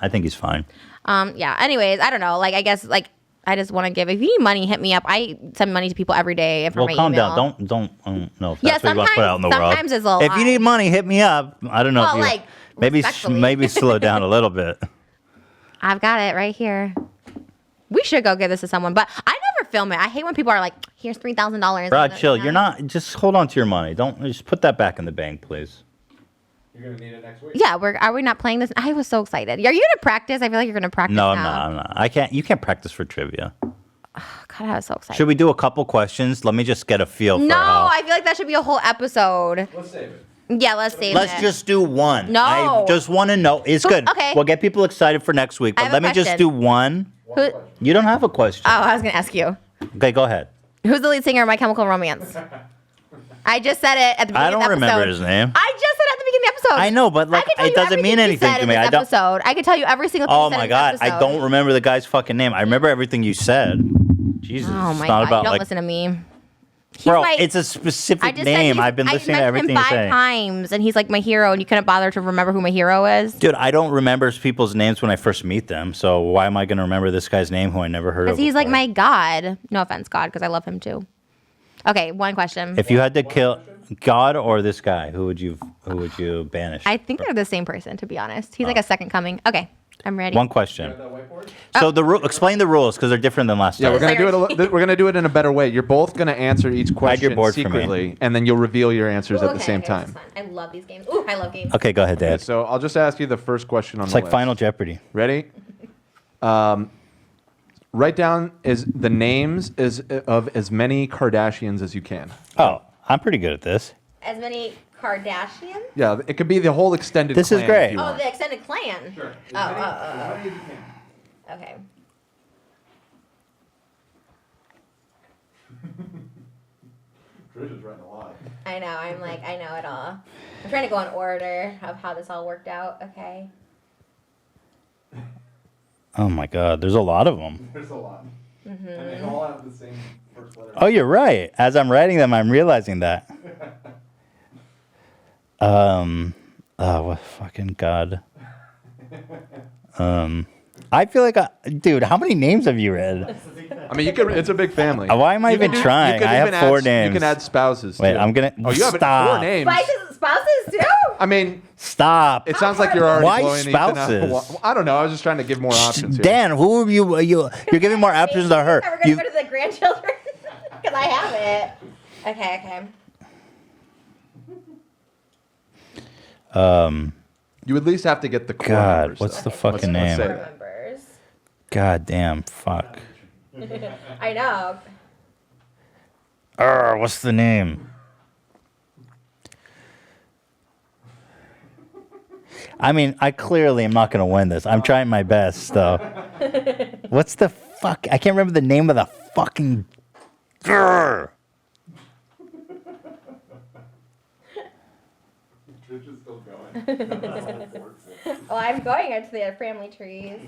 I think he's fine. Yeah. Anyways, I don't know. Like, I guess, like, I just want to give. If you need money, hit me up. I send money to people every day for my calm email. down. Don't. I don't know if that's what you want to put out in the world. Sometimes it's a lot. If you need money, hit me up. I don't know. Well, if you, maybe slow down a little bit. I've got it right here. We should go give this to someone, but I never film it. I hate when people are like, "Here's $3,000." Bro, chill. You're not. Just hold on to your money. Don't just put that back in the bank, please. You're gonna need it next week. Yeah, are we not playing this? I was so excited. Are you gonna practice? I feel like you're gonna practice. No, now. I'm not. I can't. You can't practice for trivia. God, I was so excited. Should we do a couple questions? Let me just get a feel for No, how. I feel like that should be a whole episode. Let's save it. Yeah, let's save Let's it. just do one. No. I just want to know. It's good. Okay. We'll get people excited for next week. I But have let a me just question. do one. Who, You don't have a question. oh, I was gonna ask you. Okay, go ahead. Who's the lead singer of My Chemical Romance? I just said it at the beginning I of don't the episode. remember his name. I just said it at the beginning of the episode. I know, but like I can tell it you doesn't mean everything he anything said to in me. this I don't. episode. I can tell you every single thing Oh he said my in god, this I episode. don't remember the guy's fucking name. I remember everything you said. Jesus, Oh it's my not god, about you don't like, listen to me. He's bro, my- it's a I specific just name. said I've been listening to everything him you're 5 saying. times, and he's like my hero, and you couldn't bother to remember who my hero is. Dude, I don't remember people's names when I first meet them. So why am I going to remember this guy's name who I never heard of? Because he's like before? my god. No offense, God, because I love him too. Okay, one question. If you had to kill God or this guy, who would you banish? I think they're the same person, to be honest. He's like a second coming. Okay, I'm ready. One question. So explain the rules because they're different than last Yeah, time. we're gonna do it in a better way. You're both gonna answer each your question board for me. secretly, and then you'll reveal your answers at the same this time. is fun. I love these games. Ooh, I love games. Okay, go ahead, Dad. Okay, so I'll just ask you the first question on It's the like list. Final Jeopardy. Ready? Write down the names of as many Kardashians as you can. Oh, I'm pretty good at this. As many Kardashians? Yeah, it could be the whole extended. This is clan great. if you Oh, want. the extended clan. Sure. Okay. Trisha's writing a lot. I know. I know it all. I'm trying to go in order of how this all worked out. Okay. Oh my God, there's a lot of them. There's a lot. Mm-hmm. And they all have the same first letter. Oh, you're right. As I'm writing them, I'm realizing that. Oh, what fucking God. I feel like, dude, how many names have you read? I mean, you could. It's a big family. Why am I You even can do- trying? you could I have even 4 add, names. You can add spouses. Wait, too. I'm gonna. Oh, you have stop. 4 names. Spouses too? I mean, Stop. it sounds like you're already Why blowing Ethan out. spouses? Well, I don't know. I was just trying to give more options here. Dan, who are you? You're giving more options to her. We're gonna You, go to the grandchildren because I have it. Okay. You at least have to get the core God, numbers, what's though. the fucking Let's say name? that. Members. God damn, fuck. I know. What's the name? I mean, I clearly am not going to win this. I'm trying my best, though. What's the fuck? I can't remember the name of the fucking. Grr. Trisha's still going. Well, I'm going into the family trees.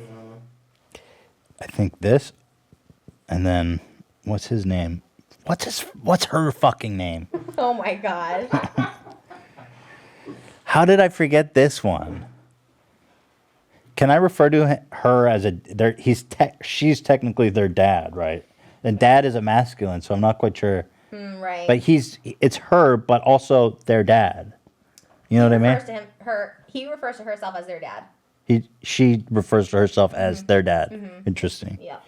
I think this, and then what's his name? What's her fucking name? Oh my god. How did I forget this one? Can I refer to her as she's technically their dad, right? And dad is a masculine, so I'm not quite sure. Right. But it's her, but also their dad. You know what I mean? He refers to herself as their dad. She refers to herself as their dad. Interesting. Yeah.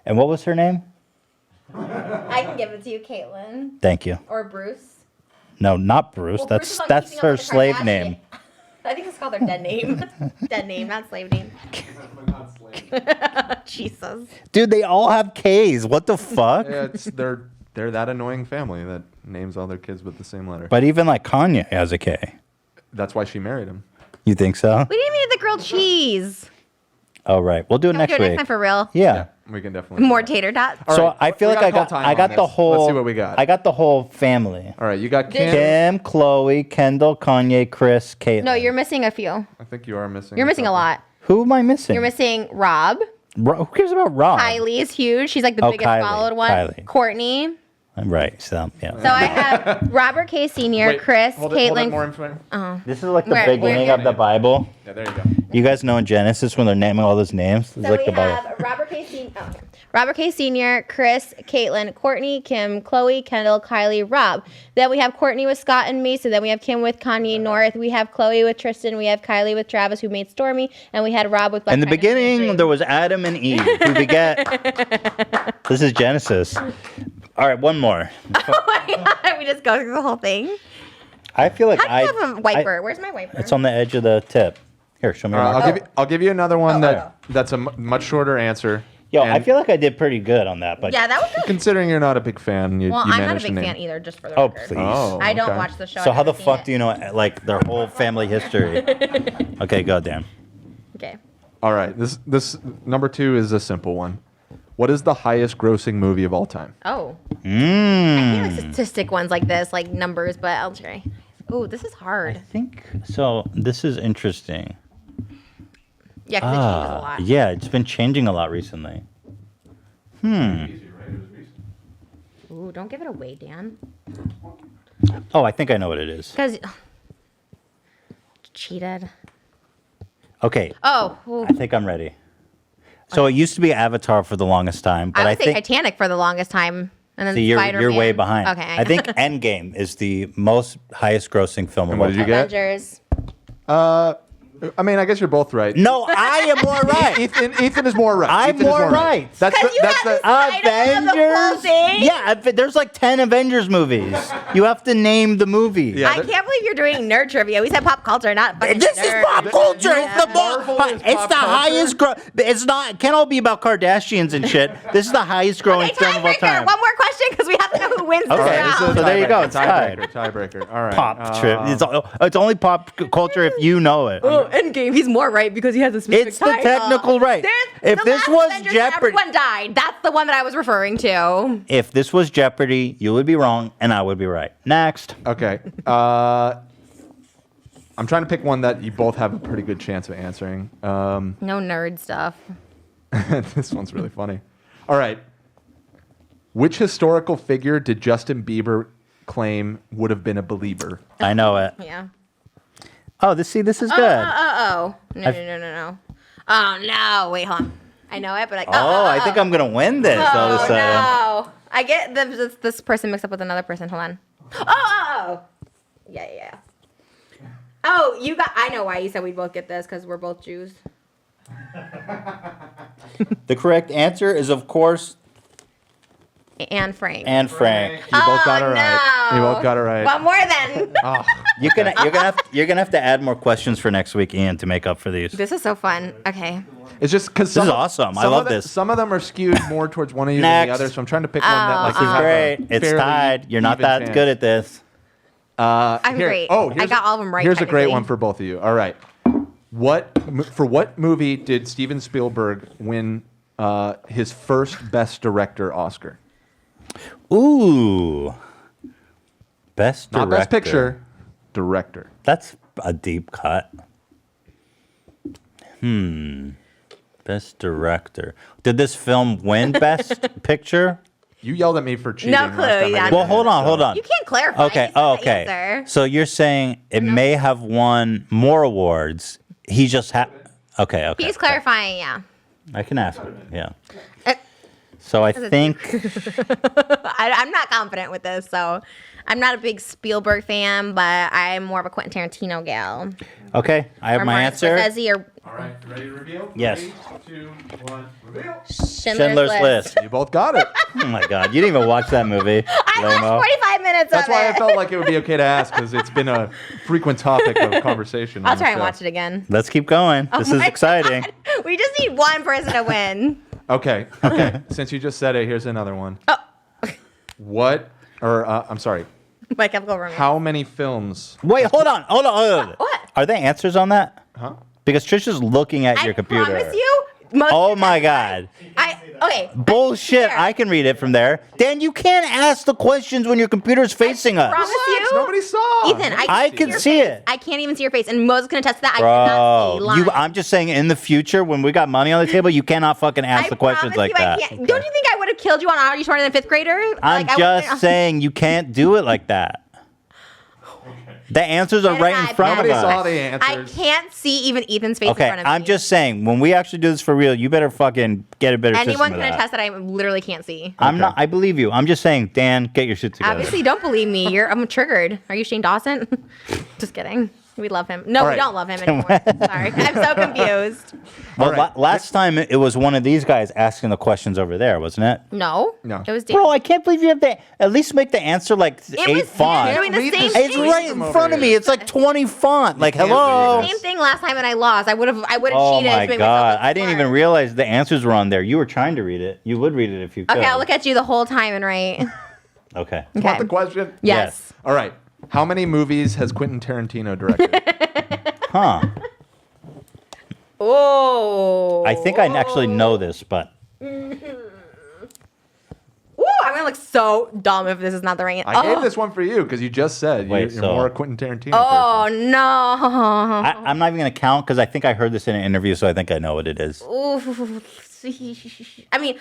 And what was her name? I can give it to you, Caitlin. Thank you. Or Bruce. No, not Bruce. Well, Bruce is on that's Keeping Up her with the slave Kardashians. name. I think it's called their dead name. Dead name, not slave name. Jesus. Dude, they all have K's. What the fuck? Yeah, they're that annoying family that names all their kids with the same letter. But even like Kanye has a K. That's why she married him. You think so? We didn't even do the grilled cheese. Oh, right. We'll do it Can we next do it week. next time for real? Yeah. We can definitely. More do that. tater tots. All So right, I feel we like I gotta call got time I on got this. the whole. Let's see what we got. I got the whole family. All right, you got Kim. Kim, Chloe, Kendall, Kanye, Chris, Caitlyn. No, you're missing a few. I think you are missing. You're missing a couple. lot. Who am I missing? You're missing Rob. Who cares about Rob? Kylie is huge. She's like the Oh, biggest Kylie. followed one. Kylie. Courtney. I'm right. So yeah. So I have Robert K. Sr., Wait, Chris, hold it Caitlin. more information. This is like the Where- beginning where- of the Bible. Yeah, there you go. You guys know in Genesis when they're naming all those names? It's So like we the Bible. have Robert K. Sr., Robert K. Sr., Chris, Caitlin, Courtney, Kim, Chloe, Kendall, Kylie, Rob. Then we have Courtney with Scott and Mason. Then we have Kim with Kanye North. We have Chloe with Tristan. We have Kylie with Travis, who made Stormy. And we had Rob with In the Black Diamond beginning, Dream. there was Adam and Eve who beget. This is Genesis. All right, one more. Oh my God. We just go through the whole thing. I feel like How do you have a wiper? Where's my wiper? It's on the edge of the tip. Here, show me. All right, Mark. I'll give you another one that's a much shorter answer. Yo, And I feel like I did pretty good on that, but Yeah, that was good. considering you're not a big fan, you Well, you I'm not a managed big to fan name. either, just for the oh record. please. Oh, I don't okay. watch the show. So I've how the never seen fuck it. do you know like their whole family history? Okay, goddamn. Okay. All right, this number 2 is a simple one. What is the highest grossing movie of all time? Oh. I hate like Mm. statistic ones like this, like numbers, but I'll try. Oh, this is I hard. think so. This is interesting. Yeah, because it changes a lot. Yeah, it's been changing a lot recently. Ooh, don't give it away, Dan. Oh, I think I know what it is. Because cheated. Okay, Oh, ooh. I think I'm ready. So it used to be Avatar for the longest time, but I I would say think Titanic for the longest time, and then see, you're Spider-Man. way behind. Okay. I think Endgame is the most highest grossing film of what all did you time. get? Avengers. I mean, I guess you're both right. No, I am more right. Ethan is more right. I'm Ethan is more right. That's Because you that's have the. this title of the full Avengers. thing? Yeah, there's like 10 Avengers movies. You have to name the movie. Yeah, I can't believe you're doing nerd trivia. We said pop culture, not fucking This nerd. is pop culture. It's the Marvel is it's pop the culture? highest. It's not. It can't all be about Kardashians and shit. This is the highest growing Okay, film of all tiebreaker. time. One more question because we have to know who wins this Okay, All right, this is round. a So there you go, tiebreaker, it's tied. Tiebreaker. All right. Pop trip. It's only pop culture if you know it. Oh, Endgame. He's more right because he has a specific It's the title. technical right. There's If the this last was Avengers where Jeopardy- everyone died. That's the one that I was referring to. If this was Jeopardy, you would be wrong and I would be right. Next. Okay. I'm trying to pick one that you both have a pretty good chance of answering. No nerd stuff. This one's really funny. All right. Which historical figure did Justin Bieber claim would have been a believer? I know it. Yeah. Oh, this is good. Oh. No. Oh, no. Wait, hold on. I know it, but like, I think I'm gonna win this all of a Oh, sudden. no. I get this person mixed up with another person. Hold on. Oh. Yeah. Oh, I know why you said we'd both get this, because we're both Jews. The correct answer is, of course, And Frank. Anne Frank. You both got it right. no. You both got it right. One more then. Oh, You're gonna have to add more questions for next week, Ian, to make up for these. This is so fun. Okay. it's just because This is awesome. I love this. Some of them are skewed more towards one of you than the Next. other, so I'm trying to pick one that like This you is have a great. It's fairly tied. You're not even that chance. good at this. I'm great. Oh, I got all of them right. Here's a great technically. one for both of you. All right. For what movie did Steven Spielberg win his first Best Director Oscar? Ooh. Best director. Not Best Picture, Director. That's a deep cut. Best director. Did this film win Best Picture? You yelled at me for cheating. No last clue, time I yeah. did Well, it, hold on. You can't clarify. Okay. You said the Okay. answer. So you're saying it may have won more awards. He just Okay. He's clarifying, yeah. I can ask him. Yeah. Uh, So I think I'm not confident with this, so I'm not a big Spielberg fan, but I'm more of a Quentin Tarantino gal. okay. I have Or my Martin answer. Scorsese or All right, ready to reveal? Yes. 3, 2, 1, reveal. Schindler's List. You both got it. Oh my God! You didn't even watch that movie. I watched Lame-o. 45 minutes That's of why it. I felt like it would be okay to ask because it's been a frequent topic of conversation. I'll on the try and show. watch it again. Let's keep going. This Oh is my exciting. God. We just need one person to win. Okay. Since you just said it, here's another one. Oh. I'm sorry. My Chemical Romance. How many films? Wait, hold on. What? Are there answers on that? Huh? Because Trisha's looking at your computer. I promise you. Most Oh of the my time- God. Okay. Bullshit. I can read it from there. Dan, you can't ask the questions when your computer's facing us. promise you. Nobody saw. Ethan, I can see it. I can't even see your face, and Moses can attest to that. I cannot see Bro, lines. I'm just saying in the future when we got money on the table, you cannot fucking ask the questions promise like you I that. can't. Don't you think I would have killed you on Are You Smarter Than Fifth Grader? I'm just saying you can't do it like that. The answers are right in front of Nobody us. saw the I answers. can't see even Ethan's face in Okay, front of me. I'm just saying when we actually do this for real, you better fucking get a better system Anyone of can that. attest that I literally can't see. I'm not. I believe you. I'm just saying, Dan, get your shit together. Obviously, don't believe me. I'm triggered. Are you Shane Dawson? Just kidding. We love him. No, All we right. don't love him anymore. Sorry. I'm so confused. Well, All right. last time it was one of these guys asking the questions over there, wasn't it? No. No. It was Dan. Bro, I can't believe you have to at least make the answer like It 8 was font. doing the Read same this thing. It's right in Over front of me. here. It's like 20 font. Like, can't hello. read it. Same thing last time and I lost. I would have Oh cheated to my make myself God. look I didn't smart. even realize the answers were on there. You were trying to read it. You would read it if you could. Okay, I'll look at you the whole time and write. Okay. Want Okay. the question? Yes. All right. How many movies has Quentin Tarantino directed? Huh. Oh. I think I actually know this, but Ooh, I'm gonna look so dumb if this is not the right. I gave this one for you because you just said Wait, you're so- more a Quentin Tarantino Oh person. no. I'm not even going to count because I think I heard this in an interview, so I think I know what it is. Ooh. I mean,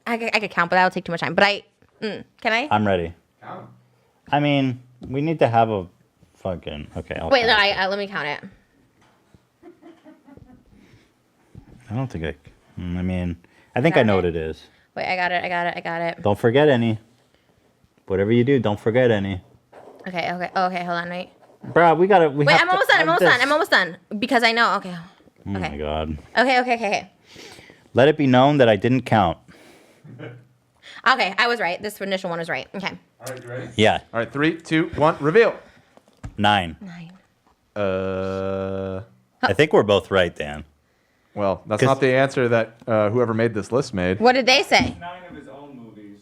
I could count, but that'll take too much time. But can I? I'm ready. I mean, we need to have a fucking... Okay. I'll Wait, no, count it. let me count it. I don't think I mean, I think I know what it is. Wait, I got it. Don't forget any. Whatever you do, don't forget any. Okay, hold on, wait. Bro, we gotta... Wait, I'm almost done. Because I know. Okay. Oh my God. Okay. Let it be known that I didn't count. Okay, I was right. This initial one was right. Okay. All right, you ready? Yeah. All right, 3, 2, 1, reveal. 9. I think we're both right, Dan. Well, that's 'Cause- not the answer that whoever made this list made. What did they say? 9 of his own movies,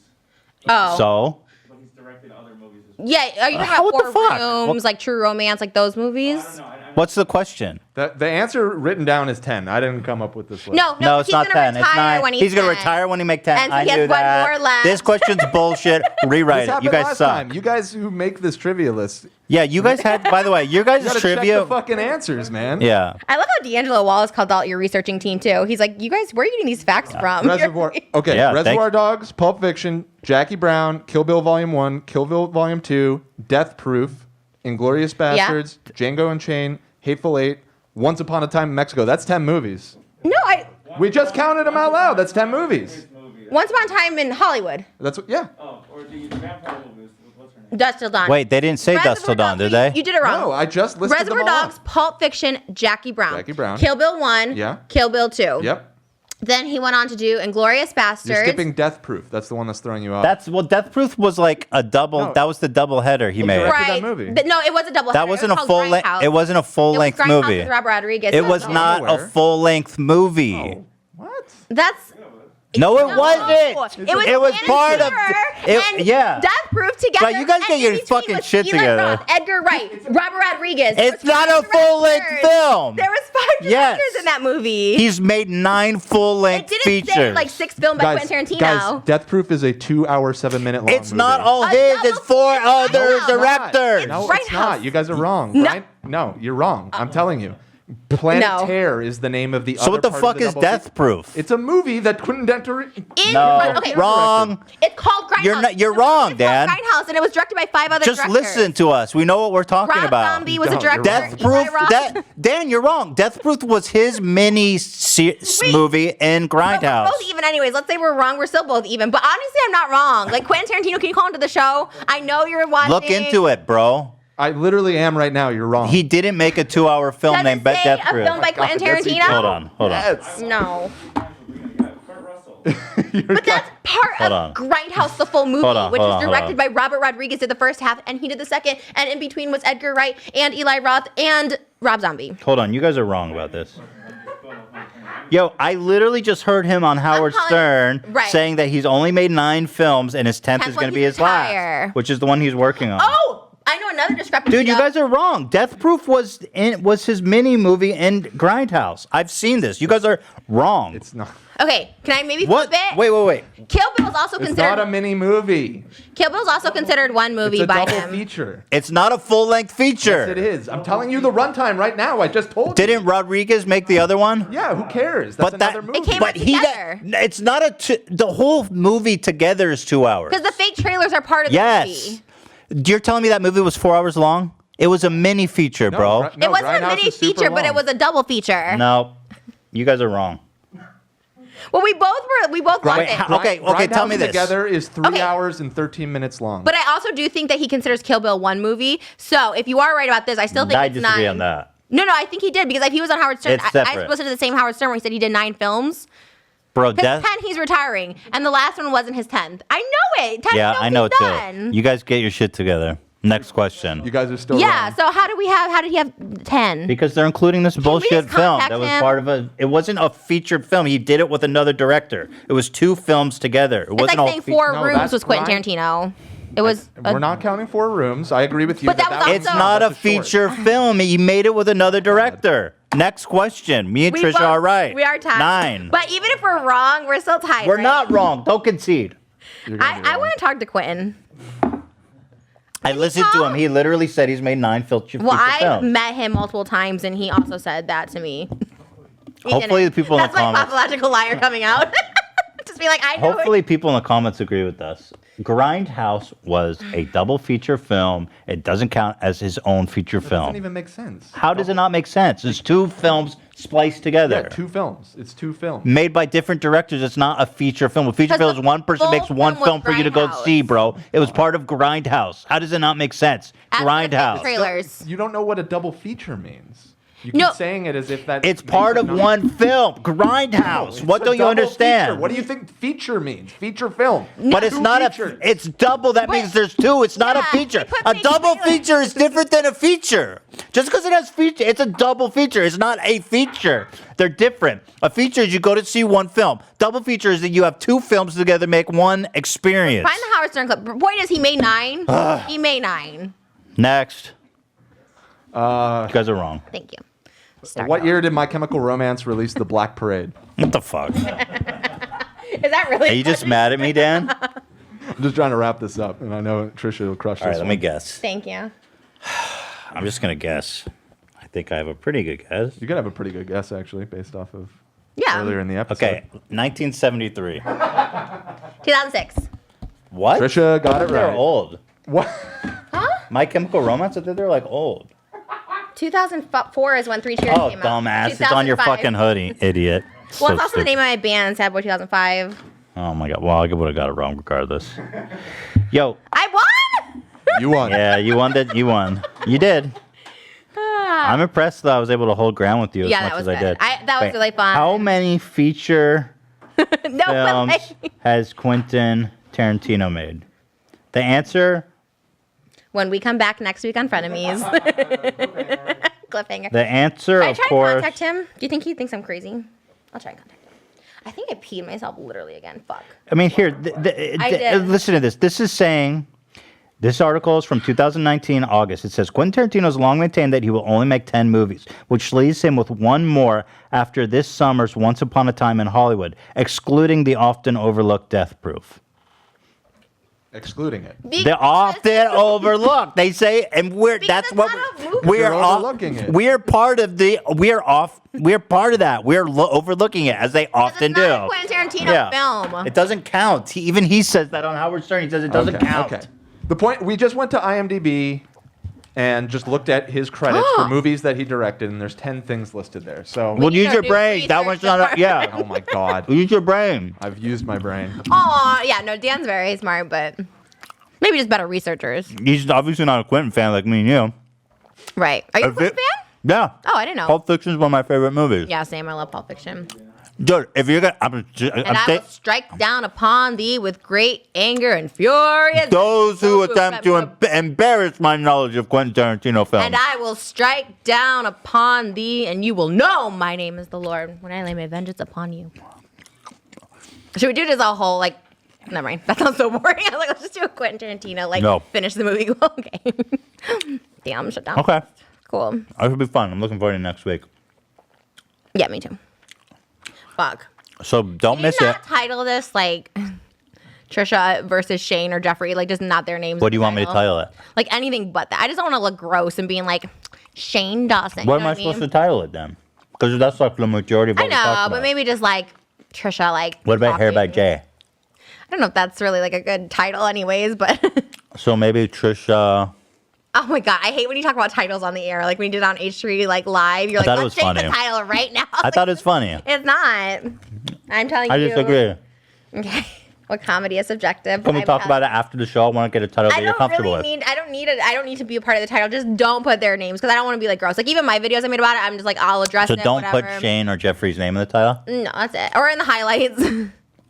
Oh. So? but he's directed other movies as well. Yeah, are you talking What about the Four fuck? Rooms, like True Romance, like those movies? I don't know. What's the question? The answer written down is 10. I didn't come up with this list. No, it's he's not gonna 10. It's retire 9. when He's going to 10. retire when he make 10. And so I he has knew one that. more left. This question's bullshit. Rewrite This it. happened You guys last suck. time. You guys who make this trivia list, Yeah, you guys had, by the way, your you guys' gotta trivia. check the fucking answers, man. Yeah. I love how D'Angelo Wallace called out your researching team too. He's like, you guys, where are you getting these facts from? Reservoir. Okay, Yeah, Reservoir Dogs, Pulp Fiction, Jackie Brown, Kill Bill Volume 1, Kill Bill Volume 2, Death Proof, Inglourious Bastards, Django Unchained, Hateful Eight, Once Upon a Time in Mexico. That's 10 movies. No, We just counted them out loud. That's 10 movies. Once Upon a Time in Hollywood. That's what, yeah. Oh, or the vampire movies. What's her name? Dust Till Dawn. Wait, they didn't say Dust Till Dawn, did they? You did it wrong. No, I just listed Reservoir them all Dogs, off. Pulp Fiction, Jackie Brown. Jackie Brown. Kill Bill 1. Yeah. Kill Bill 2. Yep. Then he went on to do Inglourious Bastards. You're skipping Death Proof. That's the one that's throwing you off. Death Proof was like a double. No. That was the double header he made. directed Right. that movie. But no, it was a double That header. wasn't It a was full called length. Grindhouse. It wasn't a full length Grindhouse movie. with Robert Rodriguez. It was That's not aware. a full length movie. What? That's No, it no. wasn't. It was part of. and Yeah. Death Proof together. Right, you guys and get in your between fucking was shit Eli together. Roth, Edgar Wright, Robert Rodriguez. It's There was not a five full-length directors. film. There was 5 Yes. directors in that movie. He's made 9 full It length didn't features. say like 6 filmed by Quentin Tarantino. Guys, Death Proof is a 2-hour, 7-minute long It's movie. not all A his. double It's 4 feature other Grindhouse. It's not. directors. No, Grindhouse. it's not. You guys are wrong. No. No, you're wrong. I'm telling you. Planet No. Terror is the name of the So other what the part fuck of the is double Death feature. Proof? It's a movie that Quentin Tarantino... Okay. Wrong. It's called Grindhouse. You're wrong, It's Dan. called Grindhouse, and it was directed by 5 other Just directors. listen to us. We know what we're talking Rob about. Zombie was a No, you're director. wrong. Death Eli Proof. Roth- Dan, you're wrong. Death Proof was his mini movie in But we're Grindhouse. both even anyways. Let's say we're wrong. We're still both even. But honestly, I'm not wrong. Like Quentin Tarantino, can you call into the show? I know you're watching. Look into it, bro. I literally am right now. You're wrong. He didn't make a 2-hour film Does named it say Death a Proof. film by God, Quentin that's Tarantino? even- Hold on. Yes. No. Kurt Russell. But that's part Hold of on. Grindhouse, the full movie, Hold on, which hold is on, hold directed by Robert Rodriguez, did the first half, and he did the second, and in between was Edgar Wright and Eli Roth and Rob Zombie. Hold on. You guys are wrong about this. Yo, I literally just heard him on Howard calling- Stern right. saying that he's only made 9 films and his 10th is one going to be he's his last, retire. which is the one he's working on. Oh, I know another discrepancy. Dude, you though. guys are wrong. Death Proof was his mini movie in Grindhouse. I've seen this. You guys are wrong. It's not. Okay, can I maybe What? flip it? Wait. Kill Bill is also It's considered. not a mini movie. Kill Bill is also considered one movie It's a by double him. feature. It's not a full-length feature. Yes, it is. I'm telling you the runtime right now. I just told you. Didn't Rodriguez make the other one? Yeah, who cares? That's another movie. It came But out together. it's not the whole movie together is 2 hours. Because the fake trailers are part of the Yes. movie. You're telling me that movie was 4 hours long? It was a mini feature, No, bro. no, It wasn't a Grindhouse mini is super feature, but it long. was a double feature. No, you guys are wrong. Well, we both loved Wait, it. okay, tell me this. Together is 3 Okay. hours and 13 minutes long. But I also do think that he considers Kill Bill one movie. So if you are right about this, I still think I it's disagree 9. on that. No, I think he did because if he was on Howard Stern, It's I separate. listened to the same Howard Stern where he said he did 9 films. Bro, His death. 10, he's retiring, and the last one wasn't his 10th. I know it. 10 Yeah, films I know he's it done. too. You guys get your shit together. Next question. You guys are still Yeah. wrong. So how did he have 10? Because they're including this we bullshit just film contact that was him? part of a. It wasn't a featured film. He did it with another director. It was 2 films together. It It's wasn't like all. saying 4 No, Rooms that's was Quentin right. Tarantino. It was. We're not counting 4 Rooms. I agree with you. But that was It's also- not a That's short. feature film. He made it with another director. Next question. Me and We Trisha both- are right. We are tied. 9. But even if we're wrong, we're still tied. We're right? not wrong. Don't concede. I want to talk to Quentin. I listened to him. He literally said he's made 9 feature Well, I films. met him multiple times, and he also said that to me. He Hopefully didn't. the people in the That's my comments- pathological liar coming out. Just be like, I know. Hopefully, people in the comments agree with us. Grindhouse was a double feature film. It doesn't count as his own feature That film. doesn't even make sense. How does it not make sense? It's 2 films spliced together. Yeah, 2 films. It's 2 films. Made by different directors. It's not a feature film. A feature Because film the is one person full makes one film was film for you to go Grindhouse. see, bro. It was part of Grindhouse. How does it not make sense? Ask for the Grindhouse. trailers. You don't know what a double feature means. You No. keep saying it as if that. It's makes part it of not- one film. Grindhouse. It's What a don't you double understand? feature. What do you think feature means? Feature film. But it's Two not features. a. It's double. That means there's 2. It's not a Yeah, feature. they put A big double trailers. feature is different than a feature. Just because it has feature, it's a double feature. It's not a feature. They're different. A feature is you go to see one film. Double feature is that you have 2 films together make one experience. Find the Howard Stern clip. Point is, he made 9. He made 9. Next. You guys are wrong. Thank you. What year did My Chemical Romance release The Black Parade? What the fuck? Is that really? Are you just mad at me, Dan? I'm just trying to wrap this up, and I know Trisha will crush All right, this let one. me guess. Thank you. I'm just gonna guess. I think I have a pretty good guess. You could have a pretty good guess, actually, based off of Yeah. earlier in the episode. Okay, 1973. 2006. What? Trisha got it They're right. old. What? My Chemical Romance. I think they're like old. 2004 is when 3 Cheers Oh, came out. dumbass! It's on your 2005. fucking hoodie, idiot. Well, So it's also the stupid. name of my band, Sad Boy 2005. Oh my god. Well, I would have got it wrong regardless. Yo. I won! You won. Yeah, you won. You won. You did. I'm impressed that I was able to hold ground with you as Yeah, much that was as I good. did. That was really fun. How many feature No, but films like, has Quentin Tarantino made? The answer, when we come back next week on Frenemies. Cliffhanger. the answer, Should I of try to course. contact him? Do you think he thinks I'm crazy? I'll try and contact him. I think I peed myself literally again. Fuck. I mean, here, I did. listen to this. This is saying, this article is from 2019 August. It says Quentin Tarantino has long maintained that he will only make 10 movies, which leaves him with one more after this summer's Once Upon a Time in Hollywood, excluding the often overlooked Death Proof. Excluding it. They're often overlooked. They say, and we're Because that's it's what not a movie. we're You're off- overlooking it. We're part of the. We're off. We're part of that. We're overlooking it as they often it's not do. a Quentin Tarantino film. It doesn't count. Even he says that on Howard Stern. He says it doesn't count. Okay. The point, we just went to IMDb and just looked at his credits for movies that he directed, and there's 10 things listed there. So, Well, need use to your do brain. That one's not. research. Yeah. oh my God. Use your brain. I've used my brain. Aw, yeah, no, Dan's very smart, but maybe just better researchers. He's obviously not a Quentin fan like me and you. Right. Are you a If Quentin it- fan? Yeah. Oh, I didn't know. Pulp Fiction is one of my favorite movies. Yeah, same. I love Pulp Fiction. Dude, if you're gonna, And I will strike down upon thee with great anger and fury. those who attempt to embarrass my knowledge of Quentin Tarantino films. And I will strike down upon thee, and you will know my name is the Lord when I lay my vengeance upon you. Should we do this a whole, like, never mind. That sounds so boring. I was like, let's just do a Quentin Tarantino, like, No. finish the movie. Okay. Damn, shut down. Okay. Cool. That should be fun. I'm looking forward to next week. Yeah, me too. Fuck. So don't Can miss you it. not title this, like, Trisha versus Shane or Jeffrey? Like, just not their names. What do you want me to title it? Like, anything but that. I just don't want to look gross and being like, Shane Dawson. What am I supposed to title it then? Because that's like the majority of what I we're talking know, about. but maybe just like Trisha, like. What about Hair by talking. Jay? I don't know if that's really like a good title, anyways, but. So maybe Trisha. Oh my god, I hate when you talk about titles on the air. Like when you did it on H3 like live, you're I thought like, it let's was change funny. the title right now. I thought it was funny. It's not. I'm telling I you. disagree. Okay. Well, comedy is subjective. Can we talk about it after the show? I want to get a title that you're comfortable with. I don't need to be a part of the title. Just don't put their names because I don't want to be like gross. Like even my videos I made about it, I'm just like I'll address So it. don't whatever. put Shane or Jeffrey's name in the title? No, that's it. Or in the highlights.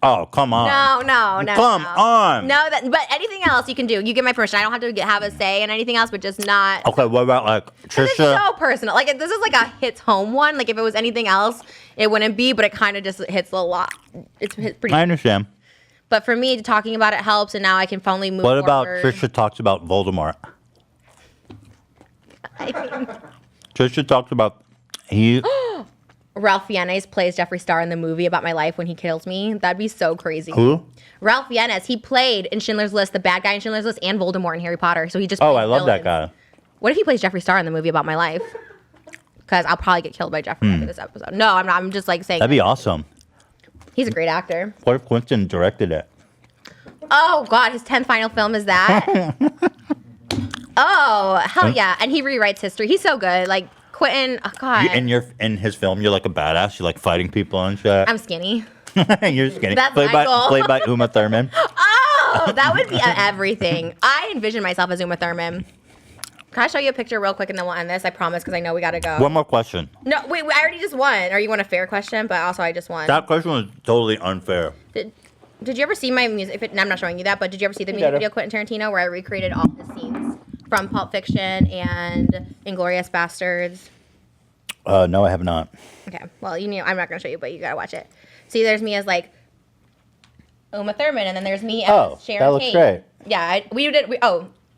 Oh, come on. No. Come on. No, but anything else you can do. You get my permission. I don't have to have a say in anything else, but just not. Okay, what about like It's Trisha? so personal. Like this is like a hits home one. Like if it was anything else, it wouldn't be. But it kind of just hits a lot. It's pretty. I understand. But for me, talking about it helps, and now I can finally move. What about forward. Trisha talks about Voldemort? I mean, Trisha talks about he. Ralph Fiennes plays Jeffree Star in the movie about my life when he kills me. That'd be so crazy. Who? Ralph Fiennes. He played in Schindler's List, the bad guy in Schindler's List, and Voldemort in Harry Potter. So he just. Oh, plays I love that villains. guy. What if he plays Jeffree Star in the movie about my life? Because I'll probably get killed by Jeffree after this episode. No, I'm not. I'm just like saying. That'd be awesome. He's a great actor. What if Quentin directed it? Oh God, his 10th final film is that. Oh hell yeah! And he rewrites history. He's so good. Like Quentin. Oh God. In his film, you're like a badass. You're like fighting people and shit. I'm skinny. You're skinny. That's played my goal. Played by Uma Thurman. Oh, that would be everything. I envision myself as Uma Thurman. Can I show you a picture real quick and then we'll end this? I promise because I know we gotta go. One more question. No, wait, I already just won. Or you want a fair question? But also I just won. That question was totally unfair. Did you ever see my music? I'm not showing you that, but did you ever see the music video Quentin Tarantino where I recreated all his scenes from Pulp Fiction and Inglourious Bastards? No, I have not. Okay, well, I'm not gonna show you, but you gotta watch it. See, there's me as like Uma Thurman, and then there's me as Sharon that looks Tate. great. Yeah,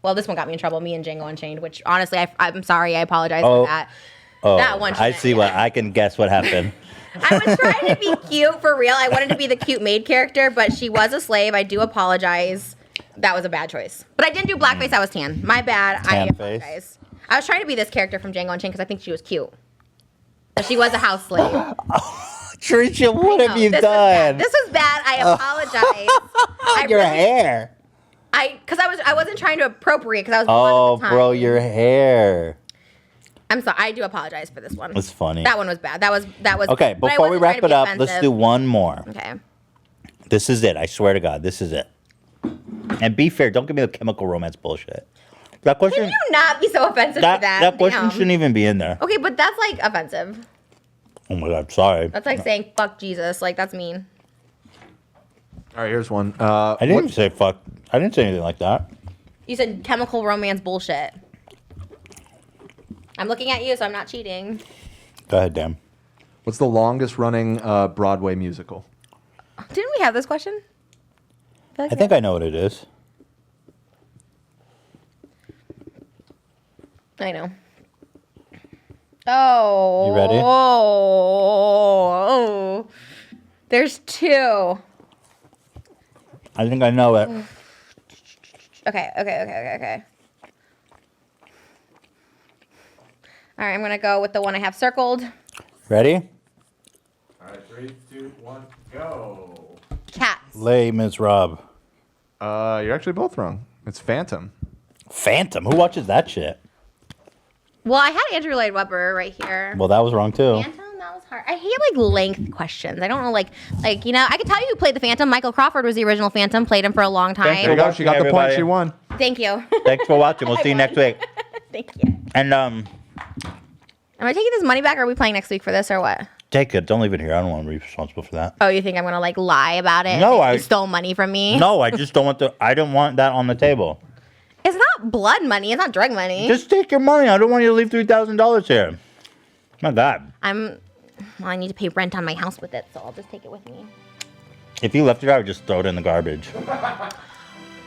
well, this one got me in trouble. Me and Django Unchained, which honestly, I'm sorry. I apologize for that. Oh, That one. I see what I can guess what happened. I was trying to be cute for real. I wanted to be the cute maid character, but she was a slave. I do apologize. That was a bad choice. But I didn't do blackface. I was tan. My bad. I Tan apologize. face. I was trying to be this character from Django Unchained because I think she was cute. But she was a house slave. Trisha, what have you This done? was bad. I apologize. Your hair. Because I wasn't trying to appropriate because I was. Oh, at the time. bro, your hair. I'm sorry. I do apologize for this one. It's funny. That one was bad. That was. Okay, but I before we wasn't wrap trying to it be up, let's offensive. do one more. Okay. This is it. I swear to God, this is it. And be fair. Don't give me the chemical romance bullshit. That question. Can you not be so offensive that for that? that question Damn. shouldn't even be in there. Okay, but that's like offensive. Oh my God, sorry. That's like saying fuck Jesus. Like that's mean. All right, here's one. I didn't say fuck. I didn't say anything like that. You said chemical romance bullshit. I'm looking at you, so I'm not cheating. Go ahead, Dan. What's the longest running Broadway musical? Didn't we have this question? I think I know what it is. I know. Oh. You ready? Oh. There's two. I think I know it. Okay. All right, I'm going to go with the one I have circled. Ready? All right, 3, 2, 1, go. Cats. Les Miserables. You're actually both wrong. It's Phantom. Phantom? Who watches that shit? Well, I had Andrew Lloyd Webber right here. Well, that was wrong too. Phantom? That was hard. I hate like length questions. I don't know, like I can tell you who played the Phantom. Michael Crawford was the original Phantom. Played him for a long time. There you go. She got the point. She won. Thank you. Thanks for watching. We'll see you next week. Thank you. And Am I taking this money back, or are we playing next week for this, or what? take it. Don't leave it here. I don't want to be responsible for that. Oh, you think I'm gonna like lie about it? No, You stole money from me. No, I just don't want to. I don't want that on the table. It's not blood money. It's not drug money. Just take your money. I don't want you to leave $3,000 here. My God. Well, I need to pay rent on my house with it, so I'll just take it with me. If you left it, I would just throw it in the garbage.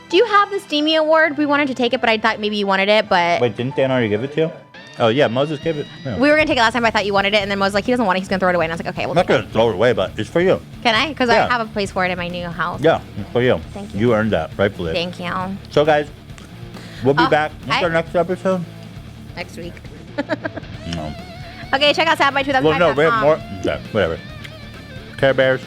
Do you have the Steamy Award? We wanted to take it, but I thought maybe you wanted it, but... Wait, didn't Dan already give it to you? Oh, yeah, Moses gave it. Yeah. We were going to take it last time, but I thought you wanted it, and then Moses was like, he doesn't want it, he's going to throw it away. And I was like, okay, I'm well, not going to throw it away, but it's for you. Can I? Because Yeah. I have a place for it in my new house. Yeah, it's for you. Thank you. You earned that, rightfully. Thank you. So, guys, we'll be back. What's hi. our next episode? Next week. No. Okay, check out sadboy2005.com. Well, no, we have more. Okay, whatever. Care Bears.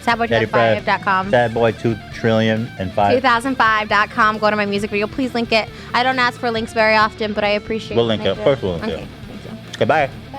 Sadboy2005.com. Sad Boy 2 trillion and 5. 2005.com. Go to my music video. Please link it. I don't ask for links very often, but I appreciate We'll link it. Of course we'll link it. Okay, thank you. Okay, bye. Bye.